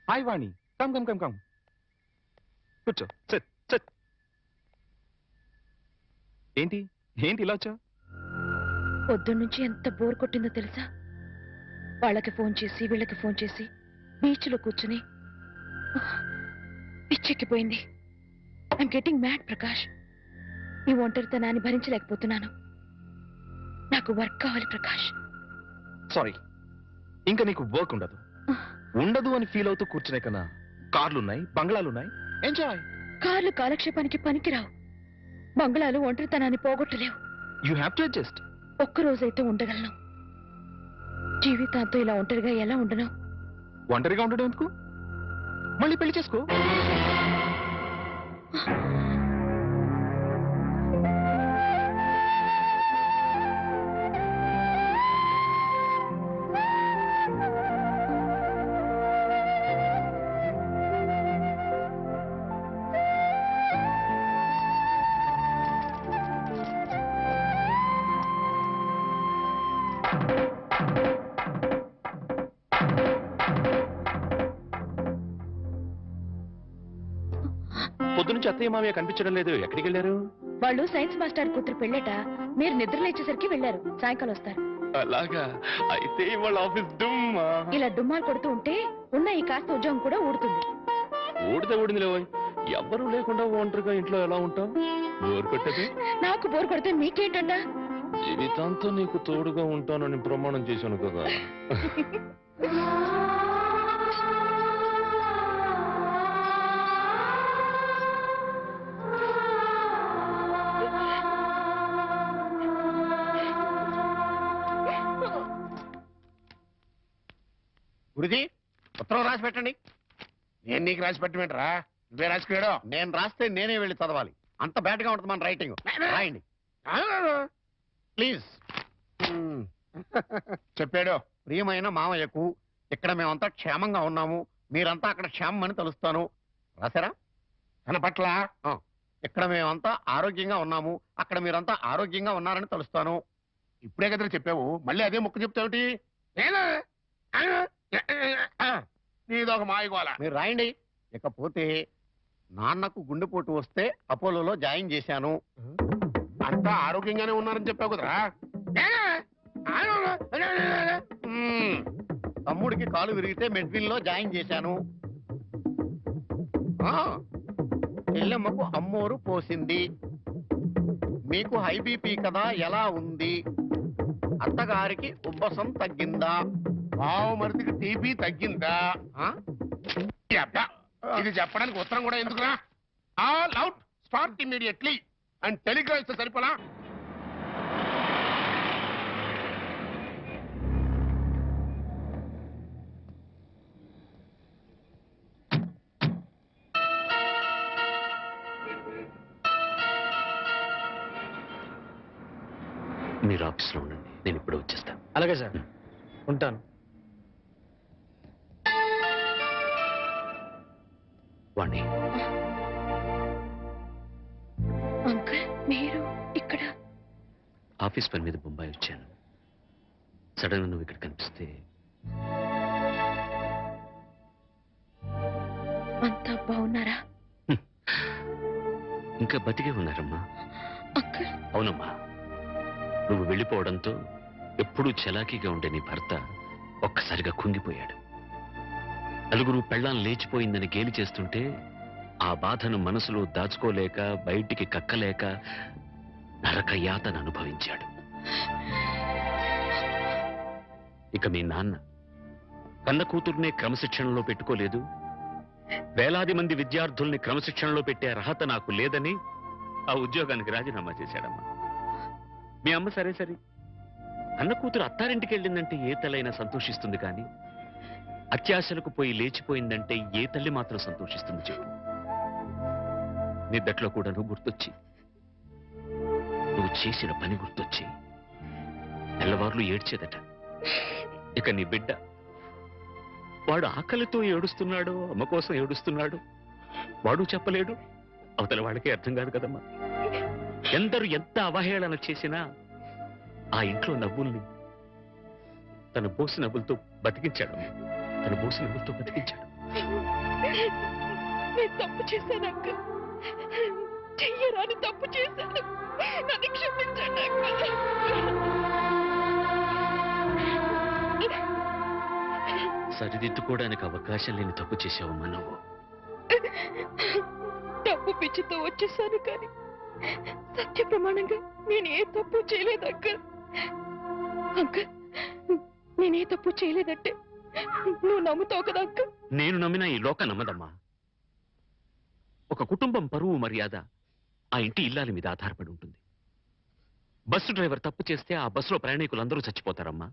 హాయ్ వాణి, కమ్ కమ్ కమ్ కమ్. కూర్చో సిట్ సిట్. ఏంటి ఏంటి ఇలా వచ్చా? పొద్దున్నుంచి ఎంత బోర్ కొట్టిందో తెలుసా? వాళ్ళకి ఫోన్ చేసి వీళ్ళకి ఫోన్ చేసి బీచ్లో కూర్చుని పిచ్చెక్కిపోయింది. I'm getting mad Prakash. ఈ ఒంటరితనాన్ని భరించలేకపోతున్నాను. నాకు వర్క్ కావాలి ప్రకాష్. సారీ, ఇంకా నీకు వర్క్ ఉండదు. ఉండదు అని ఫీల్ అవుతూ కూర్చునే కన్నా కార్లున్నాయి, బంగ్లాలున్నాయి, ఎంజాయ్. కార్లు కాలక్షేపానికి పనికిరావు. బంగ్లాలు ఒంటరితనాన్ని పోగొట్టలేవు. You have to adjust. ఒక్కరోజైతే ఉండగలను. జీవితాంతో ఇలా ఒంటరిగా ఎలా ఉండను? ఒంటరిగా ఉండడం ఎందుకు? మళ్ళీ పెళ్లి చేసుకో. పొద్దునుంచి అత్తయ్య మామయ్య కనిపించడం లేదు, ఎక్కడికి వెళ్ళారు? వాళ్ళు సైన్స్ మాస్టర్ కూతురు పెళ్ళట. మీరు నిద్ర లేచేసరికి వెళ్ళారు. సాయంకాలం వస్తారు. అలాగా? అయితే వాళ్ళ ఆఫీస్ డుమ్మా. ఇలా డుమ్మాలు కొడుతూ ఉంటే ఉన్న ఈ కాస్త ఉద్యోగం కూడా ఊడుతుంది. ఊడితే ఊడింది లేవో. ఎవ్వరూ లేకుండా ఒంటరిగా ఇంట్లో ఎలా ఉంటావు? బోర్ కొట్టది. నాకు బోర్ కొడితే మీకేంటంట? జీవితాంతో నీకు తోడుగా ఉంటానని ప్రమాణం చేశాను కదా. గురుజీ, ఉత్తరం రాసి పెట్టండి. నేను నీకు రాసి పెట్టమేంట్రా? నువ్వే రాసుకున్నాడు. నేను రాస్తే నేనే వెళ్ళి చదవాలి. అంత బ్యాడ్ గా ఉంటుంది మన రైటింగ్. రాయండి ప్లీజ్. చెప్పాడు. ప్రియమైన మామయ్యకు, ఇక్కడ మేమంతా క్షేమంగా ఉన్నాము, మీరంతా అక్కడ క్షేమం అని తలుస్తాను. రాశారా? కనపట్ల. ఇక్కడ మేమంతా ఆరోగ్యంగా ఉన్నాము, అక్కడ మీరంతా ఆరోగ్యంగా ఉన్నారని తలుస్తాను. ఇప్పుడే కదా చెప్పావు, మళ్ళీ అదే ముక్క చెప్తావుటి? నీదొక మాయగోళ. మీరు రాయండి. ఇకపోతే నాన్నకు గుండెపోటు వస్తే అపోలోలో జాయిన్ చేశాను. అంతా ఆరోగ్యంగానే ఉన్నారని చెప్పావు కదరా. తమ్ముడికి కాలు విరిగితే మెడ్విల్ లో జాయిన్ చేశాను. చెల్లెమ్మకు అమ్మోరు పోసింది. మీకు హై బీపీ కదా, ఎలా ఉంది? అత్తగారికి ఉబ్బసం తగ్గిందా? బావమరిదికి టీబీ తగ్గిందా? ఇది చెప్పడానికి ఉత్తరం కూడా ఎందుకురా? All out, start immediately and Telegram ఇస్తే సరిపోలా? మీరు ఆఫీస్లో ఉండండి, నేను ఇప్పుడు వచ్చేస్తాను. అలాగే సార్, ఉంటాను. వాణి, అంకుల్ మీరు ఇక్కడ? ఆఫీస్ పని మీద బొంబాయి వచ్చాను. సడన్ గా నువ్వు ఇక్కడ కనిపిస్తే. అంతా బాగున్నారా? ఇంకా బతికే ఉన్నారమ్మా. అంకుల్. అవునమ్మా, నువ్వు వెళ్ళిపోవడంతో ఎప్పుడూ చలాకీగా ఉండే నీ భర్త ఒక్కసారిగా కుంగిపోయాడు. నలుగురు పెళ్ళాం లేచిపోయిందని గేలి చేస్తుంటే ఆ బాధను మనసులో దాచుకోలేక, బయటికి కక్కలేక నరక యాతన అనుభవించాడు. ఇక మీ నాన్న కన్న కూతుర్నే క్రమశిక్షణలో పెట్టుకోలేదు, వేలాది మంది విద్యార్థుల్ని క్రమశిక్షణలో పెట్టే అర్హత నాకు లేదని ఆ ఉద్యోగానికి రాజీనామా చేశాడమ్మా. మీ అమ్మ సరే సరే, అన్న కూతురు అత్తారింటికి వెళ్ళిందంటే ఏ తల్లైనా సంతోషిస్తుంది, కానీ అత్యాశలకు పోయి లేచిపోయిందంటే ఏ తల్లి మాత్రం సంతోషిస్తుంది చెప్పు. నిద్దట్లో కూడా నువ్వు గుర్తొచ్చి, నువ్వు చేసిన పని గుర్తొచ్చి నెలవార్లు ఏడ్చేదట. ఇక నీ బిడ్డ, వాడు ఆకలితో ఏడుస్తున్నాడు, అమ్మ కోసం ఏడుస్తున్నాడు, వాడు చెప్పలేడు, అవతల వాడికి అర్థం కాదు కదమ్మా. ఎందరు ఎంత అవహేళన చేసినా ఆ ఇంట్లో నవ్వుల్ని తన బోసి నవ్వులతో బతికించాడు. తన బోసి నవ్వులతో బతికించాడు. నేను తప్పు చేశాను అంకుల్. చెయ్యరాని తప్పు చేశాను. నన్ను క్షమించండి అంకుల్. సరిదిద్దుకోవడానికి అవకాశం లేని తప్పు చేసావమ్మా నువ్వు. తప్పు పిచ్చితో వచ్చేసాను కానీ సత్య ప్రమాణంగా నేను ఏ తప్పు చేయలేదు అంకుల్. అంకుల్, నేనే తప్పు చేయలేదంటే నువ్వు నమ్ముతావు కదా అంకుల్? నేను నమ్మినా ఈ లోక నమ్మదమ్మా. ఒక కుటుంబం పరువు మర్యాద ఆ ఇంటి ఇల్లాలి మీద ఆధారపడి ఉంటుంది. బస్సు డ్రైవర్ తప్పు చేస్తే ఆ బస్సులో ప్రయాణికులందరూ చచ్చిపోతారమ్మా.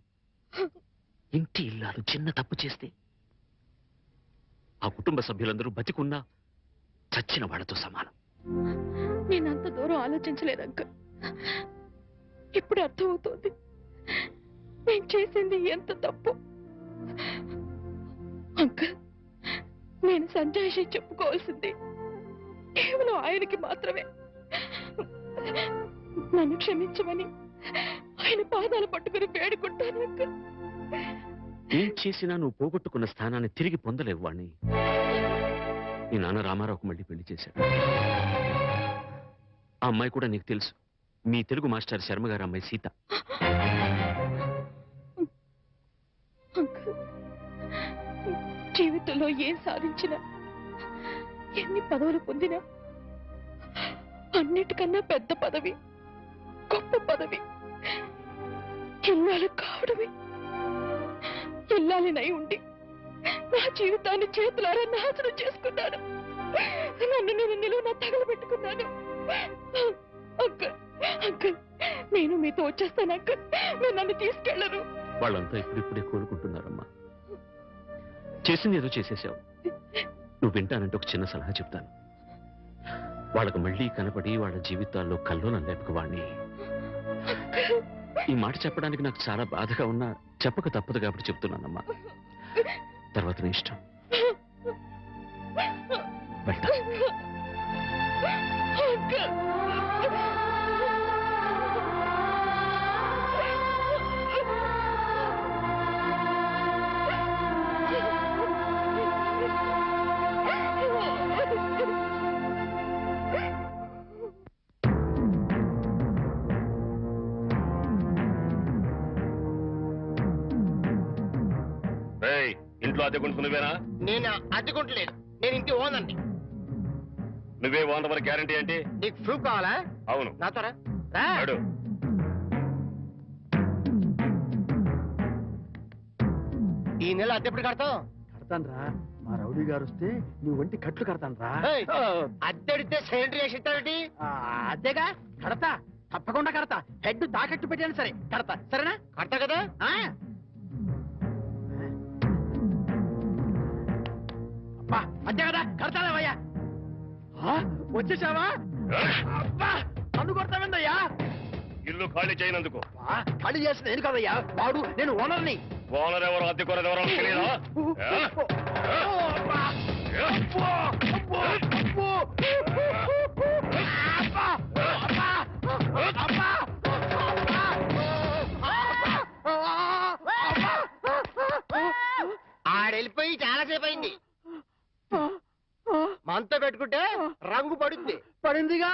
ఇంటి ఇల్లాలు చిన్న తప్పు చేస్తే ఆ కుటుంబ సభ్యులందరూ బతికున్నా చచ్చిన వాళ్ళతో సమానం. నేనంత దూరం ఆలోచించలేదు అంకుల్. ఇప్పుడు అర్థమవుతోంది నేను చేసింది ఎంత తప్పు. అంకుల్, నేను సంజాయిషి చెప్పుకోవాల్సింది కేవలం ఆయనకి మాత్రమే. నన్ను క్షమించమని ఆయన పాదాలు పట్టుకుని వేడుకుంటాను అంకుల్. ఏం చేసినా నువ్వు పోగొట్టుకున్న స్థానాన్ని తిరిగి పొందలేవు వాణ్ణి. నీ నాన్న రామారావుకు మళ్ళీ పెళ్లి చేశాడు. ఆ అమ్మాయి కూడా నీకు తెలుసు, మీ తెలుగు మాస్టర్ శర్మ గారు అమ్మాయి సీత. అంకుల్, జీవితంలో ఏం సాధించినా ఎన్ని పదవులు పొందినా అన్నిటికన్నా పెద్ద పదవి, గొప్ప పదవి ఇల్లాలు కావడమే. ఇల్లాలినై ఉండి నా జీవితాన్ని చేతులారా నాశనం చేసుకున్నాను. నన్ను నేను నిలువునా తగలబెట్టుకున్నాను. అంకుల్, అంకుల్, నేను మీతో వచ్చేస్తాను అంకుల్. మీరు నన్ను తీసుకెళ్లరు. వాళ్ళంతా ఇప్పుడిప్పుడే కోలుకుంటున్నారమ్మా. చేసింది ఏదో చేసేసావు. నువ్వు వింటానంటే ఒక చిన్న సలహా చెప్తాను. వాళ్ళకు మళ్ళీ కనపడి వాళ్ళ జీవితాల్లో కల్లోలం లేపక వాణ్ణి. ఈ మాట చెప్పడానికి నాకు చాలా బాధగా ఉన్నా చెప్పక తప్పదు కాబట్టి చెప్తున్నానమ్మా. తర్వాత నీ ఇష్టం. వెళ్తా. ఇంట్లో అద్దె కొనుక్కునేవేనా? నేను అద్దెకుంటలేదు, నేను ఇంటి ఓనండి. నువ్వే ఓనర్ మరి గ్యారంటీ ఏంటి? నీకు ప్రూఫ్ కావాలా? అవును. నాతో రా. ఈ నెల అద్దె ఎప్పుడు కడతావు? కడతాను రా. మా రౌడీ గారు వస్తే నీ ఒంటి కట్లు కడతాను రా. అద్దెడితే సిలిండర్ వేసి ఇస్తాడటి? అద్దెగా కడతా, తప్పకుండా కడతా. హెడ్ తాకట్టు పెట్టాను సరే కడతా. సరేనా? కడతా కదా. అంతే కదా, కడతానేవయ్యా. వచ్చేసావా? అబ్బా, నన్ను కొడతావిందయ్యా. ఇల్లు ఖాళీ చేయనందుకు. ఖాళీ చేసిన నేను కదయ్యా, వాడు నేను ఓనర్ని. ఓనర్ ఎవరు, అద్దె కొరది ఎవరో తెలియదా? ఆడెళ్ళిపోయి చాలాసేపు అయింది. మనతో పెట్టుకుంటే రంగు పడుద్ది. పడిందిగా.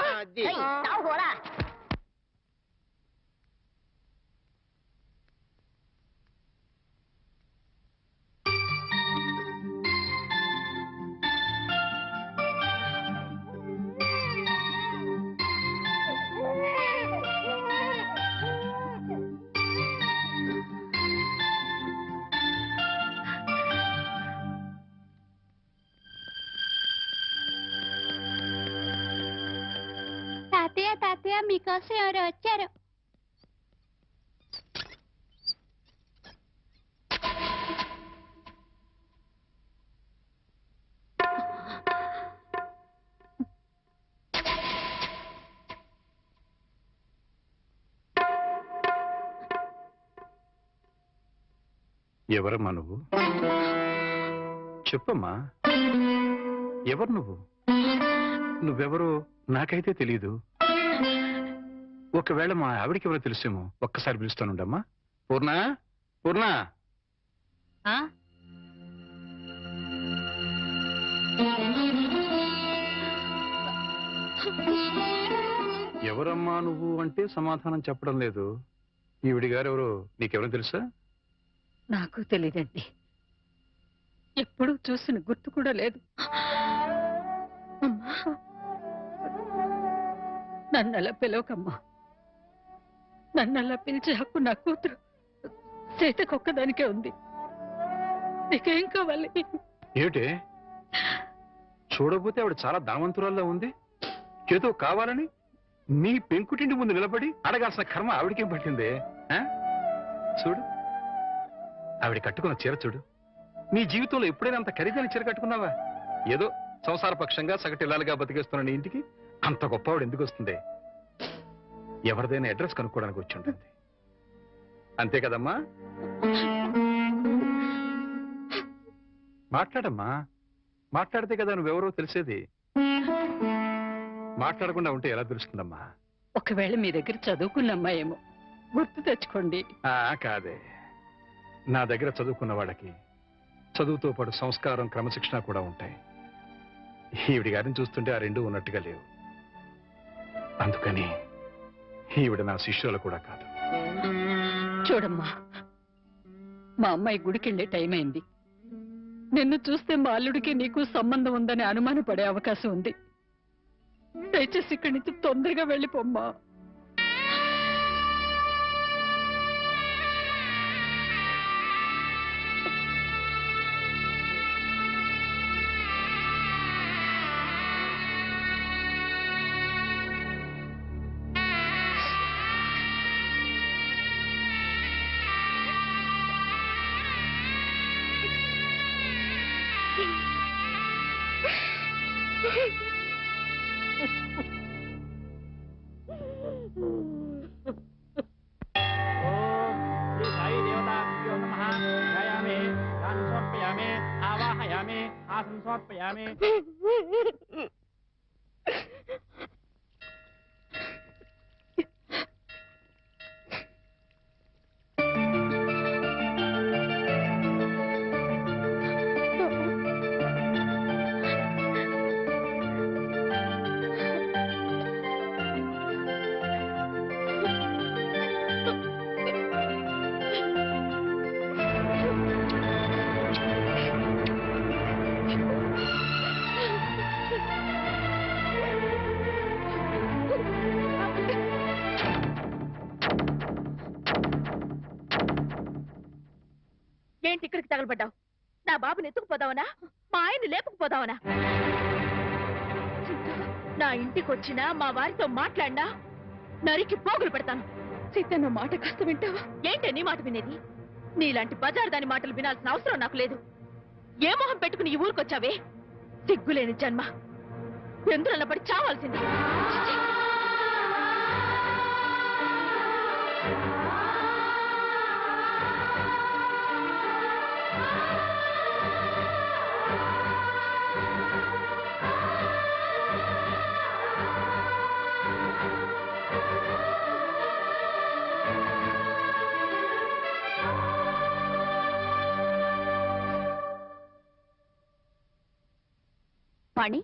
తాతయ్య, తాతయ్య, మీకోసం ఎవరు వచ్చారు? ఎవరమ్మా నువ్వు? చెప్పమ్మా, ఎవరు నువ్వు? నువ్వెవరో నాకైతే తెలీదు. ఒకవేళ మా ఆవిడికి ఎవరో తెలుసేమో. ఒక్కసారి పిలుస్తానుండమ్మా. పూర్ణ, పూర్ణ. ఎవరమ్మా నువ్వు అంటే సమాధానం చెప్పడం లేదు. ఈవిడి గారు ఎవరు నీకెవరో తెలుసా? నాకు తెలీదండి. ఎప్పుడూ చూసిన గుర్తు కూడా లేదు. నన్నలా పిలవకమ్మా. నన్నలా పిలిచే హక్కు నా కూతురు సీతకొక్కదానికే ఉంది. నీకేం కావాలి? ఏమిటే చూడబోతే ఆవిడ చాలా ధనవంతురాల్లో ఉంది. ఏదో కావాలని నీ పెంకుటింటి ముందు నిలబడి అడగాల్సిన కర్మ ఆవిడకేం పట్టిందే? చూడు ఆవిడ కట్టుకున్న చీర చూడు. నీ జీవితంలో ఎప్పుడైనా అంత ఖరీదైన చీర కట్టుకున్నావా? ఏదో సంసారపక్షంగా సగటిల్లాలుగా బతికేస్తున్న నీ ఇంటికి అంత గొప్పవాడు ఎందుకు వస్తుంది? ఎవరిదైనా అడ్రస్ కనుక్కోవడానికి వచ్చి ఉంటుంది. అంతే కదమ్మా? మాట్లాడమ్మా. మాట్లాడితే కదా నువ్వెవరో తెలిసేది. మాట్లాడకుండా ఉంటే ఎలా తెలుస్తుందమ్మా? ఒకవేళ మీ దగ్గర చదువుకున్న అమ్మాయేమో గుర్తు తెచ్చుకోండి. కాదే, నా దగ్గర చదువుకున్న వాళ్ళకి చదువుతో పాటు సంస్కారం క్రమశిక్షణ కూడా ఉంటాయి. ఈవిడి గారిని చూస్తుంటే ఆ రెండు ఉన్నట్టుగా లేవు. అందుకని ఈవిడ నా శిష్యులు కూడా కాదు. చూడమ్మా, మా అమ్మాయి గుడికెళ్ళే టైం అయింది. నిన్ను చూస్తే మా అల్లుడికి నీకు సంబంధం ఉందని అనుమానపడే అవకాశం ఉంది. దయచేసి ఇక్కడి నుంచి తొందరగా వెళ్ళిపోమ్మా. ఏంటి ఇక్కడికి తగలబడ్డావు? నా బాబుని ఎత్తుకుపోదావనా? మా ఆయన్ని లేపుకుపోదావనా? నా ఇంటికి వచ్చినా మా వారితో మాట్లాడినా నరికి పోగులు పెడతాను. సీతన్న మాట కాస్త వింటావా? ఏంటి నీ మాట వినేది? నీలాంటి బజారు దాని మాటలు వినాల్సిన అవసరం నాకు లేదు. ఏ మొహం పెట్టుకుని ఈ ఊరికొచ్చావే? సిగ్గులేని జన్మ. ఎందులో పడి చావాల్సింది. వాణి,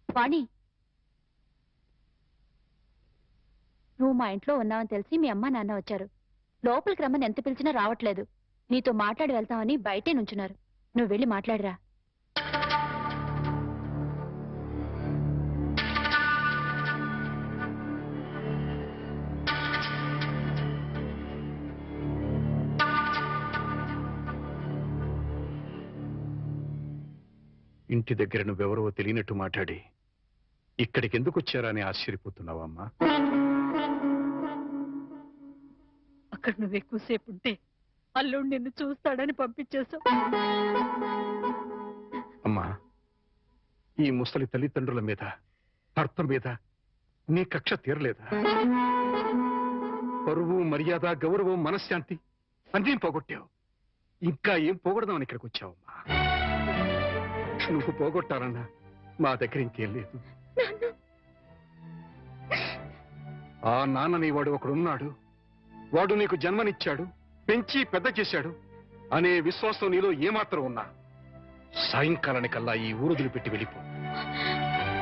వాణి, నువ్వు మా ఇంట్లో ఉన్నావని తెలిసి మీ అమ్మ నాన్న వచ్చారు. లోపలికి రమ్మని ఎంత పిలిచినా రావట్లేదు. నీతో మాట్లాడి వెళ్తామని బయటే నుంచున్నారు. నువ్వు వెళ్ళి మాట్లాడిరా. ఇంటి దగ్గర నువ్వెవరో తెలియనట్టు మాట్లాడి ఇక్కడికి ఎందుకు వచ్చారా అని ఆశ్చర్యపోతున్నావమ్మా? అక్కడ నువ్వు ఎక్కువసేపు ఉంటే అల్లుడు నిన్ను చూస్తాడని పంపించేశావు. అమ్మా, ఈ ముసలి తల్లిదండ్రుల మీద, భర్త మీద నీ కక్ష తీరలేదా? పరువు, మర్యాద, గౌరవం, మనశ్శాంతి అన్నీ పోగొట్టావు. ఇంకా ఏం పోగొడదామని ఇక్కడికి వచ్చావమ్మా? నువ్వు పోగొట్టాలన్నా మా దగ్గర ఇంకేం లేదు. ఆ నాన్నని వాడు ఒకడున్నాడు. వాడు నీకు జన్మనిచ్చాడు, పెంచి పెద్ద చేశాడు అనే విశ్వాసం నీలో ఏమాత్రం ఉన్నా సాయంకాలానికల్లా ఈ ఊరు వదిలిపెట్టి వెళ్ళిపో.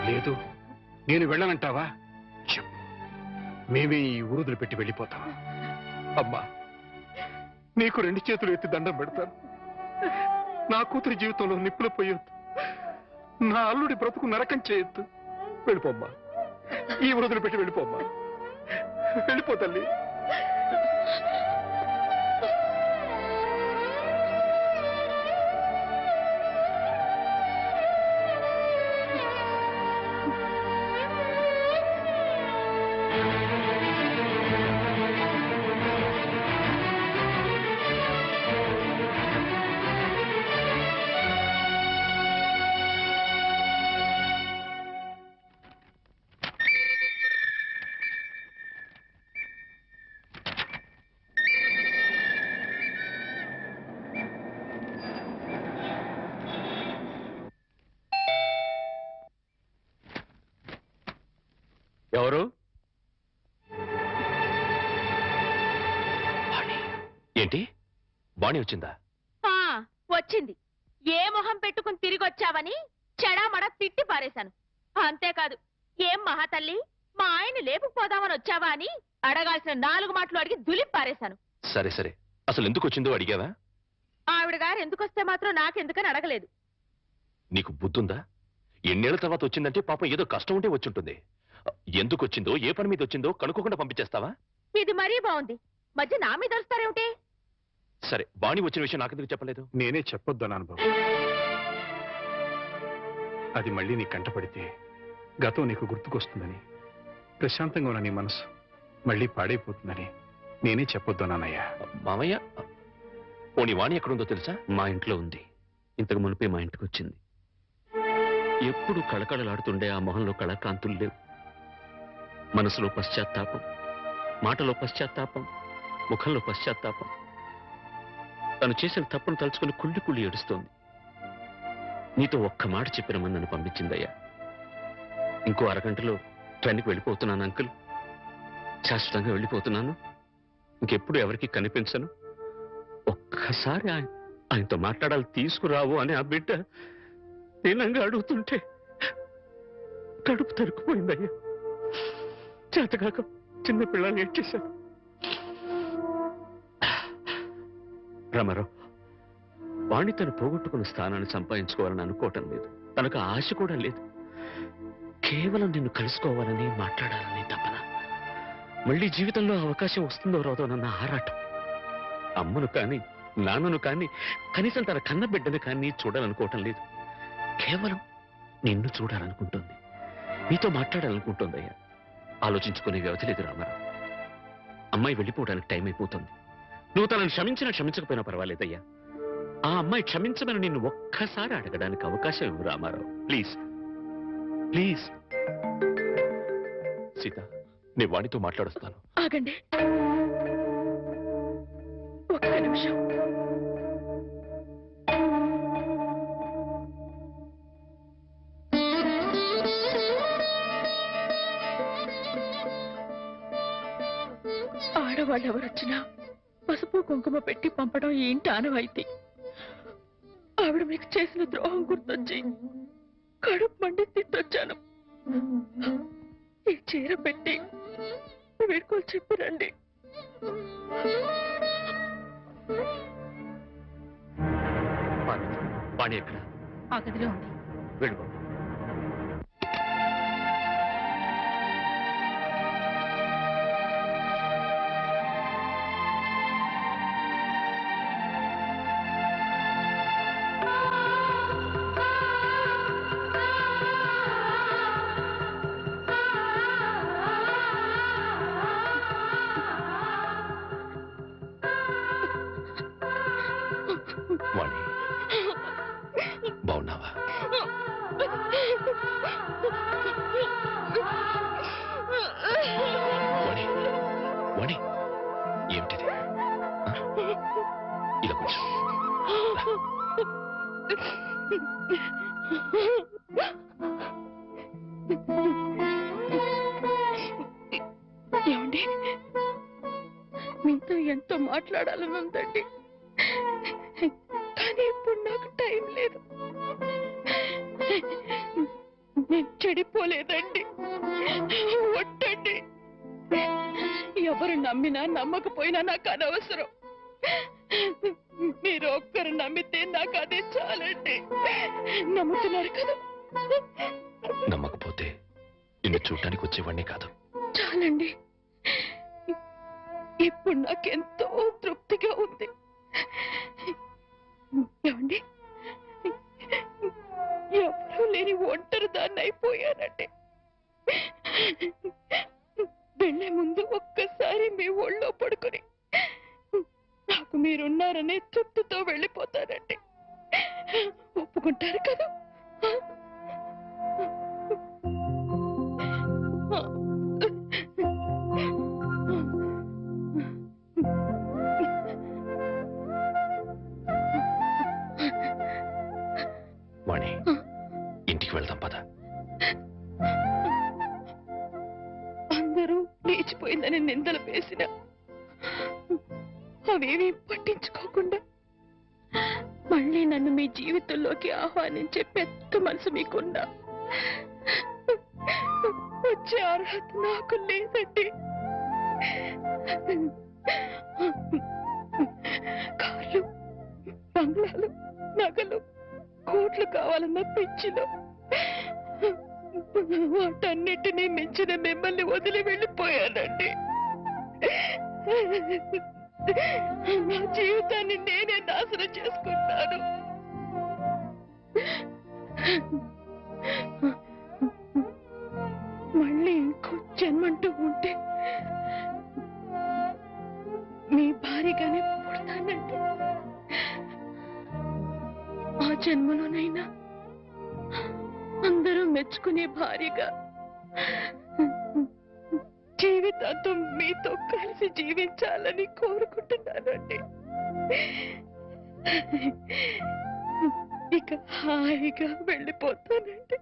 లేదు నేను వెళ్ళనంటావా? చెప్పు. మేమే ఈ ఊరుదులు పెట్టి వెళ్ళిపోతాం. అమ్మా, నీకు 2 చేతులు ఎత్తి దండం పెడతాను. నా కూతురి జీవితంలో నిప్పులు పోయొద్దు, నా అల్లుడి బ్రతుకు నరకం చేయొద్దు. వెళ్ళిపోమ్మా, ఈ ఊరుదులు పెట్టి వెళ్ళిపోమ్మా. వెళ్ళిపో తల్లి. ఎవరు? ఏంటి, బాణి వచ్చిందా? వచ్చింది. ఏ మొహం పెట్టుకుని తిరిగి వచ్చావని చెడామడ తిట్టి పారేశాను. అంతేకాదు, ఏం మహాతల్లి మా ఆయన లేపుకుపోదామని వచ్చావా అని అడగాల్సిన 4 మాటలు అడిగి దులిపి పారేశాను. సరే సరే, అసలు ఎందుకు వచ్చిందో అడిగావా? ఆవిడ గారు ఎందుకొస్తే మాత్రం నాకెందుకని అడగలేదు. నీకు బుద్ధుందా? ఎన్నేళ్ల తర్వాత వచ్చిందంటే పాపం ఏదో కష్టం ఉంటే వచ్చుంటుంది. ఎందుకు వచ్చిందో, ఏ పని మీద వచ్చిందో కనుక్కోకుండా పంపించేస్తావా? ఇది మరీ బాగుంది. మధ్య నా మీద అరుస్తారేమిటి? సరే, బాణి వచ్చిన విషయం నాకెందుకు చెప్పలేదు? నేనే చెప్పొద్దన్నాను బాబు. అది మళ్ళీ నీ కంటపడితే గతం నీకు గుర్తుకొస్తుందని, ప్రశాంతంగా ఉన్న నీ మనసు మళ్ళీ పాడైపోతుందని నేనే చెప్పొద్దన్నానయ్యా. మామయ్య, పోనీ వాణి ఎక్కడుందో తెలుసా? మా ఇంట్లో ఉంది. ఇంతకు మునిపే మా ఇంటికి వచ్చింది. ఎప్పుడు కళకళలాడుతుండే ఆ మొహంలో కళాకాంతులు లేవు. మనసులో పశ్చాత్తాపం, మాటలో పశ్చాత్తాపం, ముఖంలో పశ్చాత్తాపం. తను చేసిన తప్పును తలుచుకుని కుళ్ళి కుళ్ళి ఏడుస్తోంది. నీతో ఒక్క మాట చెప్పినమని నన్ను పంపించిందయ్యా. ఇంకో అరగంటలో ట్రైన్కి వెళ్ళిపోతున్నాను అంకుల్. శాశ్వతంగా వెళ్ళిపోతున్నాను. ఇంకెప్పుడు ఎవరికి కనిపించను. ఒక్కసారి ఆయనతో మాట్లాడాలి, తీసుకురావు అని ఆ బిడ్డ దీనంగా అడుగుతుంటే కడుపు తరుక్కుపోయిందయ్యా. చేతకాక చిన్న పిల్లల్ని ఏడ్చేశాను. రామారావు, వాణ్ణి తను పోగొట్టుకున్న స్థానాన్ని సంపాదించుకోవాలని అనుకోవటం లేదు. తనకు ఆశ కూడా లేదు. కేవలం నిన్ను కలుసుకోవాలని, మాట్లాడాలని తపన. మళ్ళీ జీవితంలో అవకాశం వస్తుందో రాదోనన్న ఆరాటం. అమ్మను కానీ, నాన్నను కానీ, కనీసం తన కన్న బిడ్డను కానీ చూడాలనుకోవటం లేదు. కేవలం నిన్ను చూడాలనుకుంటుంది, నీతో మాట్లాడాలనుకుంటుందయ్యా. ఆలోచించుకునే వ్యవధి లేదు రామారావు. అమ్మాయి వెళ్ళిపోవడానికి టైం అయిపోతుంది. నువ్వు తనను క్షమించినా క్షమించకపోయినా పర్వాలేదయ్యా. ఆ అమ్మాయి క్షమించమని నిన్ను ఒక్కసారి అడగడానికి అవకాశం ఇవ్వు రామారావు. Please please. సీత, నేను వాణితో మాట్లాడుస్తాను. ఆగండి ఒక్క నిమిషం. ఆడవాళ్ళు ఎవరొచ్చినా పసుపు కుంకుమ పెట్టి పంపడం ఈ ఇంటి ఆనవాయితీ. ఆవిడ మీకు చేసిన ద్రోహం గుర్తొచ్చి కడుపు మండి తిట్టొచ్చాను. ఈ చీర పెట్టి వేడుకోలు చెప్పి రండి. వాణి ఎక్కడ? ఆ గదిలో ఉంది. వెళ్ళిపో. వాణి, బాగున్నావా? వాణి, వాణి, ఏమిటిది? ఇలా కూర్చో. ఏమండి, మీతో ఎంతో మాట్లాడాలని ఉందండి, కానీ ఇప్పుడు నాకు టైం లేదు. నేను చెడిపోలేదండి. ఒట్టండి. ఎవరు నమ్మినా నమ్మకపోయినా నాకు అనవసరం. మీరు ఒక్కరు నమ్మితే నాకు అదే చాలండి. నమ్ముతున్నారు కదా? నమ్మకపోతే నిన్ను చూడటానికి వచ్చేవాడిని కాదు. చాలండి. ఇప్పుడు నాకెంతో తృప్తిగా ఉంది. ఏమండి, ఎవరూ లేని ఒంటరి దాన్ని అయిపోయానండి. వెళ్ళే ముందు ఒక్కసారి మీ ఒళ్ళో పడుకొని నాకు మీరున్నారనే తృప్తితో వెళ్ళిపోతానండి. ఒప్పుకుంటారు కదా? వాణి, ఇంటికి వెళ్దాం పద. అందరూ లేచిపోయిందని నిందలు వేసిన అవేమీ పట్టించుకోకుండా మళ్ళీ నన్ను మీ జీవితంలోకి ఆహ్వానించే పెద్ద మనసు మీకున్నా వచ్చే అర్హత నాకు లేదండి. కార్లు, బంగ్లాలు, నగలు, కోట్లు కావాలన్న పిచ్చిలో వాటన్నిటినీ మించిన మిమ్మల్ని వదిలి వెళ్ళిపోయానండి. నా జీవితాన్ని నేనే నాశనం చేసుకుంటాను. మళ్ళీ ఇంకో జన్మంటూ ఉంటే మీ భారీగానే పుడతానండి. ఆ జన్మలోనైనా అందరూ మెచ్చుకునే భార్యగా జీవితాంతం మీతో కలిసి జీవించాలని కోరుకుంటున్నానండి. ఇక హాయిగా వెళ్ళిపోతానండి.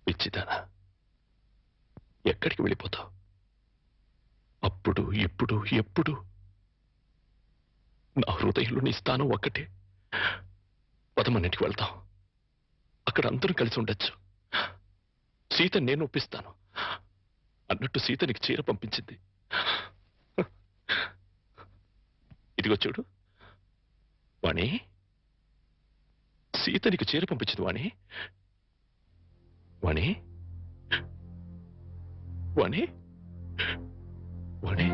పిచ్చిదానా, ఎక్కడికి వెళ్ళిపోతావు? అప్పుడు ఇప్పుడు ఎప్పుడు నా హృదయంలో నీ స్థానం ఒక్కటే. పదమన్నింటికి వెళ్తాం, అక్కడ అందరం కలిసి ఉండొచ్చు. సీత నేను ఒప్పిస్తాను అన్నట్టు సీత నీకు చీర పంపించింది. ఇదిగో చూడు వాణి, సీత నీకు చీర పంపించింది. వాణి, వాణి, వాణి, వాణి.